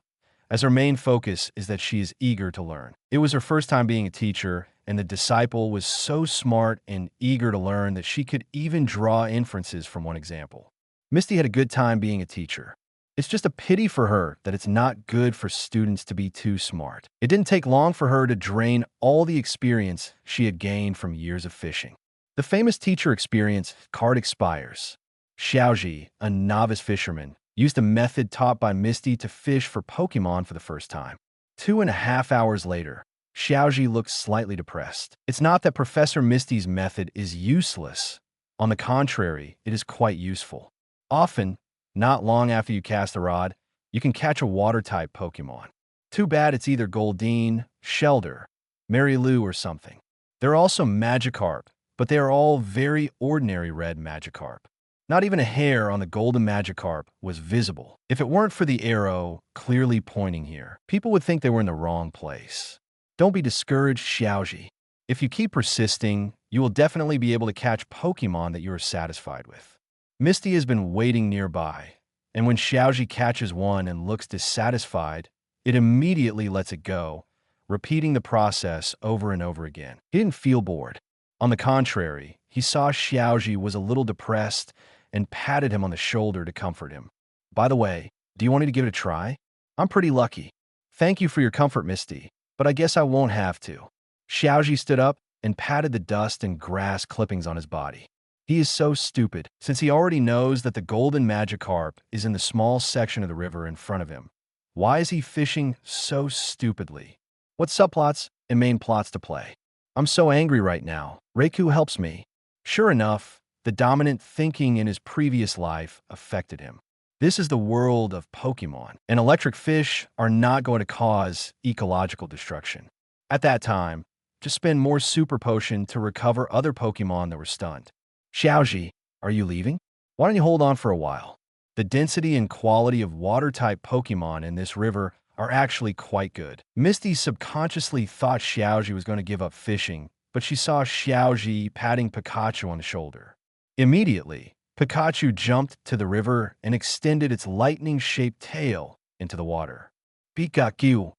as her main focus is that she is eager to learn. It was her first time being a teacher, and the disciple was so smart and eager to learn that she could even draw inferences from one example. Misty had a good time being a teacher. It's just a pity for her that it's not good for students to be too smart. It didn't take long for her to drain all the experience she had gained from years of fishing. The famous teacher experience card expires. Xiaozhi, a novice fisherman, used a method taught by Misty to fish for Pokemon for the first time. 2.5 hours later, Xiaozhi looked slightly depressed. It's not that Professor Misty's method is useless. On the contrary, it is quite useful. Often, not long after you cast the rod, you can catch a water-type Pokemon. Too bad it's either Goldeen, Shelder, Marilou, or something. There are also Magikarp, but they are all very ordinary red Magikarp. Not even a hair on the golden Magikarp was visible. If it weren't for the arrow clearly pointing here, people would think they were in the wrong place. Don't be discouraged, Xiaozhi. If you keep persisting, you will definitely be able to catch Pokemon that you are satisfied with. Misty has been waiting nearby, and when Xiaozhi catches one and looks dissatisfied, it immediately lets it go, repeating the process over and over again. He didn't feel bored. On the contrary, he saw Xiaozhi was a little depressed and patted him on the shoulder to comfort him. By the way, do you want me to give it a try? I'm pretty lucky. Thank you for your comfort, Misty, but I guess I won't have to. Xiaozhi stood up and patted the dust and grass clippings on his body. He is so stupid, since he already knows that the golden Magikarp is in the small section of the river in front of him. Why is he fishing so stupidly? What subplots and main plots to play? I'm so angry right now. Reiku helps me. Sure enough, the dominant thinking in his previous life affected him. This is the world of Pokemon, and electric fish are not going to cause ecological destruction. At that time, just spend more Super Potion to recover other Pokemon that were stunned. Xiaozhi, are you leaving? Why don't you hold on for a while? The density and quality of water-type Pokemon in this river are actually quite good. Misty subconsciously thought Xiaozhi was going to give up fishing, but she saw Xiaozhi patting Pikachu on the shoulder. Immediately, Pikachu jumped to the river and extended its lightning-shaped tail into the water. Pikachu!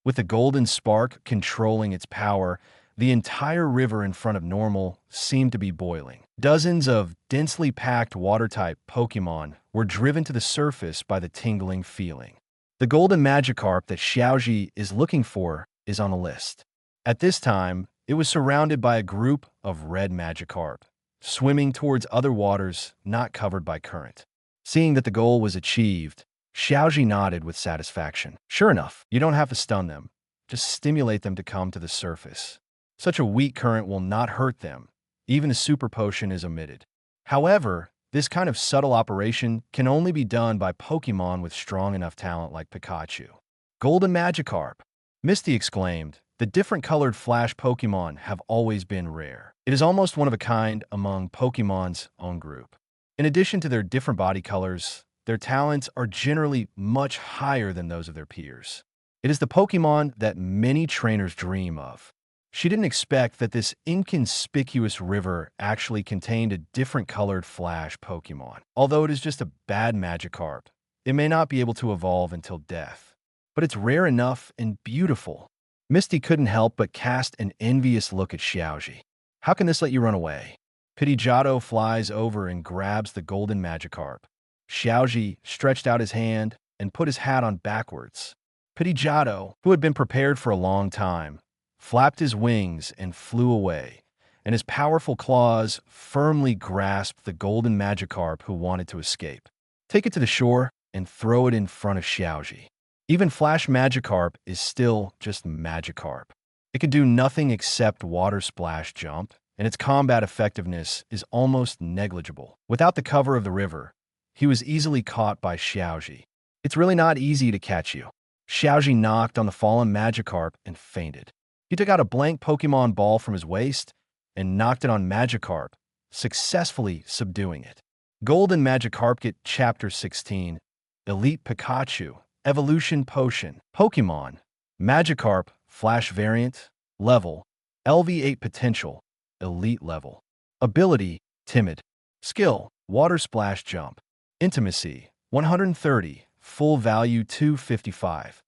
With the golden spark controlling its power, the entire river in front of Normal seemed to be boiling. Dozens of densely packed water-type Pokemon were driven to the surface by the tingling feeling. The golden Magikarp that Xiaozhi is looking for is on the list. At this time, it was surrounded by a group of red Magikarp, swimming towards other waters not covered by current. Seeing that the goal was achieved, Xiaozhi nodded with satisfaction. Sure enough, you don't have to stun them. Just stimulate them to come to the surface. Such a weak current will not hurt them. Even a Super Potion is omitted. However, this kind of subtle operation can only be done by Pokemon with strong enough talent like Pikachu. Golden Magikarp! Misty exclaimed. The different colored Flash Pokemon have always been rare. It is almost one of a kind among Pokemon's own group. In addition to their different body colors, their talents are generally much higher than those of their peers. It is the Pokemon that many trainers dream of. She didn't expect that this inconspicuous river actually contained a different colored Flash Pokemon. Although it is just a bad Magikarp, it may not be able to evolve until death. But it's rare enough and beautiful. Misty couldn't help but cast an envious look at Xiaozhi. How can this let you run away? Pidgeotto flies over and grabs the golden Magikarp. Xiaozhi stretched out his hand and put his hat on backwards. Pidgeotto, who had been prepared for a long time, flapped his wings and flew away, and his powerful claws firmly grasped the golden Magikarp who wanted to escape. Take it to the shore and throw it in front of Xiaozhi. Even Flash Magikarp is still just Magikarp. It can do nothing except Water Splash Jump, and its combat effectiveness is almost negligible. Without the cover of the river, he was easily caught by Xiaozhi. It's really not easy to catch you. Xiaozhi knocked on the fallen Magikarp and fainted. He took out a blank Pokemon ball from his waist and knocked it on Magikarp, successfully subduing it. Golden Magikarp Chapter 16, Elite Pikachu, Evolution Potion, Pokemon, Magikarp, Flash Variant, Level, LV8 Potential, Elite Level. Ability, Timid. Skill, Water Splash Jump. Intimacy, 130, Full Value 255.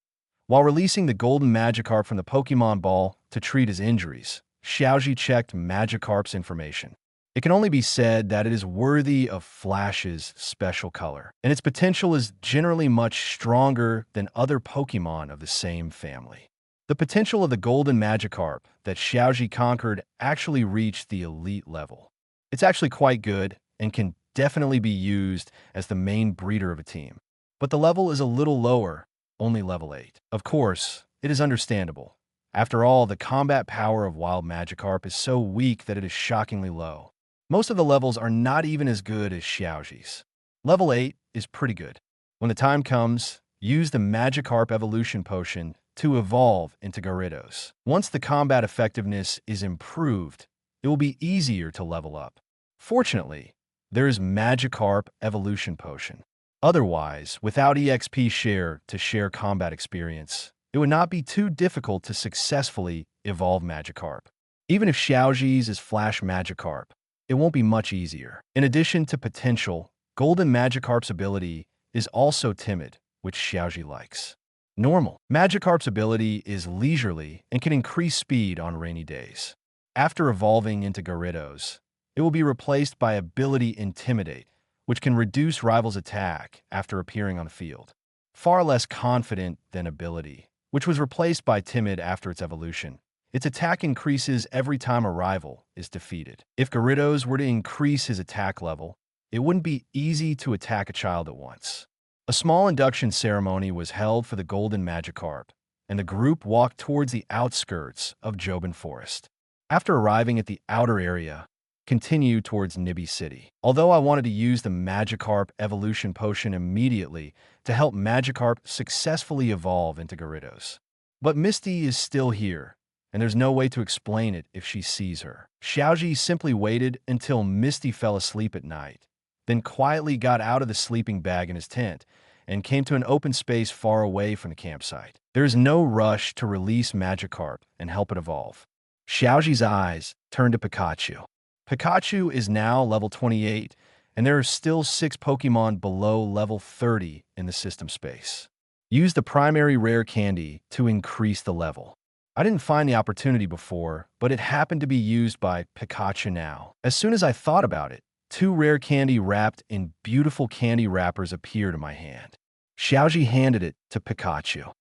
While releasing the Golden Magikarp from the Pokemon Ball to treat his injuries, Xiaozhi checked Magikarp's information. It can only be said that it is worthy of Flash's special color, and its potential is generally much stronger than other Pokemon of the same family. The potential of the Golden Magikarp that Xiaozhi conquered actually reached the elite level. It's actually quite good and can definitely be used as the main breeder of a team. But the level is a little lower, only level 8. Of course, it is understandable. After all, the combat power of Wild Magikarp is so weak that it is shockingly low. Most of the levels are not even as good as Xiaozhi's. Level 8 is pretty good. When the time comes, use the Magikarp Evolution Potion to evolve into Gyarados. Once the combat effectiveness is improved, it will be easier to level up. Fortunately, there is Magikarp Evolution Potion. Otherwise, without EXP share to share combat experience, it would not be too difficult to successfully evolve Magikarp. Even if Xiaozhi's is Flash Magikarp, it won't be much easier. In addition to potential, Golden Magikarp's ability is also timid, which Xiaozhi likes. Normal. Magikarp's ability is leisurely and can increase speed on rainy days. After evolving into Gyarados, it will be replaced by ability Intimidate, which can reduce rivals' attack after appearing on the field. Far less confident than ability, which was replaced by Timid after its evolution. Its attack increases every time a rival is defeated. If Gyarados were to increase his attack level, it wouldn't be easy to attack a child at once. A small induction ceremony was held for the Golden Magikarp, and the group walked towards the outskirts of Jobin Forest. After arriving at the outer area, continued towards Nibby City. Although I wanted to use the Magikarp Evolution Potion immediately to help Magikarp successfully evolve into Gyarados. But Misty is still here, and there's no way to explain it if she sees her. Xiaozhi simply waited until Misty fell asleep at night, then quietly got out of the sleeping bag in his tent and came to an open space far away from the campsite. There is no rush to release Magikarp and help it evolve. Xiaozhi's eyes turned to Pikachu. Pikachu is now level 28, and there are still 6 Pokemon below level 30 in the system space. Use the primary rare candy to increase the level. I didn't find the opportunity before, but it happened to be used by Pikachu now. As soon as I thought about it, 2 rare candy wrapped in beautiful candy wrappers appeared in my hand. Xiaozhi handed it to Pikachu.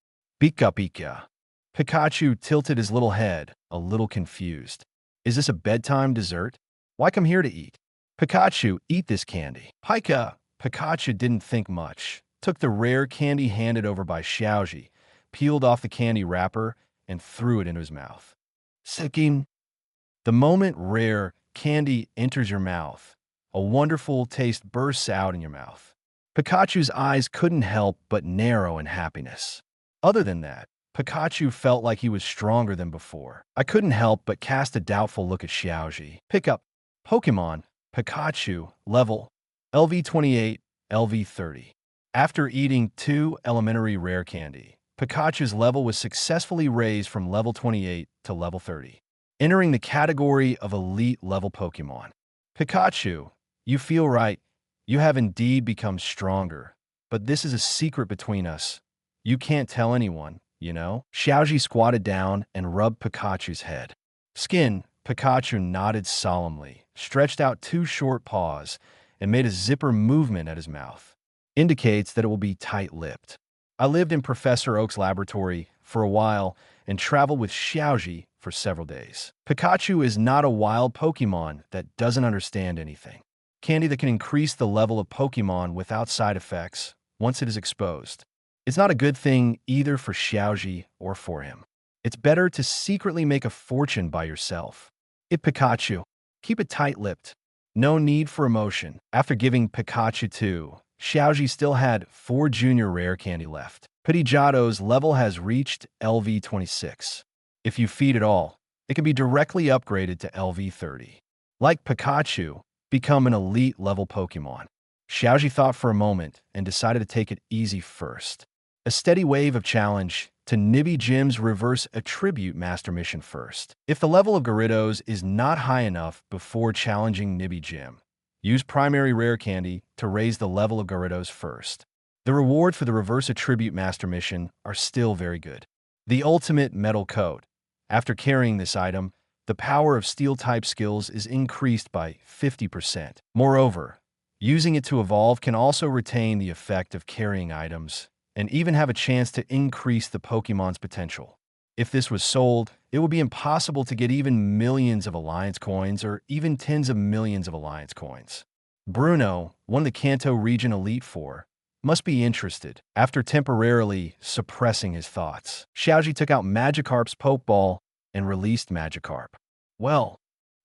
Pika Pika. Pikachu tilted his little head, a little confused. Is this a bedtime dessert? Why come here to eat? Pikachu, eat this candy. Pika. Pikachu didn't think much, took the rare candy handed over by Xiaozhi, peeled off the candy wrapper, and threw it into his mouth. Sekim. The moment rare candy enters your mouth, a wonderful taste bursts out in your mouth. Pikachu's eyes couldn't help but narrow in happiness. Other than that, Pikachu felt like he was stronger than before. I couldn't help but cast a doubtful look at Xiaozhi. Pick up Pokemon, Pikachu, level, LV28, LV30. After eating 2 elementary rare candy, Pikachu's level was successfully raised from level 28 to level 30, entering the category of elite level Pokemon. Pikachu, you feel right. You have indeed become stronger, but this is a secret between us. You can't tell anyone, you know? Xiaozhi squatted down and rubbed Pikachu's head. Skin, Pikachu nodded solemnly, stretched out 2 short paws, and made a zipper movement at his mouth. Indicates that it will be tight-lipped. I lived in Professor Oak's laboratory for a while and traveled with Xiaozhi for several days. Pikachu is not a wild Pokemon that doesn't understand anything. Candy that can increase the level of Pokemon without side effects once it is exposed. It's not a good thing either for Xiaozhi or for him. It's better to secretly make a fortune by yourself. Pikachu. Keep it tight-lipped. No need for emotion. After giving Pikachu 2, Xiaozhi still had 4 junior rare candy left. Pidgeotto's level has reached LV 26. If you feed it all, it can be directly upgraded to LV 30. Like Pikachu, become an elite level Pokemon. Xiaozhi thought for a moment and decided to take it easy first. A steady wave of challenge to Nibby Gym's reverse attribute master mission first. If the level of Gyarados is not high enough before challenging Nibby Gym, use primary rare candy to raise the level of Gyarados first. The rewards for the reverse attribute master mission are still very good. The ultimate metal coat. After carrying this item, the power of steel-type skills is increased by 50%. Moreover, using it to evolve can also retain the effect of carrying items and even have a chance to increase the Pokemon's potential. If this was sold, it would be impossible to get even millions of Alliance coins or even tens of millions of Alliance coins. Bruno, one of the Kanto region Elite Four, must be interested. After temporarily suppressing his thoughts, Xiaozhi took out Magikarp's Pokeball and released Magikarp. Well,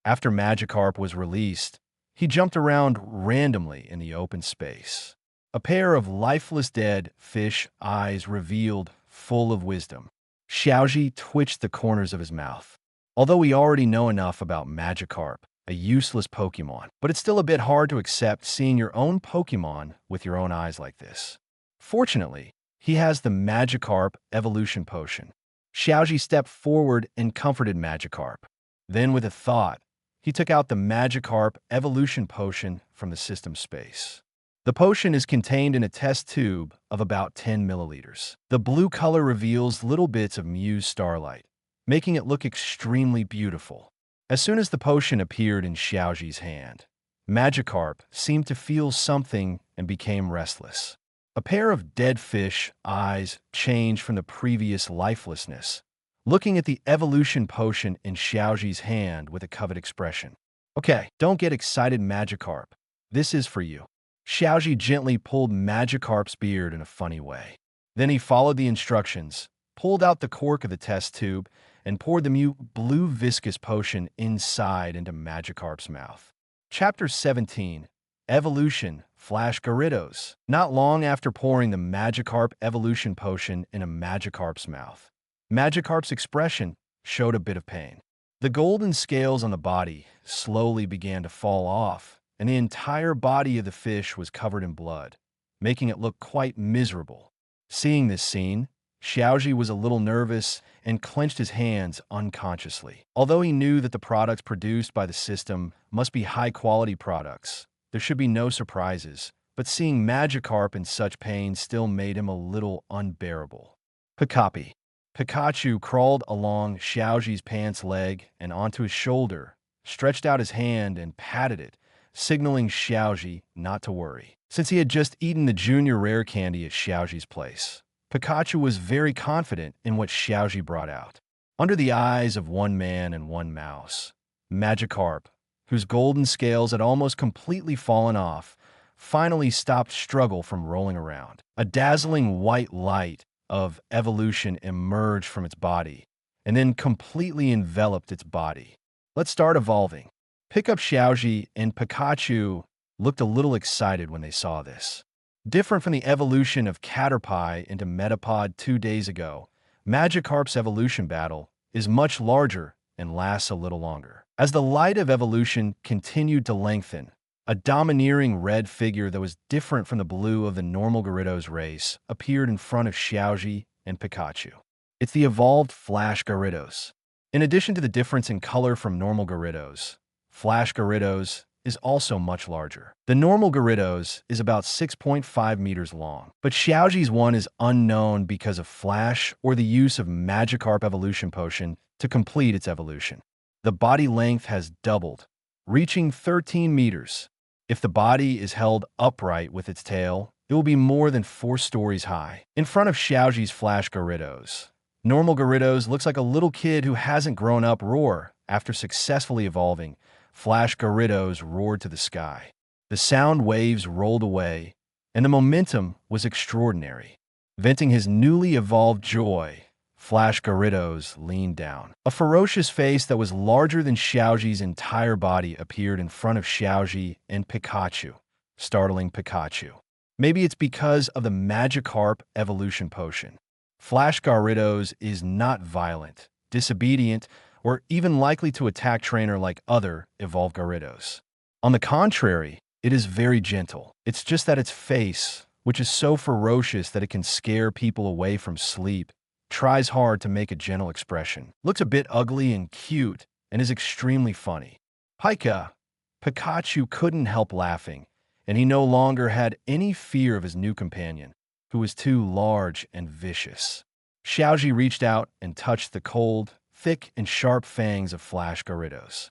after Magikarp was released, he jumped around randomly in the open space. A pair of lifeless dead fish eyes revealed, full of wisdom. Xiaozhi twitched the corners of his mouth. Although we already know enough about Magikarp, a useless Pokemon, but it's still a bit hard to accept seeing your own Pokemon with your own eyes like this. Fortunately, he has the Magikarp Evolution Potion. Xiaozhi stepped forward and comforted Magikarp. Then, with a thought, he took out the Magikarp Evolution Potion from the system space. The potion is contained in a test tube of about 10 milliliters. The blue color reveals little bits of Mew's starlight, making it look extremely beautiful. As soon as the potion appeared in Xiaozhi's hand, Magikarp seemed to feel something and became restless. A pair of dead fish eyes changed from the previous lifelessness, looking at the evolution potion in Xiaozhi's hand with a coveted expression. Okay, don't get excited, Magikarp. This is for you. Xiaozhi gently pulled Magikarp's beard in a funny way. Then he followed the instructions, pulled out the cork of the test tube, and poured the Mew blue viscous potion inside into Magikarp's mouth. Chapter 17. Evolution Flash Gyarados. Not long after pouring the Magikarp Evolution Potion in a Magikarp's mouth, Magikarp's expression showed a bit of pain. The golden scales on the body slowly began to fall off, and the entire body of the fish was covered in blood, making it look quite miserable. Seeing this scene, Xiaozhi was a little nervous and clenched his hands unconsciously. Although he knew that the products produced by the system must be high-quality products, there should be no surprises, but seeing Magikarp in such pain still made him a little unbearable. Pikachu crawled along Xiaozhi's pants leg and onto his shoulder, stretched out his hand and patted it, signaling Xiaozhi not to worry. Since he had just eaten the junior rare candy at Xiaozhi's place, Pikachu was very confident in what Xiaozhi brought out. Under the eyes of one man and one mouse, Magikarp, whose golden scales had almost completely fallen off, finally stopped struggle from rolling around. A dazzling white light of evolution emerged from its body, and then completely enveloped its body. Let's start evolving. Pickup Xiaozhi and Pikachu looked a little excited when they saw this. Different from the evolution of Caterpie into Metapod 2 days ago, Magikarp's evolution battle is much larger and lasts a little longer. As the light of evolution continued to lengthen, a domineering red figure that was different from the blue of the normal Gyarados race appeared in front of Xiaozhi and Pikachu. It's the evolved Flash Gyarados. In addition to the difference in color from normal Gyarados, Flash Gyarados is also much larger. The normal Gyarados is about 6.5 meters long, but Xiaozhi's one is unknown because of Flash or the use of Magikarp Evolution Potion to complete its evolution. The body length has doubled, reaching 13 meters. If the body is held upright with its tail, it will be more than 4 stories high. In front of Xiaozhi's Flash Gyarados, Normal Gyarados looks like a little kid who hasn't grown up. Roar. After successfully evolving, Flash Gyarados roared to the sky. The sound waves rolled away, and the momentum was extraordinary. Venting his newly evolved joy, Flash Gyarados leaned down. A ferocious face that was larger than Xiaozhi's entire body appeared in front of Xiaozhi and Pikachu, startling Pikachu. Maybe it's because of the Magikarp evolution potion. Flash Gyarados is not violent, disobedient, or even likely to attack trainer like other evolved Gyarados. On the contrary, it is very gentle. It's just that its face, which is so ferocious that it can scare people away from sleep, tries hard to make a gentle expression. Looks a bit ugly and cute, and is extremely funny. Pikachu couldn't help laughing, and he no longer had any fear of his new companion, who was too large and vicious. Xiaozhi reached out and touched the cold, thick, and sharp fangs of Flash Gyarados.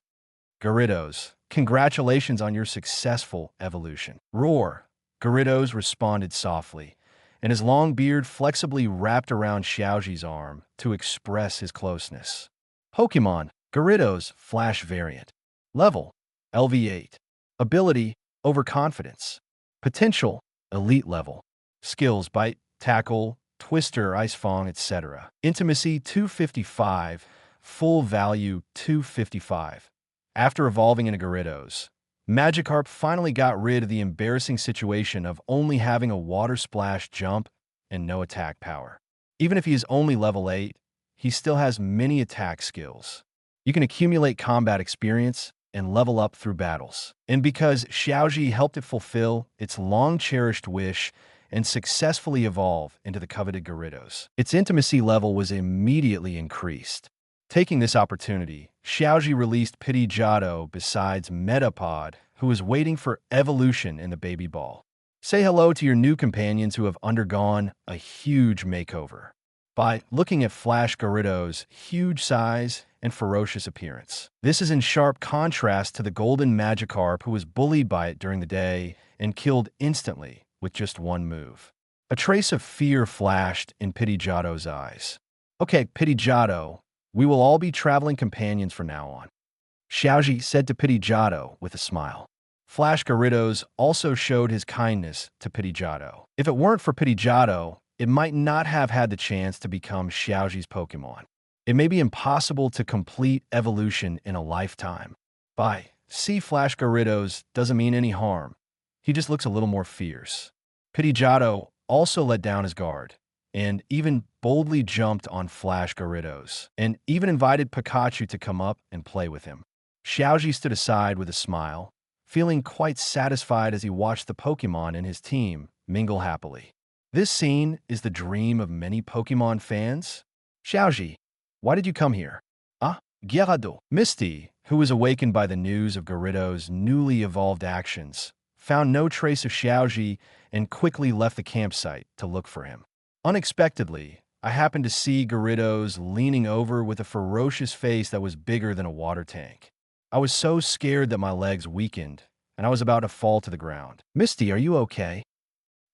Gyarados, congratulations on your successful evolution. Roar. Gyarados responded softly, and his long beard flexibly wrapped around Xiaozhi's arm to express his closeness. Pokemon, Gyarados Flash Variant. Level, LV8. Ability, Overconfidence. Potential, Elite Level. Skills, Bite, Tackle, Twister, Ice Fang, etc. Intimacy, 255. Full value, 255. After evolving into Gyarados, Magikarp finally got rid of the embarrassing situation of only having a Water Splash jump and no attack power. Even if he is only level 8, he still has many attack skills. You can accumulate combat experience and level up through battles. And because Xiaozhi helped it fulfill its long-cherished wish and successfully evolve into the coveted Gyarados, its intimacy level was immediately increased. Taking this opportunity, Xiaozhi released Pidgeotto besides Metapod, who was waiting for evolution in the baby ball. Say hello to your new companions who have undergone a huge makeover by looking at Flash Gyarados' huge size and ferocious appearance. This is in sharp contrast to the golden Magikarp who was bullied by it during the day and killed instantly with just one move. A trace of fear flashed in Pidgeotto's eyes. Okay, Pidgeotto, we will all be traveling companions from now on, Xiaozhi said to Pidgeotto with a smile. Flash Gyarados also showed his kindness to Pidgeotto. If it weren't for Pidgeotto, it might not have had the chance to become Xiaozhi's Pokemon. It may be impossible to complete evolution in a lifetime. See, Flash Gyarados doesn't mean any harm. He just looks a little more fierce. Pidgeotto also let down his guard and even boldly jumped on Flash Gyarados, and even invited Pikachu to come up and play with him. Xiaozhi stood aside with a smile, feeling quite satisfied as he watched the Pokemon in his team mingle happily. This scene is the dream of many Pokemon fans. Xiaozhi, why did you come here? Gyarados. Misty, who was awakened by the news of Gyarados' newly evolved actions, found no trace of Xiaozhi and quickly left the campsite to look for him. Unexpectedly, I happened to see Gyarados leaning over with a ferocious face that was bigger than a water tank. I was so scared that my legs weakened, and I was about to fall to the ground. Misty, are you okay?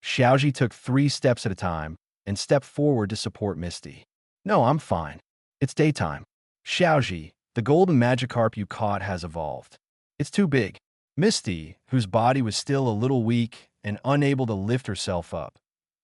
Xiaozhi took 3 steps at a time and stepped forward to support Misty. No, I'm fine. It's daytime. Xiaozhi, the golden Magikarp you caught has evolved. It's too big. Misty, whose body was still a little weak and unable to lift herself up,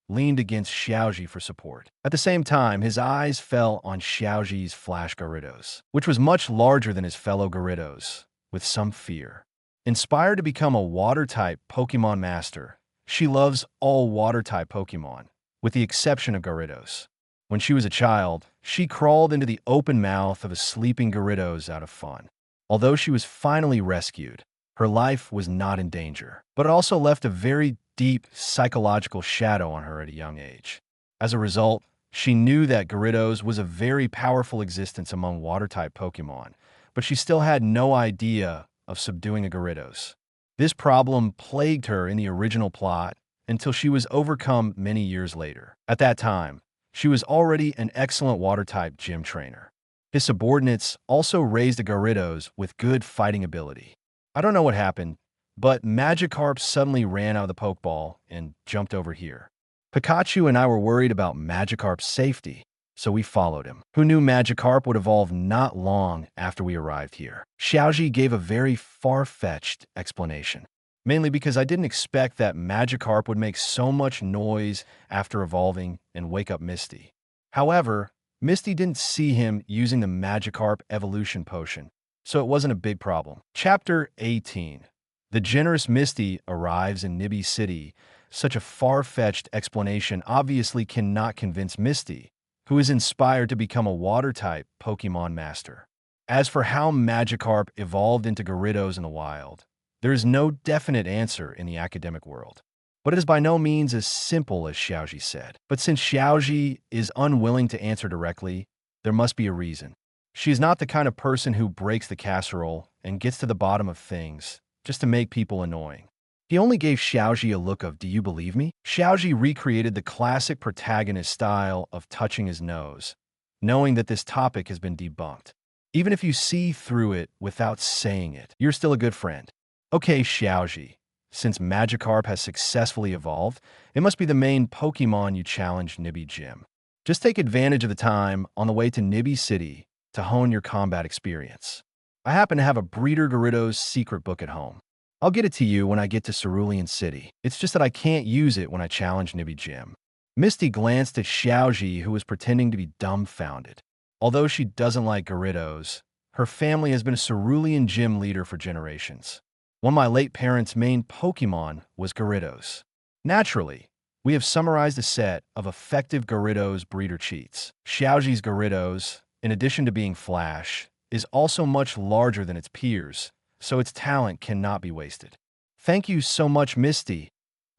leaned against Xiaozhi for support. At the same time, his eyes fell on Xiaozhi's Flash Gyarados, which was much larger than his fellow Gyarados, with some fear. Inspired to become a Water-type Pokemon master, she loves all Water-type Pokemon, with the exception of Gyarados. When she was a child, she crawled into the open mouth of a sleeping Gyarados out of fun. Although she was finally rescued, her life was not in danger, but it also left a very deep psychological shadow on her at a young age. As a result, she knew that Gyarados was a very powerful existence among Water-type Pokemon, but she still had no idea of subduing a Gyarados. This problem plagued her in the original plot until she was overcome many years later. At that time, she was already an excellent Water-type gym trainer. His subordinates also raised a Gyarados with good fighting ability. I don't know what happened, but Magikarp suddenly ran out of the Pokeball and jumped over here. Pikachu and I were worried about Magikarp's safety. so we followed him. Who knew Magikarp would evolve not long after we arrived here? Xiaozhi gave a very far-fetched explanation, mainly because I didn't expect that Magikarp would make so much noise after evolving and wake up Misty. However, Misty didn't see him using the Magikarp evolution potion, so it wasn't a big problem. Chapter 18. The generous Misty arrives in Nibi City. Such a far-fetched explanation obviously cannot convince Misty, who is inspired to become a Water-type Pokemon master. As for how Magikarp evolved into Gyarados in the wild, there is no definite answer in the academic world. But it is by no means as simple as Xiaozhi said. But since Xiaozhi is unwilling to answer directly, there must be a reason. She is not the kind of person who breaks the casserole and gets to the bottom of things just to make people annoying. He only gave Xiaozhi a look of, "Do you believe me?" Xiaozhi recreated the classic protagonist style of touching his nose, knowing that this topic has been debunked. Even if you see through it without saying it, you're still a good friend. Okay, Xiaozhi, since Magikarp has successfully evolved, it must be the main Pokemon you challenged Nibi Gym. Just take advantage of the time on the way to Nibi City to hone your combat experience. I happen to have a Breeder Gyarados secret book at home. I'll get it to you when I get to Cerulean City. It's just that I can't use it when I challenge Nibi Gym. Misty glanced at Xiaozhi, who was pretending to be dumbfounded. Although she doesn't like Gyarados, her family has been a Cerulean Gym leader for generations. One of my late parents' main Pokemon was Gyarados. Naturally, we have summarized a set of effective Gyarados breeder cheats. Xiaozhi's Gyarados, in addition to being Flash, is also much larger than its peers, so its talent cannot be wasted. Thank you so much, Misty.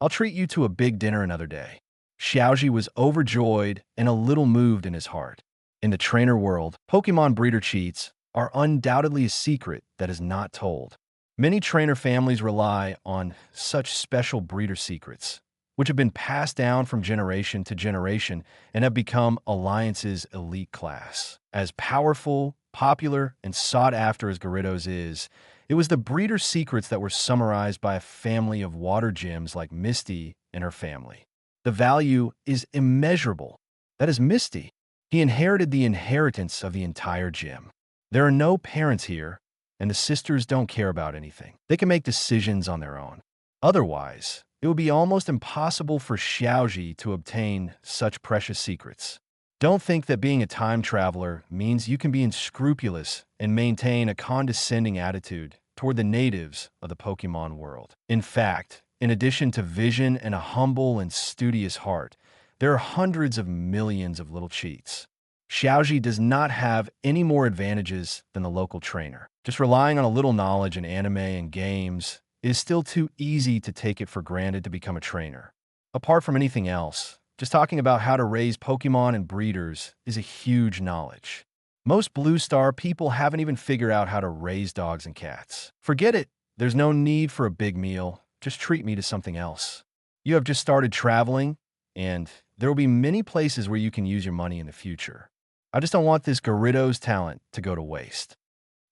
I'll treat you to a big dinner another day. Xiaozhi was overjoyed and a little moved in his heart. In the trainer world, Pokemon breeder cheats are undoubtedly a secret that is not told. Many trainer families rely on such special breeder secrets, which have been passed down from generation to generation and have become Alliance's elite class. As powerful, popular, and sought after as Gyarados is, it was the breeder secrets that were summarized by a family of water gyms like Misty and her family. The value is immeasurable. That is Misty. He inherited the inheritance of the entire gym. There are no parents here, and the sisters don't care about anything. They can make decisions on their own. Otherwise, it would be almost impossible for Xiaozhi to obtain such precious secrets. Don't think that being a time traveler means you can be unscrupulous and maintain a condescending attitude toward the natives of the Pokemon world. In fact, in addition to vision and a humble and studious heart, there are hundreds of millions of little cheats. Xiaozhi does not have any more advantages than the local trainer. Just relying on a little knowledge in anime and games is still too easy to take it for granted to become a trainer. Apart from anything else, just talking about how to raise Pokemon and breeders is a huge knowledge. Most Blue Star people haven't even figured out how to raise dogs and cats. Forget it. There's no need for a big meal. Just treat me to something else. You have just started traveling, and there will be many places where you can use your money in the future. I just don't want this Gyarados talent to go to waste.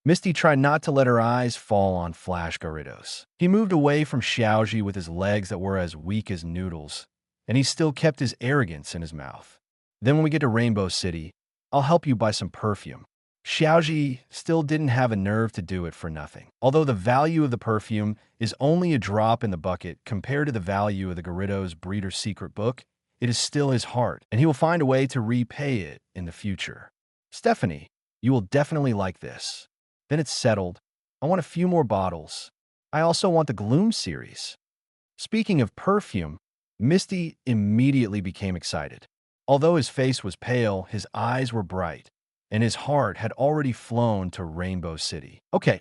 Misty tried not to let her eyes fall on Flash Gyarados. He moved away from Xiaozhi with his legs that were as weak as noodles, and he still kept his arrogance in his mouth. Then when we get to Rainbow City, I'll help you buy some perfume. Xiaozhi still didn't have a nerve to do it for nothing. Although the value of the perfume is only a drop in the bucket compared to the value of the Gyarados breeder secret book, it is still his heart, and he will find a way to repay it in the future. Stephanie, you will definitely like this. Then it's settled. I want a few more bottles. I also want the Gloom series. Speaking of perfume, Misty immediately became excited. Although his face was pale, his eyes were bright, and his heart had already flown to Rainbow City. Okay,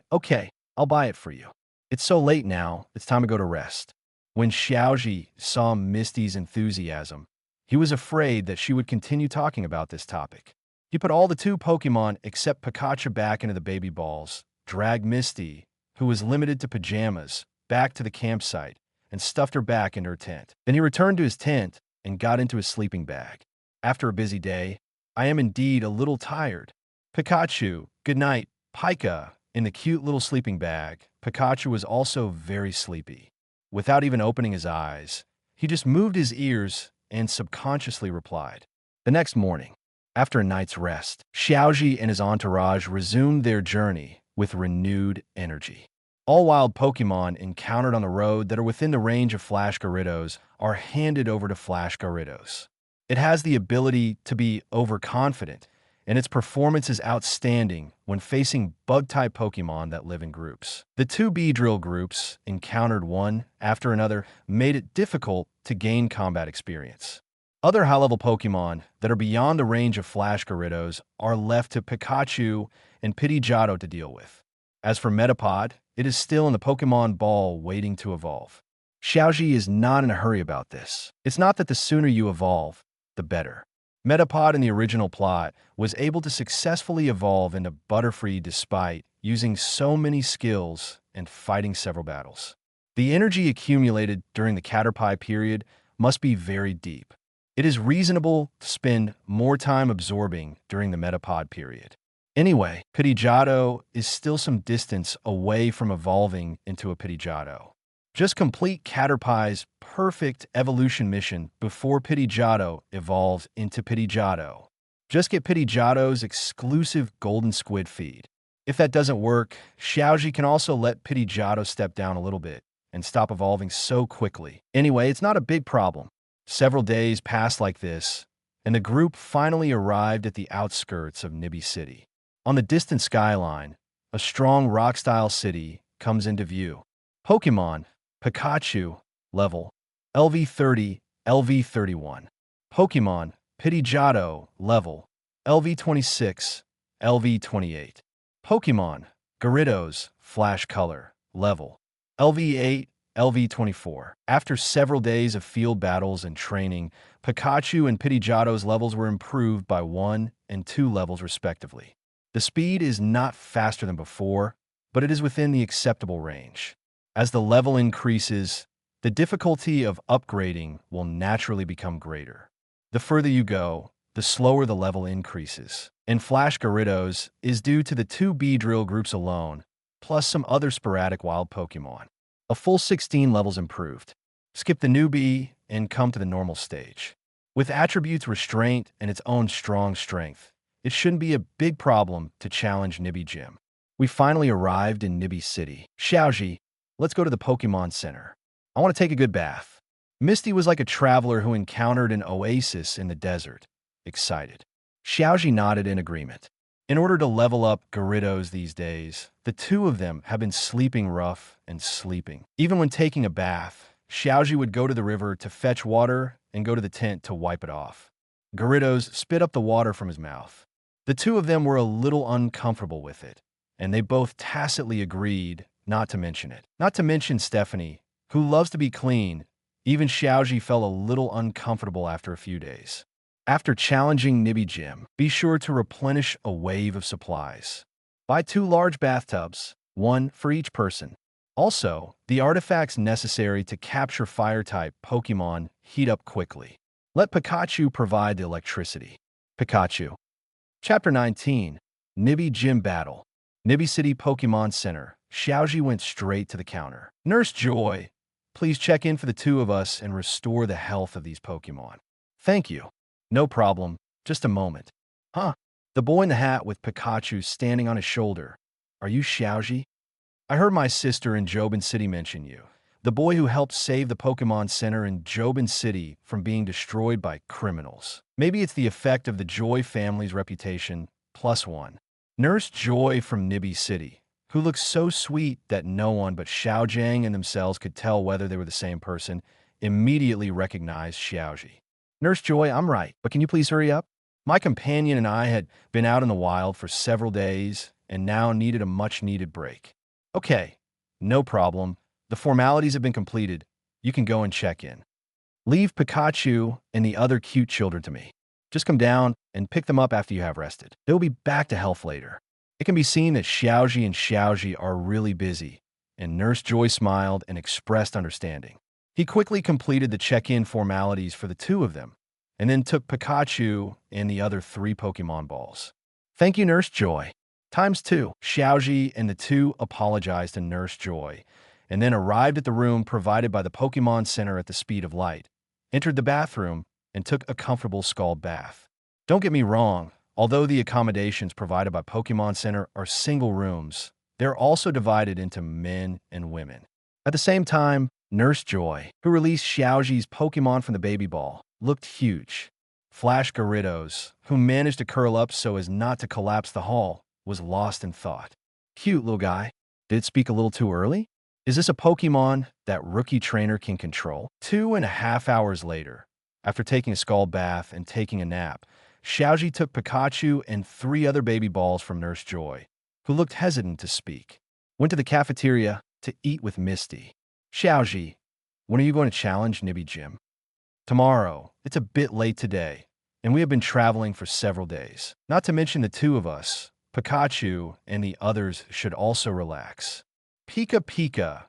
I'll buy it for you. It's so late now, it's time to go to rest. When Xiaozhi saw Misty's enthusiasm, he was afraid that she would continue talking about this topic. He put all the two Pokemon except Pikachu back into the baby balls, dragged Misty, who was limited to pajamas, back to the campsite, and stuffed her back into her tent. Then he returned to his tent and got into his sleeping bag. After a busy day, I am indeed a little tired. Pikachu, good night. Pika, in the cute little sleeping bag, Pikachu was also very sleepy. Without even opening his eyes, he just moved his ears and subconsciously replied. The next morning, After a night's rest, Xiaozhi and his entourage resumed their journey with renewed energy. All wild Pokemon encountered on the road that are within the range of Flash Gyarados are handed over to Flash Gyarados. It has the ability to be overconfident, and its performance is outstanding when facing Bug-type Pokemon that live in groups. The two Beedrill groups, encountered one after another, made it difficult to gain combat experience. Other high-level Pokemon that are beyond the range of Flash Gyarados are left to Pikachu and Pidgeotto to deal with. As for Metapod, it is still in the Pokemon Ball waiting to evolve. Xiaozhi is not in a hurry about this. It's not that the sooner you evolve, the better. Metapod in the original plot was able to successfully evolve into Butterfree despite using so many skills and fighting several battles. The energy accumulated during the Caterpie period must be very deep. It is reasonable to spend more time absorbing during the Metapod period. Anyway, Pidgeotto is still some distance away from evolving into a Pidgeotto. Just complete Caterpie's perfect evolution mission before Pidgeotto evolves into Pidgeotto. Just get Pidgeotto's exclusive Golden Squid feed. If that doesn't work, Xiaozhi can also let Pidgeotto step down a little bit and stop evolving so quickly. Anyway, it's not a big problem. Several days passed like this, and the group finally arrived at the outskirts of Nibby City. On the distant skyline, a strong rock-style city comes into view. Pokemon, Pikachu, level, LV30, LV31. Pokemon, Pidgeotto, level, LV26, LV28. Pokemon, Gyarados, Flash Color, level, LV8, LV24. After several days of field battles and training, Pikachu and Pidgeotto's levels were improved by 1 and 2 levels respectively. The speed is not faster than before, but it is within the acceptable range. As the level increases, the difficulty of upgrading will naturally become greater. The further you go, the slower the level increases. And Flash Gyarados is due to the two Beedrill groups alone, plus some other sporadic wild Pokemon. A full 16 levels improved. Skip the newbie and come to the normal stage. With attributes restraint and its own strong strength, it shouldn't be a big problem to challenge Nibby Gym. We finally arrived in Nibby City. Xiaozhi, let's go to the Pokemon Center. I want to take a good bath. Misty was like a traveler who encountered an oasis in the desert. Excited. Xiaozhi nodded in agreement. In order to level up Gyarados these days, the two of them have been sleeping rough and sleeping. Even when taking a bath, Xiaozhi would go to the river to fetch water and go to the tent to wipe it off. Gyarados spit up the water from his mouth. The two of them were a little uncomfortable with it, and they both tacitly agreed not to mention it. Not to mention Stephanie, who loves to be clean. Even Xiaozhi felt a little uncomfortable after a few days. After challenging Nibby Gym, be sure to replenish a wave of supplies. Buy 2 large bathtubs, 1 for each person. Also, the artifacts necessary to capture Fire-type Pokemon heat up quickly. Let Pikachu provide the electricity. Pikachu. Chapter 19, Nibby Gym Battle. Nibby City Pokemon Center. Xiaozhi went straight to the counter. Nurse Joy, please check in for the two of us and restore the health of these Pokemon. Thank you. No problem. Just a moment. Huh? The boy in the hat with Pikachu standing on his shoulder. Are you Xiaozhi? I heard my sister in Jobin City mention you. The boy who helped save the Pokemon Center in Jobin City from being destroyed by criminals. Maybe it's the effect of the Joy family's reputation, +1. Nurse Joy from Nibby City, who looks so sweet that no one but Xiao Jiang and themselves could tell whether they were the same person, immediately recognized Xiaozhi. Nurse Joy, I'm right, but can you please hurry up? My companion and I had been out in the wild for several days and now needed a much-needed break. Okay, no problem. The formalities have been completed. You can go and check in. Leave Pikachu and the other cute children to me. Just come down and pick them up after you have rested. They'll be back to health later. It can be seen that Xiaozhi and Xiaozhi are really busy, and Nurse Joy smiled and expressed understanding. He quickly completed the check-in formalities for the two of them, and then took Pikachu and the other 3 Pokemon balls. Thank you, Nurse Joy. ×2. Xiaozhi and the two apologized to Nurse Joy, and then arrived at the room provided by the Pokemon Center at the speed of light, entered the bathroom, and took a comfortable scald bath. Don't get me wrong, although the accommodations provided by Pokemon Center are single rooms, they're also divided into men and women. At the same time, Nurse Joy, who released Xiaozhi's Pokemon from the baby ball, looked huge. Flash Gyarados, who managed to curl up so as not to collapse the hall, was lost in thought. Cute little guy. Did it speak a little too early? Is this a Pokemon that rookie trainer can control? 2.5 hours later, after taking a scald bath and taking a nap, Xiaozhi took Pikachu and 3 other baby balls from Nurse Joy, who looked hesitant to speak. Went to the cafeteria to eat with Misty. Xiaozhi, when are you going to challenge Nibby Jim? Tomorrow. It's a bit late today, and we have been traveling for several days. Not to mention the 2 of us, Pikachu and the others should also relax. Pika Pika.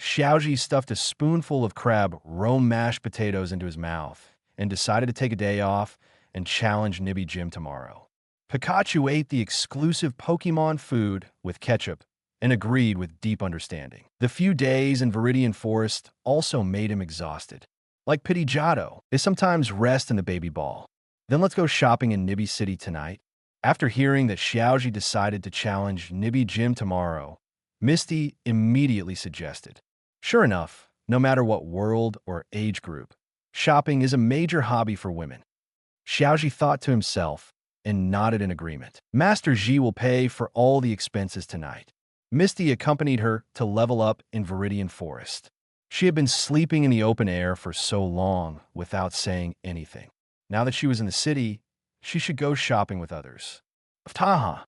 Xiaozhi stuffed a spoonful of crab roe mashed potatoes into his mouth and decided to take a day off and challenge Nibby Jim tomorrow. Pikachu ate the exclusive Pokemon food with ketchup and agreed with deep understanding. The few days in Viridian Forest also made him exhausted. Like Pidgeotto, they sometimes rest in the baby ball. Then let's go shopping in Nibby City tonight. After hearing that Xiaozhi decided to challenge Nibby Jim tomorrow, Misty immediately suggested. Sure enough, no matter what world or age group, shopping is a major hobby for women. Xiaozhi thought to himself and nodded in agreement. Master Xi will pay for all the expenses tonight. Misty accompanied her to level up in Viridian Forest. She had been sleeping in the open air for so long without saying anything. Now that she was in the city, she should go shopping with others. Taha,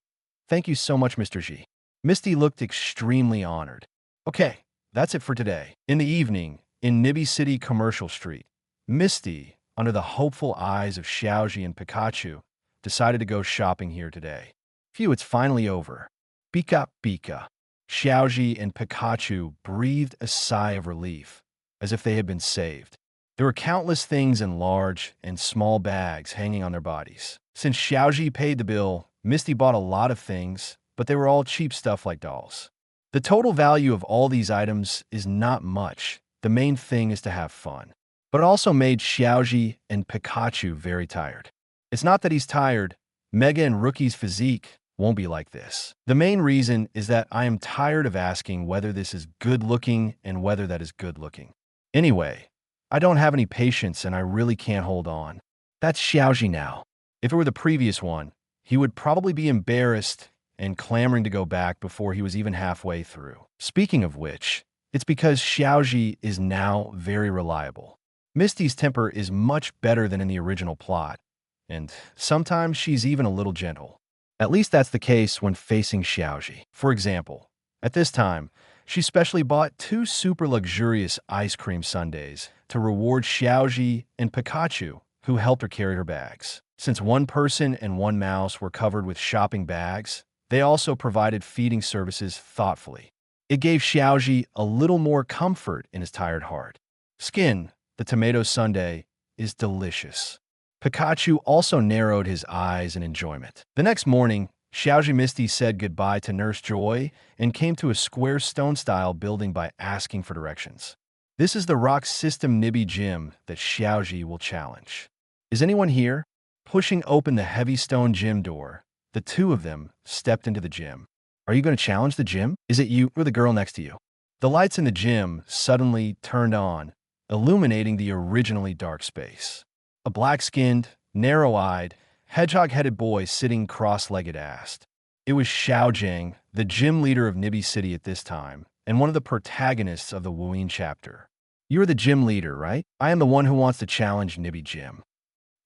thank you so much, Mr. Xi. Misty looked extremely honored. Okay, that's it for today. In the evening, in Nibby City Commercial Street, Misty, under the hopeful eyes of Xiaozhi and Pikachu, decided to go shopping here today. Phew, it's finally over. Pika Pika. Xiaozhi and Pikachu breathed a sigh of relief, as if they had been saved. There were countless things in large and small bags hanging on their bodies. Since Xiaozhi paid the bill, Misty bought a lot of things, but they were all cheap stuff like dolls. The total value of all these items is not much. The main thing is to have fun. But it also made Xiaozhi and Pikachu very tired. It's not that he's tired. Mega and Rookie's physique won't be like this. The main reason is that I am tired of asking whether this is good looking and whether that is good looking. Anyway, I don't have any patience and I really can't hold on. That's Xiaozhi now. If it were the previous one, he would probably be embarrassed and clamoring to go back before he was even halfway through. Speaking of which, it's because Xiaozhi is now very reliable. Misty's temper is much better than in the original plot, and sometimes she's even a little gentle. At least that's the case when facing Xiaozhi. For example, at this time, she specially bought 2 super luxurious ice cream sundaes to reward Xiaozhi and Pikachu, who helped her carry her bags. Since one person and one mouse were covered with shopping bags, they also provided feeding services thoughtfully. It gave Xiaozhi a little more comfort in his tired heart. Skin, the tomato sundae, is delicious. Pikachu also narrowed his eyes in enjoyment. The next morning, Xiaozhi Misty said goodbye to Nurse Joy and came to a square stone-style building by asking for directions. This is the rock system Nibby Gym that Xiaozhi will challenge. Is anyone here? Pushing open the heavy stone gym door, the 2 of them stepped into the gym. Are you going to challenge the gym? Is it you or the girl next to you? The lights in the gym suddenly turned on, illuminating the originally dark space. A black-skinned, narrow-eyed, hedgehog-headed boy sitting cross-legged asked. It was Xiaozhi, the gym leader of Nibby City at this time, and one of the protagonists of the Wuyin chapter. You're the gym leader, right? I am the one who wants to challenge Nibby Jim.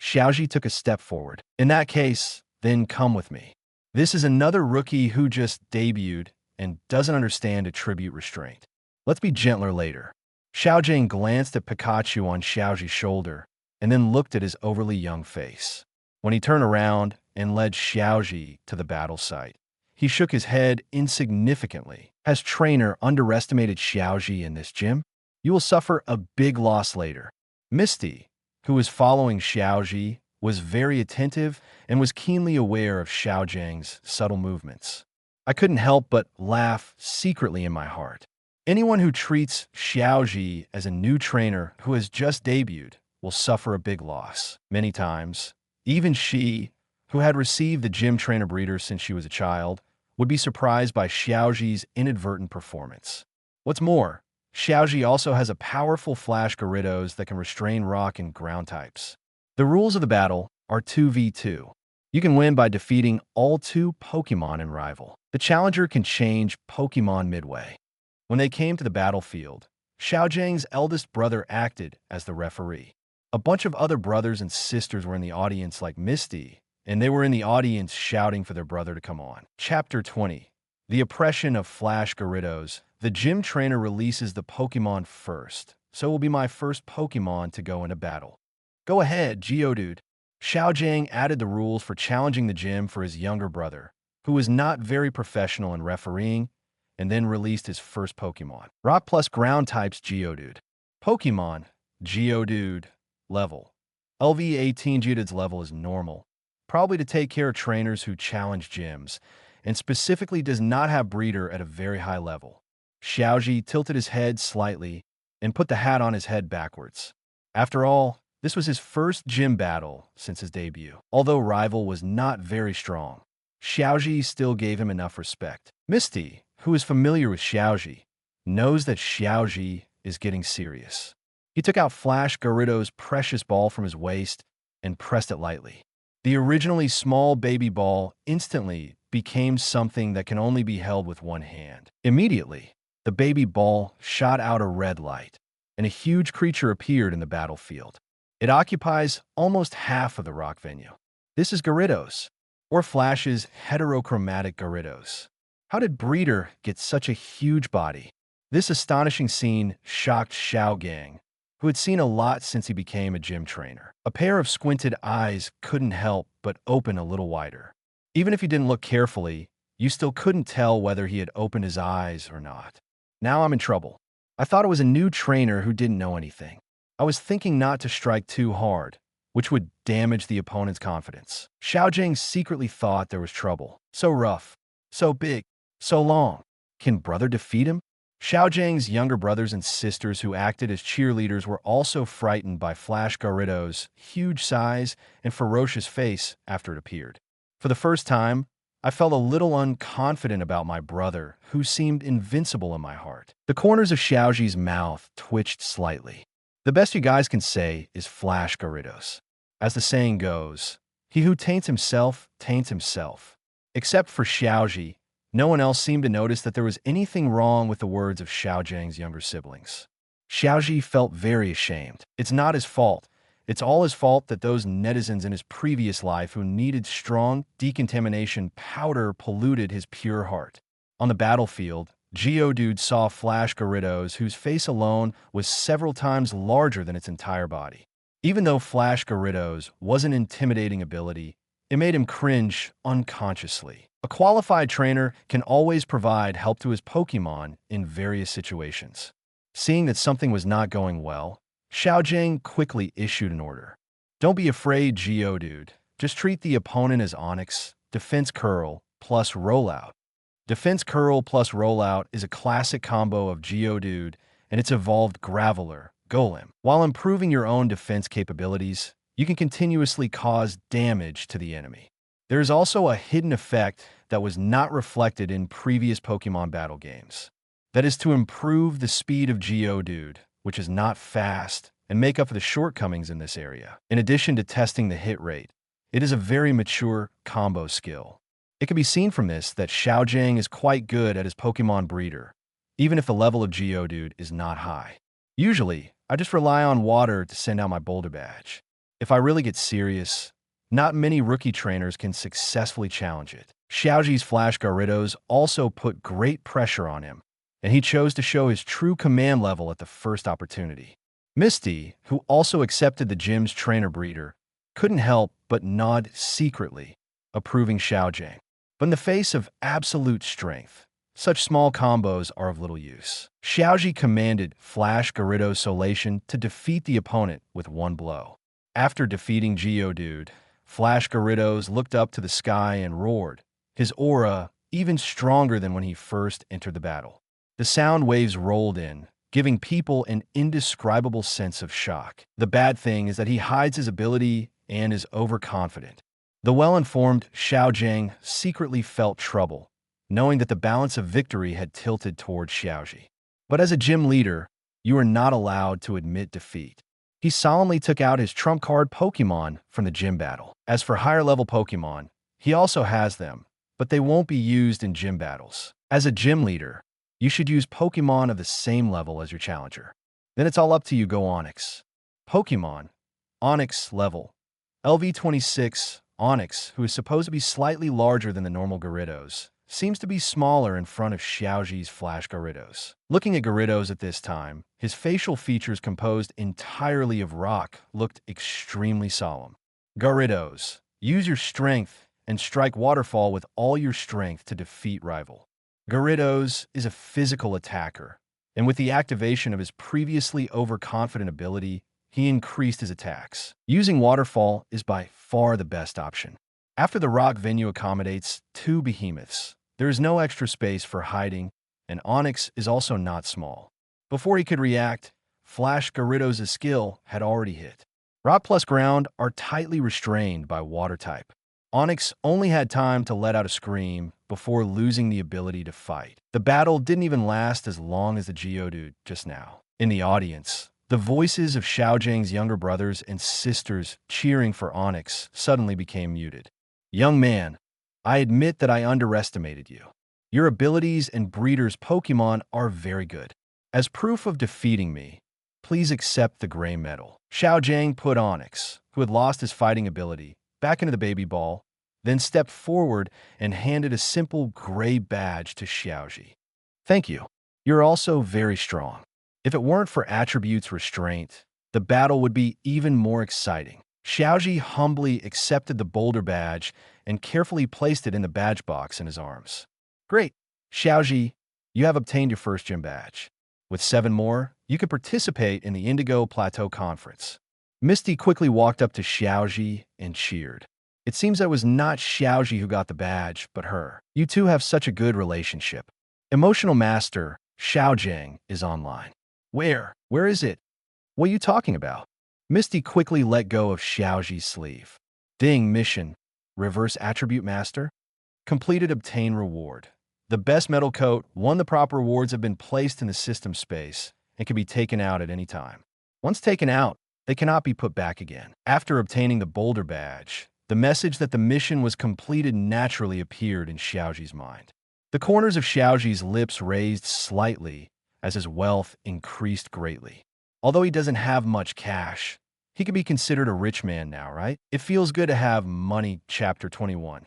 Xiaozhi took a step forward. In that case, then come with me. This is another rookie who just debuted and doesn't understand attribute restraint. Let's be gentler later. Xiaozhi glanced at Pikachu on Xiaozhi's shoulder and then looked at his overly young face. When he turned around and led Xiaozhi to the battle site, he shook his head insignificantly. Has trainer underestimated Xiaozhi in this gym? You will suffer a big loss later. Misty, who was following Xiaozhi, was very attentive and was keenly aware of Xiaozhi's subtle movements. I couldn't help but laugh secretly in my heart. Anyone who treats Xiaozhi as a new trainer who has just debuted will suffer a big loss. Many times, Even she, who had received the gym trainer breeder since she was a child, would be surprised by Xiaozhi's inadvertent performance. What's more, Xiaozhi also has a powerful Flash Gyarados that can restrain rock and ground types. The rules of the battle are 2v2. You can win by defeating all 2 Pokemon in rival. The challenger can change Pokemon midway. When they came to the battlefield, Xiaozhang's eldest brother acted as the referee. A bunch of other brothers and sisters were in the audience like Misty, and they were in the audience shouting for their brother to come on. Chapter 20. The Oppression of Flash Gyarados. The gym trainer releases the Pokemon first, so it will be my first Pokemon to go into battle. Go ahead, Geodude. Xiaozhang added the rules for challenging the gym for his younger brother, who was not very professional in refereeing, and then released his first Pokemon. Rock plus ground types Geodude. Pokemon, Geodude. Level. LV18 Geodude's level is normal, probably to take care of trainers who challenge gyms, and specifically does not have breeder at a very high level. Xiaozhi tilted his head slightly and put the hat on his head backwards. After all, this was his first gym battle since his debut. Although rival was not very strong, Xiaozhi still gave him enough respect. Misty, who is familiar with Xiaozhi, knows that Xiaozhi is getting serious. He took out Flash Gyarados' precious ball from his waist and pressed it lightly. The originally small baby ball instantly became something that can only be held with one hand. Immediately, the baby ball shot out a red light, and a huge creature appeared in the battlefield. It occupies almost half of the rock venue. This is Gyarados, or Flash's heterochromatic Gyarados. How did Breeder get such a huge body? This astonishing scene shocked Xiaozhang, who had seen a lot since he became a gym trainer. A pair of squinted eyes couldn't help but open a little wider. Even if he didn't look carefully, you still couldn't tell whether he had opened his eyes or not. Now I'm in trouble. I thought it was a new trainer who didn't know anything. I was thinking not to strike too hard, which would damage the opponent's confidence. Xiaozhang secretly thought there was trouble. So rough, so big, so long. Can brother defeat him? Xiaozhang's younger brothers and sisters who acted as cheerleaders were also frightened by Flash Gyarados' huge size and ferocious face after it appeared. For the first time, I felt a little unconfident about my brother, who seemed invincible in my heart. The corners of Xiaozhi's mouth twitched slightly. The best you guys can say is Flash Gyarados. As the saying goes, he who taints himself, taints himself. Except for Xiaozhi, no one else seemed to notice that there was anything wrong with the words of Xiaozhang's younger siblings. Xiaozhi felt very ashamed. It's not his fault. It's all his fault that those netizens in his previous life who needed strong decontamination powder polluted his pure heart. On the battlefield, Geodude saw Flash Gyarados, whose face alone was several times larger than its entire body. Even though Flash Gyarados was an intimidating ability, it made him cringe unconsciously. A qualified trainer can always provide help to his Pokemon in various situations. Seeing that something was not going well, Xiaozhang quickly issued an order. Don't be afraid, Geodude. Just treat the opponent as Onyx, Defense Curl plus Rollout. Defense Curl plus Rollout is a classic combo of Geodude and its evolved Graveler, Golem. While improving your own defense capabilities, you can continuously cause damage to the enemy. There is also a hidden effect that was not reflected in previous Pokemon battle games. That is to improve the speed of Geodude, which is not fast, and make up for the shortcomings in this area. In addition to testing the hit rate, it is a very mature combo skill. It can be seen from this that Xiaozhang is quite good at his Pokemon breeder, even if the level of Geodude is not high. Usually, I just rely on water to send out my Boulder Badge. If I really get serious, not many rookie trainers can successfully challenge it. Xiaozhi's Flash Gyarados also put great pressure on him, and he chose to show his true command level at the first opportunity. Misty, who also accepted the gym's trainer breeder, couldn't help but nod secretly, approving Xiaozhang. But in the face of absolute strength, such small combos are of little use. Xiaozhi commanded Flash Gyarados Solation to defeat the opponent with one blow. After defeating Geodude, Flash Gyarados looked up to the sky and roared, his aura even stronger than when he first entered the battle. The sound waves rolled in, giving people an indescribable sense of shock. The bad thing is that he hides his ability and is overconfident. The well-informed Xiaozhi secretly felt trouble, knowing that the balance of victory had tilted toward Xiaozhi. But as a gym leader, you are not allowed to admit defeat. He solemnly took out his trump card Pokemon from the gym battle. As for higher-level Pokemon, he also has them, but they won't be used in gym battles. As a gym leader, you should use Pokemon of the same level as your challenger. Then it's all up to you. Go Onix. Pokemon. Onix level. LV26 Onix, who is supposed to be slightly larger than the normal Gyarados, seems to be smaller in front of Xiaozhi's Flash Gyarados. Looking at Gyarados at this time, his facial features composed entirely of rock looked extremely solemn. Gyarados, use your strength and strike Waterfall with all your strength to defeat rival. Gyarados is a physical attacker, and with the activation of his previously overconfident ability, he increased his attacks. Using Waterfall is by far the best option. After the rock venue accommodates 2 behemoths, there is no extra space for hiding, and Onix is also not small. Before he could react, Flash Gyarados' skill had already hit. Rock plus Ground are tightly restrained by Water type. Onix only had time to let out a scream before losing the ability to fight. The battle didn't even last as long as the Geodude just now. In the audience, the voices of Xiaozhi's younger brothers and sisters cheering for Onix suddenly became muted. Young man, I admit that I underestimated you. Your abilities and breeder's Pokemon are very good. As proof of defeating me, please accept the gray medal. Xiaozhi put Onix, who had lost his fighting ability, back into the baby ball, then stepped forward and handed a simple gray badge to Xiaozhi. Thank you. You're also very strong. If it weren't for attributes restraint, the battle would be even more exciting. Xiaozhi humbly accepted the boulder badge and carefully placed it in the badge box in his arms. Great. Xiaozhi, you have obtained your first gym badge. With 7 more, you could participate in the Indigo Plateau Conference. Misty quickly walked up to Xiaozhi and cheered. It seems that it was not Xiaozhi who got the badge, but her. You two have such a good relationship. Emotional Master, Xiaozhi, is online. Where? Where is it? What are you talking about? Misty quickly let go of Xiaozhi's sleeve. Ding mission. Reverse Attribute Master. Completed obtain reward. The best metal coat, the proper rewards have been placed in the system space and can be taken out at any time. Once taken out, they cannot be put back again. After obtaining the boulder badge, the message that the mission was completed naturally appeared in Xiaozhi's mind. The corners of Xiaozhi's lips raised slightly as his wealth increased greatly. Although he doesn't have much cash, he could be considered a rich man now, right? It feels good to have money. Chapter 21.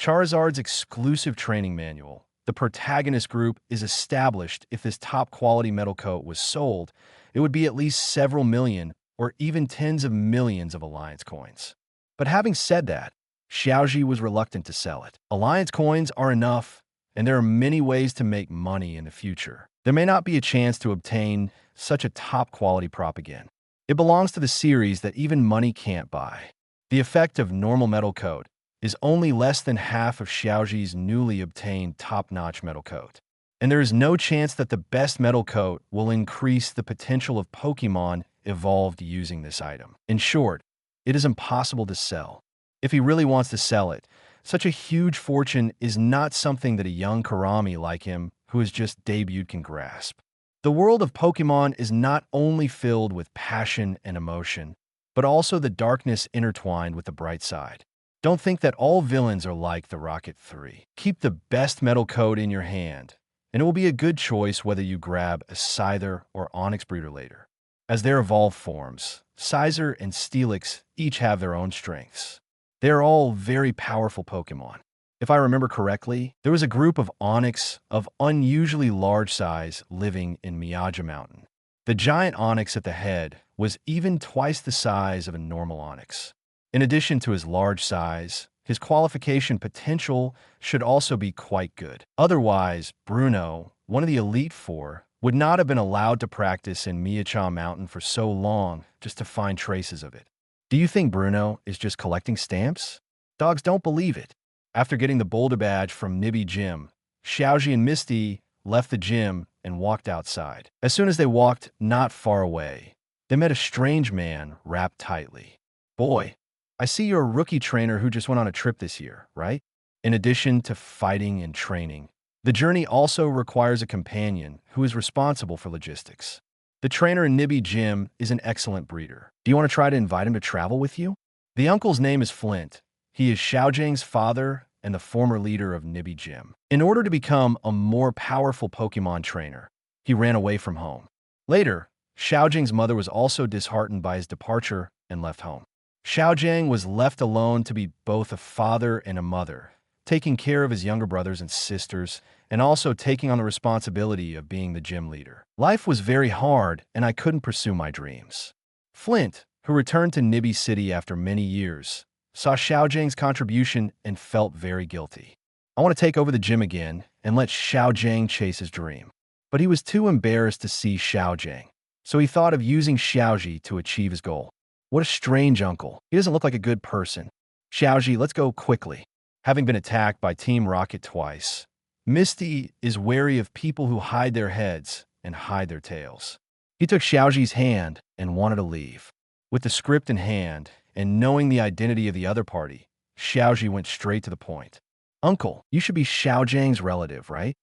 Charizard's exclusive training manual. The protagonist group is established. If this top-quality metal coat was sold, it would be at least several million or even tens of millions of Alliance coins. But having said that, Xiaozhi was reluctant to sell it. Alliance coins are enough, and there are many ways to make money in the future. There may not be a chance to obtain such a top-quality prop again. It belongs to the series that even money can't buy. The effect of normal metal coat is only less than half of Xiaozhi's newly obtained top-notch metal coat. And there is no chance that the best metal coat will increase the potential of Pokemon evolved using this item. In short, it is impossible to sell. If he really wants to sell it, such a huge fortune is not something that a young Karami like him, who has just debuted, can grasp. The world of Pokemon is not only filled with passion and emotion, but also the darkness intertwined with the bright side. Don't think that all villains are like the Rocket 3. Keep the best metal coat in your hand, and it will be a good choice whether you grab a Scyther or Onix Breeder later. As their evolved forms, Scyther and Steelix each have their own strengths. They are all very powerful Pokemon. If I remember correctly, there was a group of Onix of unusually large size living in Miyaja Mountain. The giant Onix at the head was even twice the size of a normal Onix. In addition to his large size, his qualification potential should also be quite good. Otherwise, Bruno, one of the Elite Four, would not have been allowed to practice in Miyaja Mountain for so long just to find traces of it. Do you think Bruno is just collecting stamps? Dogs don't believe it. After getting the boulder badge from Nibby Gym, Xiaozhi and Misty left the gym and walked outside. As soon as they walked not far away, they met a strange man wrapped tightly. Boy, I see you're a rookie trainer who just went on a trip this year, right? In addition to fighting and training, the journey also requires a companion who is responsible for logistics. The trainer in Nibby Gym is an excellent breeder. Do you want to try to invite him to travel with you? The uncle's name is Flint. He is Xiaozhi's father and the former leader of Nibby Gym. In order to become a more powerful Pokemon trainer, he ran away from home. Later, Xiaozhi's mother was also disheartened by his departure and left home. Xiaozhi was left alone to be both a father and a mother, taking care of his younger brothers and sisters, and also taking on the responsibility of being the gym leader. Life was very hard, and I couldn't pursue my dreams. Flint, who returned to Nibby City after many years, saw Xiaozhi's contribution and felt very guilty. I want to take over the gym again and let Xiaozhi chase his dream. But he was too embarrassed to see Xiaozhi, so he thought of using Xiaozhi to achieve his goal. What a strange uncle. He doesn't look like a good person. Xiaozhi, let's go quickly. Having been attacked by Team Rocket twice, Misty is wary of people who hide their heads and hide their tails. He took Xiaozhi's hand and wanted to leave. With the script in hand and knowing the identity of the other party, Xiaozhi went straight to the point. Uncle, you should be Xiaozhi's relative, right?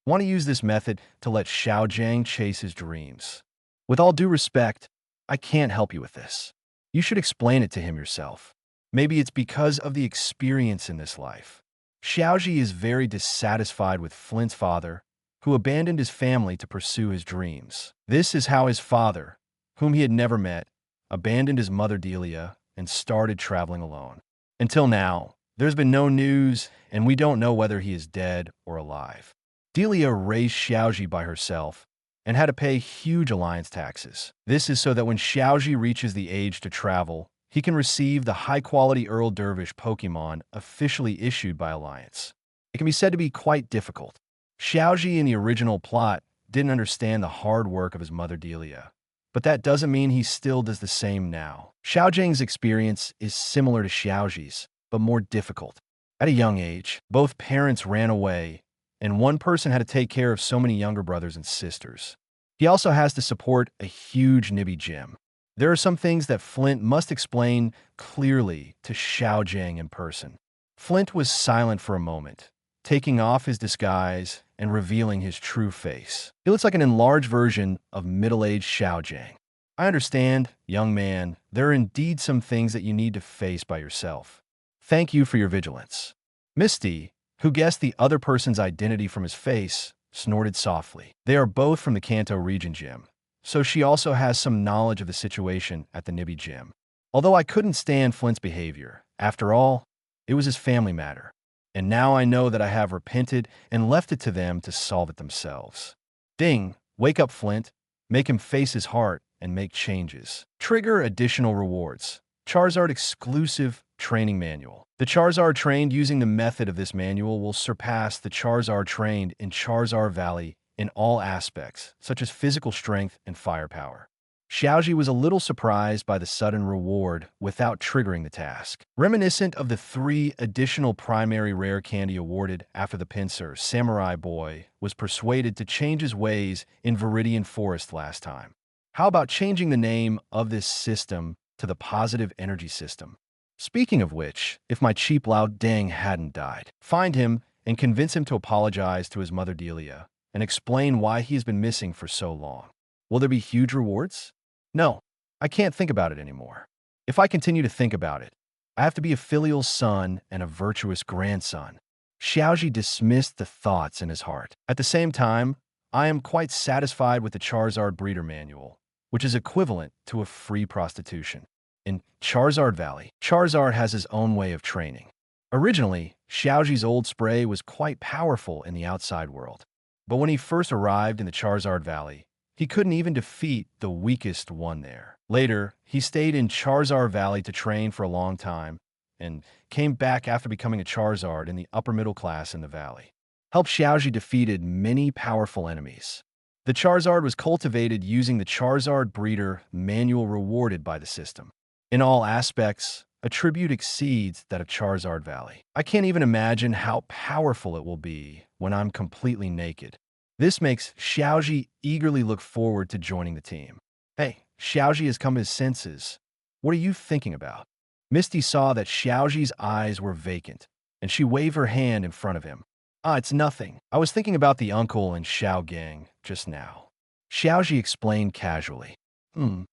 Want to use this method to let Xiaozhi chase his dreams. With all due respect, I can't help you with this. You should explain it to him yourself. Maybe it's because of the experience in this life. Xiaozhi is very dissatisfied with Flint's father, who abandoned his family to pursue his dreams. This is how his father, whom he had never met, abandoned his mother Delia and started traveling alone. Until now, there's been no news, and we don't know whether he is dead or alive. Delia raised Xiaozhi by herself and had to pay huge alliance taxes. This is so that when Xiaozhi reaches the age to travel, he can receive the high-quality Earl Dervish Pokemon officially issued by Alliance. It can be said to be quite difficult. Xiaozhi in the original plot didn't understand the hard work of his mother Delia, but that doesn't mean he still does the same now. Xiaozhi's experience is similar to Xiaozhi's, but more difficult. At a young age, both parents ran away, and one person had to take care of so many younger brothers and sisters. He also has to support a huge Nibby gym. There are some things that Flint must explain clearly to Xiaozhi in person. Flint was silent for a moment, taking off his disguise and revealing his true face. He looks like an enlarged version of middle-aged Xiaozhi. I understand, young man, there are indeed some things that you need to face by yourself. Thank you for your vigilance. Misty, who guessed the other person's identity from his face, snorted softly. They are both from the Kanto region gym, so she also has some knowledge of the situation at the Nibby gym. Although I couldn't stand Flint's behavior, after all, it was his family matter. And now I know that I have repented and left it to them to solve it themselves. Ding, wake up Flint, make him face his heart and make changes. Trigger additional rewards. Charizard exclusive training manual. The Charizard trained using the method of this manual will surpass the Charizard trained in Charizard Valley in all aspects, such as physical strength and firepower. Xiaozhi was a little surprised by the sudden reward without triggering the task. Reminiscent of the 3 additional primary rare candy awarded after the pincer, Samurai Boy was persuaded to change his ways in Viridian Forest last time. How about changing the name of this system to the Positive Energy System? Speaking of which, if my cheap Lao Dang hadn't died, find him and convince him to apologize to his mother Delia and explain why he has been missing for so long. Will there be huge rewards? No, I can't think about it anymore. If I continue to think about it, I have to be a filial son and a virtuous grandson. Xiaozhi dismissed the thoughts in his heart. At the same time, I am quite satisfied with the Charizard Breeder Manual, which is equivalent to a free prostitution. In Charizard Valley, Charizard has his own way of training. Originally, Xiaozhi's old spray was quite powerful in the outside world. But when he first arrived in the Charizard Valley, he couldn't even defeat the weakest one there. Later, he stayed in Charizard Valley to train for a long time and came back after becoming a Charizard in the upper middle class in the valley. Helped Xiaozhi defeated many powerful enemies. The Charizard was cultivated using the Charizard Breeder Manual rewarded by the system. In all aspects, a tribute exceeds that of Charizard Valley. I can't even imagine how powerful it will be when I'm completely naked. This makes Xiaozhi eagerly look forward to joining the team. Hey, Xiaozhi has come to his senses. What are you thinking about? Misty saw that Xiaozhi's eyes were vacant, and she waved her hand in front of him. Ah, it's nothing. I was thinking about the uncle and Xiao Gang just now. Xiaozhi explained casually.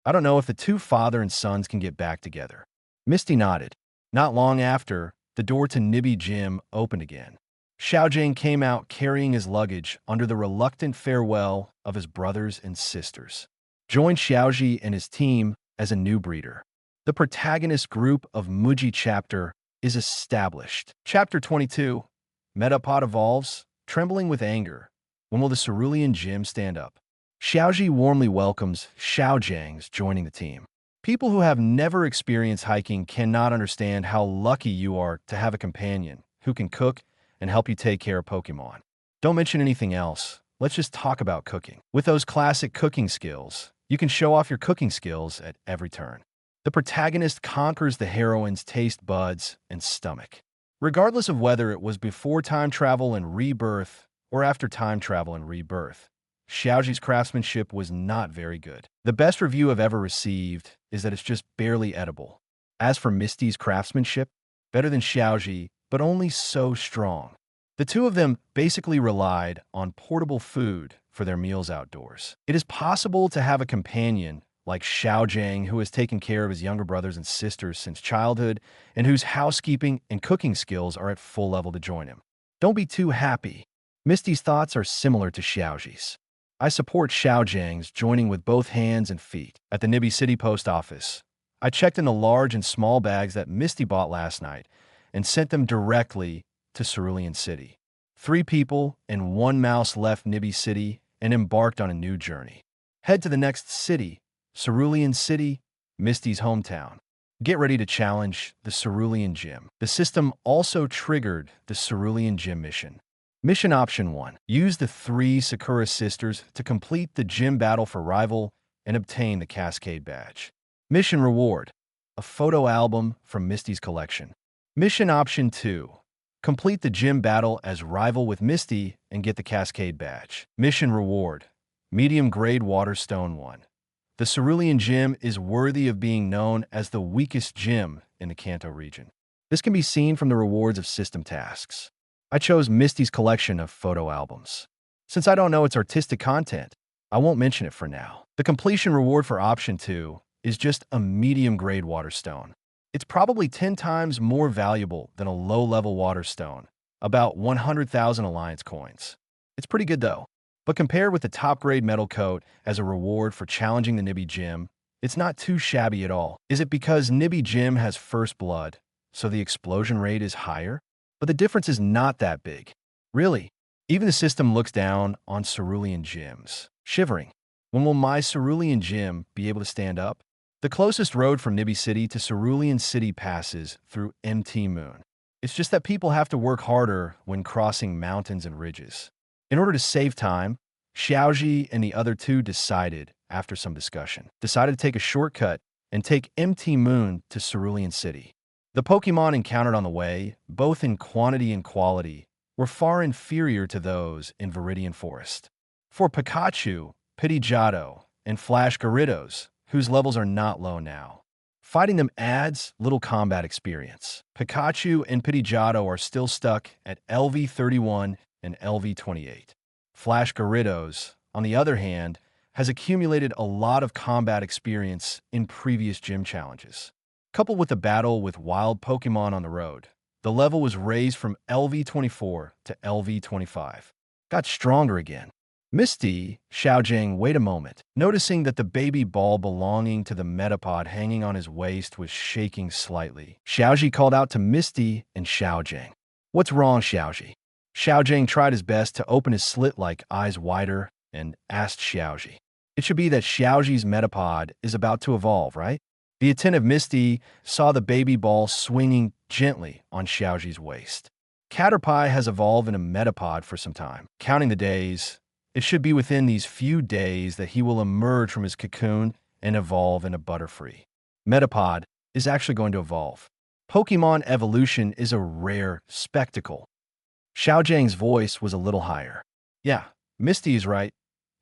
I don't know if the two father and sons can get back together. Misty nodded. Not long after, the door to Nibby Gym opened again. Xiaojing came out carrying his luggage under the reluctant farewell of his brothers and sisters. Joined Xiaozhi and his team as a new breeder. The protagonist group of Muji chapter is established. Chapter 22. Metapod evolves, trembling with anger. When will the Cerulean Gym stand up? Xiaozhi warmly welcomes Xiaojiang's joining the team. People who have never experienced hiking cannot understand how lucky you are to have a companion who can cook and help you take care of Pokemon. Don't mention anything else. Let's just talk about cooking. With those classic cooking skills, you can show off your cooking skills at every turn. The protagonist conquers the heroine's taste buds and stomach. Regardless of whether it was before time travel and rebirth or after time travel and rebirth, Xiaozhi's craftsmanship was not very good. The best review I've ever received is that it's just barely edible. As for Misty's craftsmanship, better than Xiaozhi, but only so strong. The two of them basically relied on portable food for their meals outdoors. It is possible to have a companion like Xiaojiang who has taken care of his younger brothers and sisters since childhood and whose housekeeping and cooking skills are at full level to join him. Don't be too happy. Misty's thoughts are similar to Xiaozhi's. I support Xiaojiang's joining with both hands and feet. At the Nibby City post office, I checked in the large and small bags that Misty bought last night and sent them directly to Cerulean City. 3 people and 1 mouse left Nibby City and embarked on a new journey. Head to the next city, Cerulean City, Misty's hometown. Get ready to challenge the Cerulean Gym. The system also triggered the Cerulean Gym mission. Mission Option 1. Use the 3 Sakura sisters to complete the gym battle for rival and obtain the Cascade Badge. Mission Reward. A photo album from Misty's collection. Mission Option 2. Complete the gym battle as rival with Misty and get the Cascade Badge. Mission Reward. Medium Grade Water Stone 1. The Cerulean Gym is worthy of being known as the weakest gym in the Kanto region. This can be seen from the rewards of system tasks. I chose Misty's collection of photo albums. Since I don't know its artistic content, I won't mention it for now. The completion reward for Option 2 is just a medium-grade water stone. It's probably 10 times more valuable than a low-level water stone, about 100,000 Alliance coins. It's pretty good though. But compared with the top-grade metal coat as a reward for challenging the Nibby Gym, it's not too shabby at all. Is it because Nibby Gym has first blood, so the explosion rate is higher? But the difference is not that big. Really, even the system looks down on Cerulean Gyms. Shivering. When will my Cerulean Gym be able to stand up? The closest road from Nibby City to Cerulean City passes through MT Moon. It's just that people have to work harder when crossing mountains and ridges. In order to save time, Xiaozhi and the other two decided, after some discussion, to take a shortcut and take MT Moon to Cerulean City. The Pokemon encountered on the way, both in quantity and quality, were far inferior to those in Viridian Forest. For Pikachu, Pidgeotto, and Flash Gyarados, whose levels are not low now, fighting them adds little combat experience. Pikachu and Pidgeotto are still stuck at LV 31 and LV 28. Flash Gyarados, on the other hand, has accumulated a lot of combat experience in previous gym challenges. Coupled with the battle with wild Pokemon on the road, the level was raised from LV 24 to LV 25. Got stronger again. Misty, Xiaojiang, wait a moment. Noticing that the baby ball belonging to the Metapod hanging on his waist was shaking slightly, Xiaozhi called out to Misty and Xiaojiang. What's wrong, Xiaozhi? Xiaojiang tried his best to open his slit-like eyes wider and asked Xiaozhi. It should be that Xiaozhi's Metapod is about to evolve, right? The attentive Misty saw the baby ball swinging gently on Xiaozhi's waist. Caterpie has evolved in a Metapod for some time. Counting the days, it should be within these few days that he will emerge from his cocoon and evolve in a Butterfree. Metapod is actually going to evolve. Pokemon evolution is a rare spectacle. Xiaojiang's voice was a little higher. Yeah, Misty is right.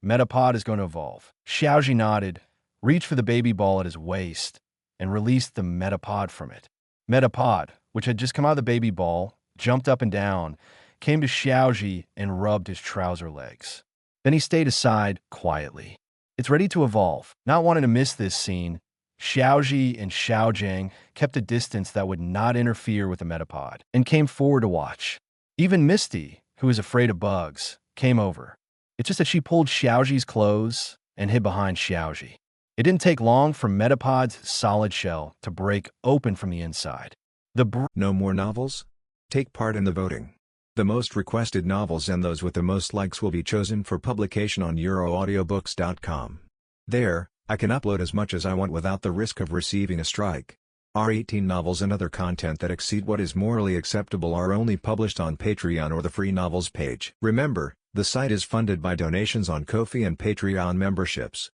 Metapod is going to evolve. Xiaozhi nodded, reached for the baby ball at his waist, and released the Metapod from it. Metapod, which had just come out of the baby ball, jumped up and down, came to Xiaozhi and rubbed his trouser legs. Then he stayed aside quietly. It's ready to evolve. Not wanting to miss this scene, Xiaozhi and Xiaozhang kept a distance that would not interfere with the Metapod and came forward to watch. Even Misty, who was afraid of bugs, came over. It's just that she pulled Xiaozhi's clothes and hid behind Xiaozhi. It didn't take long for Metapod's solid shell to break open from the inside. No more novels? Take part in the voting. The most requested novels and those with the most likes will be chosen for publication on euroaudiobooks.com. There, I can upload as much as I want without the risk of receiving a strike. Our 18 novels and other content that exceed what is morally acceptable are only published on Patreon or the free novels page. Remember, the site is funded by donations on Ko-fi and Patreon memberships.